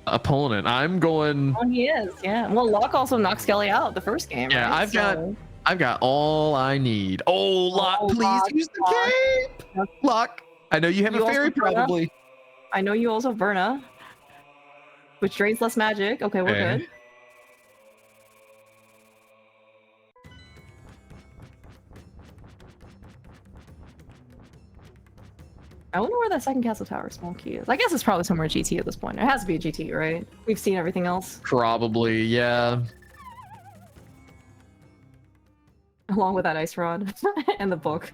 opponent. I'm going. Oh, he is. Yeah. Well, Locke also knocked Skelly out the first game. Yeah, right? I've got all I need. Oh, Locke, please Locke, use the cape. Locke, I know you have a fairy probably. I know you also Verna, which drains less magic. Okay, we're good. I wonder where that second castle tower small key is. I guess it's probably somewhere GT at this point. It has to be a GT, right? We've seen everything else. Probably, yeah. Along with that ice rod and the book.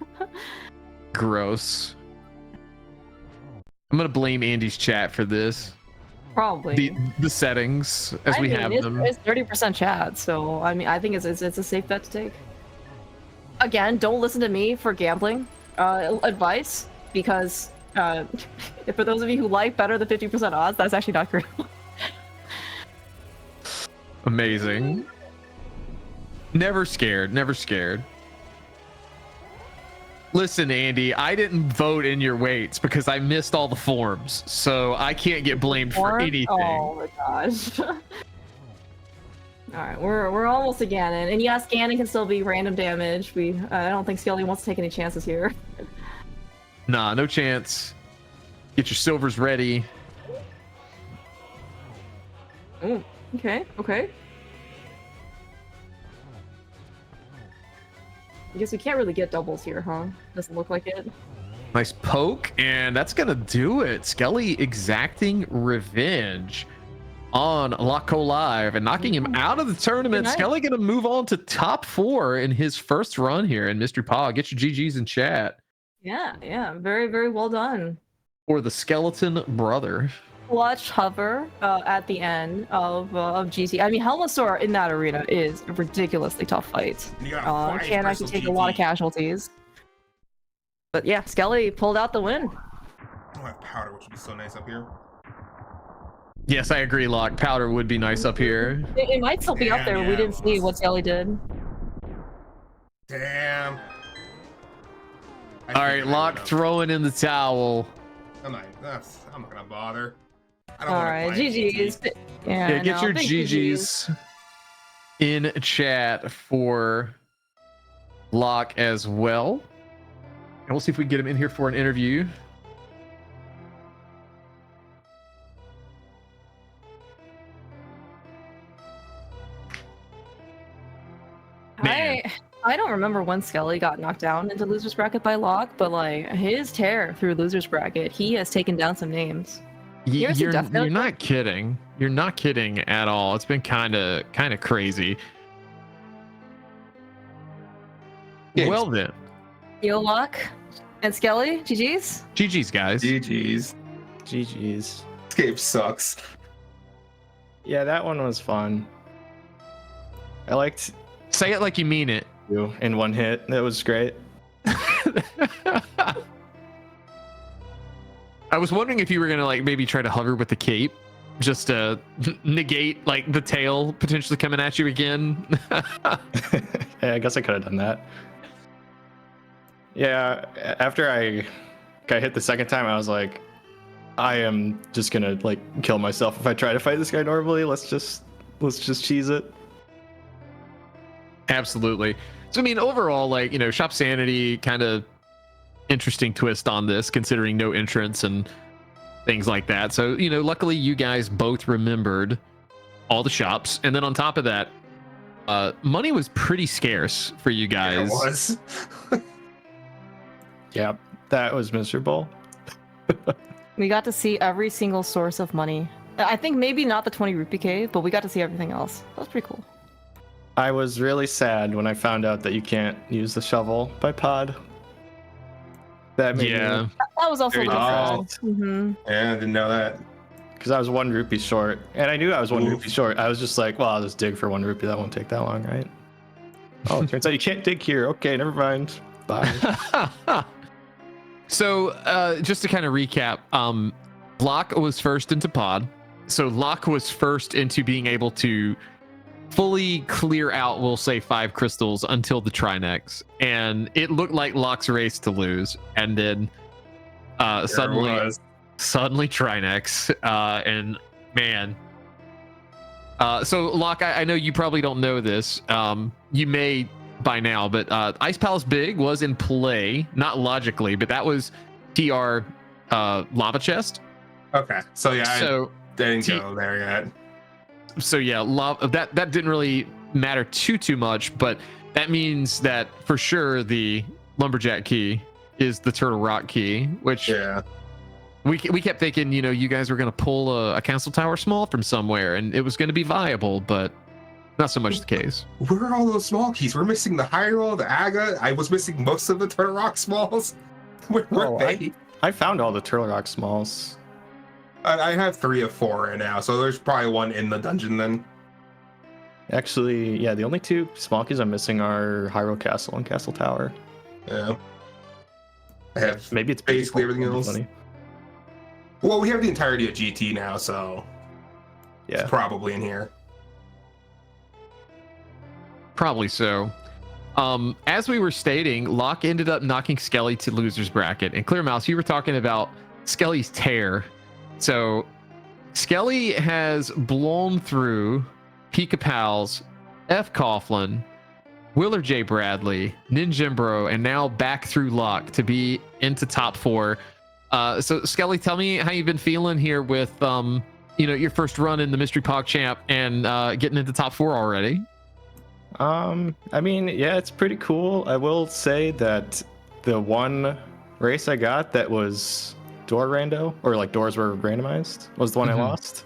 Gross. I'm gonna blame Andy's chat for this. Probably. The settings as we have them. It's 30% chat, so I mean, I think it's a safe bet to take. Again, don't listen to me for gambling advice, because for those of you who like better than 50% odds, that's actually not true. Amazing. Never scared. Never scared. Listen, Andy, I didn't vote in your weights because I missed all the forms, so I can't get blamed for anything. Oh my gosh. All right, we're almost to Ganon, and yes, Ganon can still be random damage. I don't think Skelly wants to take any chances here. Nah, no chance. Get your silvers ready. Ooh, okay. I guess we can't really get doubles here, huh? Doesn't look like it. Nice poke, and that's gonna do it. Skelly exacting revenge on Loco Live and knocking him out of the tournament. Nice. Skelly gonna move on to top 4 in his first run here. And Mr. Pog, get your GGs in chat. Yeah, very, very well done. For the Skeleton Brother. Clutch hover at the end of GT. I mean, Helmasaur in that arena is a ridiculously tough fight. Can actually take a lot of casualties. But yeah, Skelly pulled out the win. Oh, that powder, which would be so nice up here. Yes, I agree, Locke. Powder would be nice up here. It might still be up there. We didn't see what Skelly did. Damn. All right, Locke throwing in the towel. I'm not gonna bother. All right, GG's. Yeah, get your GG's in chat for Locke as well. And we'll see if we can get him in here for an interview. Man. I don't remember when Skelly got knocked down into loser's bracket by Locke, but like his tear through loser's bracket, he has taken down some names. You're not kidding. You're not kidding at all. It's been kind of crazy. Yeah, well then. Yo, Locke and Skelly, GG's. GG's, guys. GG's. GG's. This game sucks. Yeah, that one was fun. I liked Say it like you mean it. you in one hit. That was great. I was wondering if you were gonna like maybe try to hover with the cape, just to negate like the tail potentially coming at you again. Yeah, I guess I could have done that. Yeah, after I got hit the second time, I was like, I am just gonna like kill myself if I try to fight this guy normally. Let's just cheese it. Absolutely. So I mean, overall, like, you know, Shop Sanity, kind of interesting twist on this, considering no entrance and things like that. So, you know, luckily you guys both remembered all the shops, and then on top of that, money was pretty scarce for you guys. Yeah, it was. Yeah, that was miserable. We got to see every single source of money. I think maybe not the 20 rupee cave, but we got to see everything else. That was pretty cool. I was really sad when I found out that you can't use the shovel by pod. That made Yeah. That was also Very sad. difficult. Mm-hmm. Yeah, I didn't know that. because I was 1 rupee short, and I knew I was 1 rupee short. I was just like, well, I'll just dig for 1 rupee. That won't take that long, right? Oh, it turns out you can't dig here. Okay, never mind. Bye. So, just to kind of recap, Locke was first into pod. So Locke was first into being able to fully clear out, we'll say, 5 crystals until the Trinex, and it looked like Locke's race to lose. And then suddenly Trinex, and man. So Locke, I know you probably don't know this. You may by now, but Ice Palace Big was in play, not logically, but that was TR lava chest. Okay, so yeah, So I didn't go there yet. so yeah, that didn't really matter too much, but that means that for sure the lumberjack key is the turtle rock key, which Yeah. we kept thinking, you know, you guys were going to pull a council tower small from somewhere and it was going to be viable, but not so much the case. Where are all those small keys? We're missing the Hyrule, the Aga. I was missing most of the Turtle Rock smalls. Where were they? I found all the Turtle Rock smalls. I have 3 of 4 right now, so there's probably 1 in the dungeon then. Actually, yeah, the only 2 small keys I'm missing are Hyrule Castle and Castle Tower. Yeah. I have Maybe it's basically everything That'd be else. funny. Well, we have the entirety of GT now, so Yeah. it's probably in here. Probably so. As we were stating, Locke ended up knocking Skelly to loser's bracket. And Clear Mouse, you were talking about Skelly's tear. So Skelly has blown through Pika Pals, F. Coughlin, Willer J. Bradley, Ninjimbro, and now back through luck to be into top 4. So Skelly, tell me how you've been feeling here with your first run in the Mystery Pogchamp and getting into top 4 already. I mean, yeah, it's pretty cool. I will say that the one race I got that was door rando, or like doors were randomized, was the one I lost.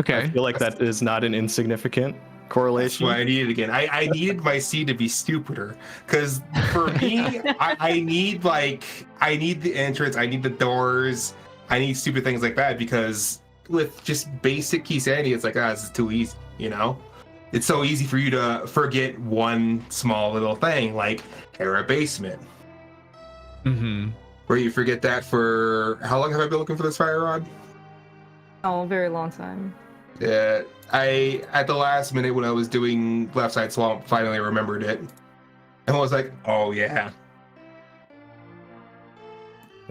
Okay. I feel like that is not an insignificant correlation. That's what I needed again. I needed my seed to be stupider, because for me, I need the entrance, I need the doors, I need stupid things like that, because with just basic key sanity, it's like, this is too easy, you know? It's so easy for you to forget one small little thing, like Hera Basement. Mm-hmm. Where you forget that for, how long have I been looking for this fire rod? Oh, a very long time. Yeah, at the last minute when I was doing Left Side Swamp, finally remembered it. And I was like, oh yeah.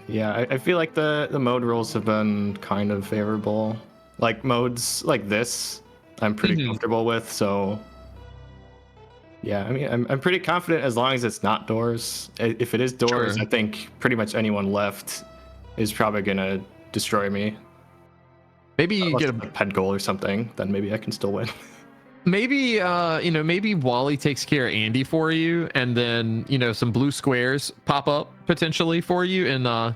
Yeah, I feel like the mode rules have been kind of favorable. Like modes like this, I'm pretty comfortable with, so yeah, I mean, I'm pretty confident as long as it's not doors. If it is doors, I think pretty much anyone left is probably gonna destroy me. Maybe you get a pet goal or something, then maybe I can still win. Maybe maybe Wally takes care of Andy for you, and then some blue squares pop up potentially for you in the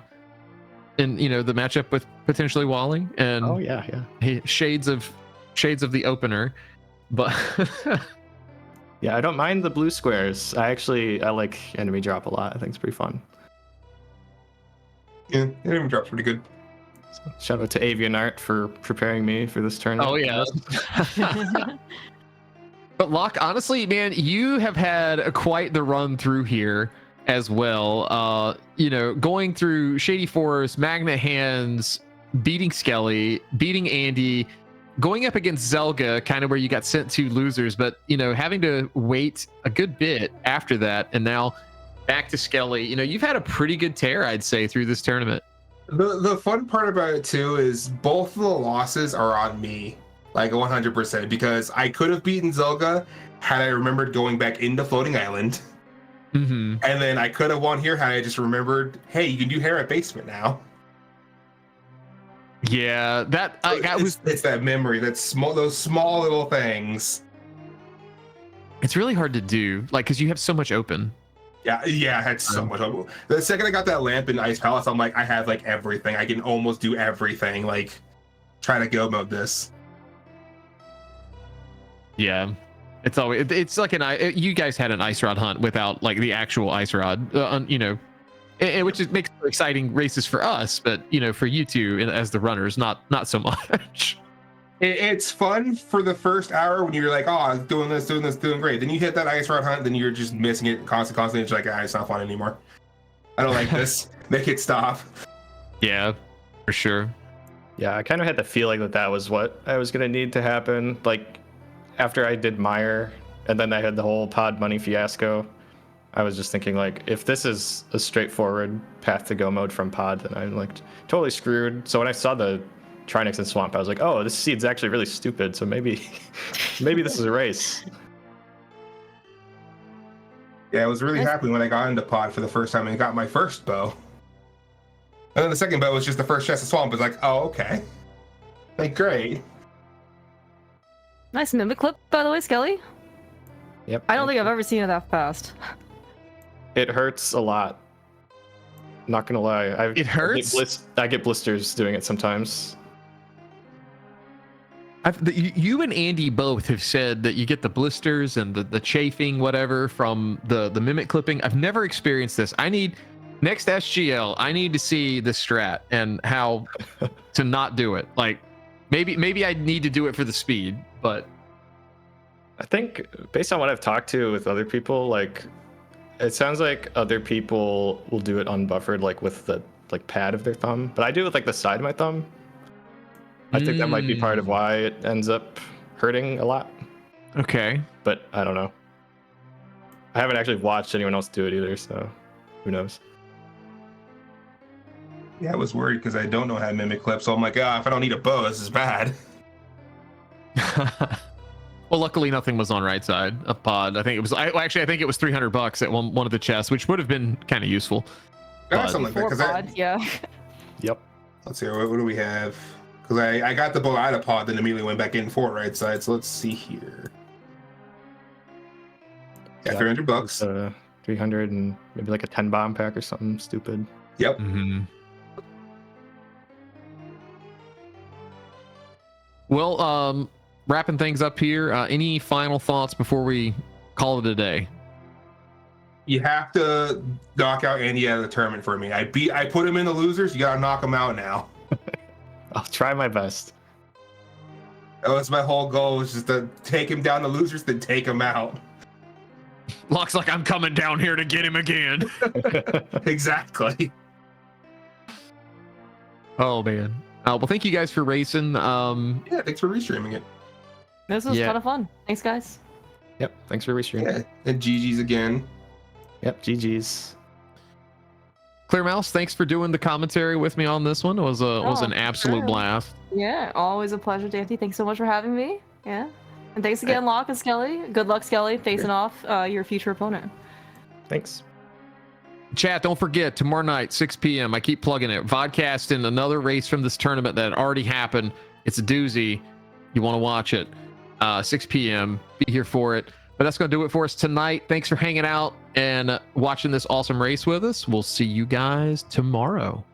matchup with potentially Wally. And oh yeah. Shades of the opener, but yeah, I don't mind the blue squares. I like enemy drop a lot. I think it's pretty fun. Yeah, enemy drop's pretty good. So, shout out to Avian Art for preparing me for this tournament. Oh yeah. But Locke, honestly, man, you have had quite the run through here as well. Going through Shady Forest, Magnet Hands, beating Skelly, beating Andy, going up against Zelga, kind of where you got sent to losers, but having to wait a good bit after that, and now back to Skelly. You've had a pretty good tear, I'd say, through this tournament. The fun part about it too is both of the losses are on me, like 100%, because I could have beaten Zelga had I remembered going back into Floating Island. Mm-hmm. And then I could have won here had I just remembered, hey, you can do Hera Basement now. Yeah, it's that memory, those small little things. It's really hard to do, because you have so much open. Yeah, I had so much open. The second I got that lamp in Ice Palace, I'm like, I have everything. I can almost do everything. Try to go mode this. Yeah, it's like you guys had an ice rod hunt without the actual ice rod, which makes for exciting races for us, but for you two as the runners, not so much. It's fun for the first hour when you're like, oh, doing this, doing great. Then you hit that ice rod hunt, then you're just missing it constantly. It's like, it's not fun anymore. I don't like this. Make it stop. Yeah, for sure. Yeah, I kind of had the feeling that was what I was gonna need to happen. After I did Meyer, and then I had the whole pod money fiasco, I was just thinking, if this is a straightforward path to go mode from pod, then I'm totally screwed. So when I saw the Trinex and Swamp, I was like, oh, this seed's actually really stupid, so maybe this is a race. Yeah, I was really happy when I got into pod for the first time and got my first bow. And then the second bow was just the first chest of Swamp. I was like, oh, okay. Great. Nice mimic clip, by the way, Skelly. Yep. I don't think I've ever seen it that fast. It hurts a lot. Not gonna lie. It hurts? I get blisters doing it sometimes. You and Andy both have said that you get the blisters and the chafing, whatever, from the mimic clipping. I've never experienced this. Next SGL, I need to see the strat and how to not do it. Maybe I need to do it for the speed, but I think based on what I've talked to with other people, it sounds like other people will do it unbuffered, with the pad of their thumb, but I do it with the side of my thumb. I think that might be part of why it ends up hurting a lot. Okay. But I don't know. I haven't actually watched anyone else do it either, so who knows? Yeah, I was worried because I don't know how to mimic clip, so I'm like, if I don't need a bow, this is bad. luckily nothing was on right side of pod. I think it was. Actually, I think it was $300 at one of the chests, which would have been kind of useful. Got something like that. Before 'Cause pod, yeah. Yep. let's see, what do we have? Because I got the bow out of pod, then immediately went back in for right side. So let's see here. Yeah, Yep. $300. 300 and maybe like a 10 bomb pack or something stupid. Yep. Mm-hmm. Well, wrapping things up here. Any final thoughts before we call it a day? You have to knock out Andy out of the tournament for me. I put him in the losers. You gotta knock him out now. I'll try my best. That was my whole goal, was just to take him down the losers, then take him out. Looks like I'm coming down here to get him again. Exactly. Oh man. Well, thank you guys for racing. Yeah, thanks for restreaming it. This was Yeah. kind of fun. Thanks, guys. Yep. Thanks for restreaming. Yeah, and GG's again. Yep. GG's. Clear Mouse, thanks for doing the commentary with me on this one. It was an absolute sure. blast. Yeah, always a pleasure, Danty. Thanks so much for having me. Yeah. And thanks again, Locke and Skelly. Good luck, Skelly, facing off your future opponent. Thanks. Chat, don't forget, tomorrow night, 6 p.m. I keep plugging it. Vodcasting another race from this tournament that already happened. It's a doozy. You want to watch it. 6 p.m. Be here for it. But that's going to do it for us tonight. Thanks for hanging out and watching this awesome race with us. We'll see you guys tomorrow.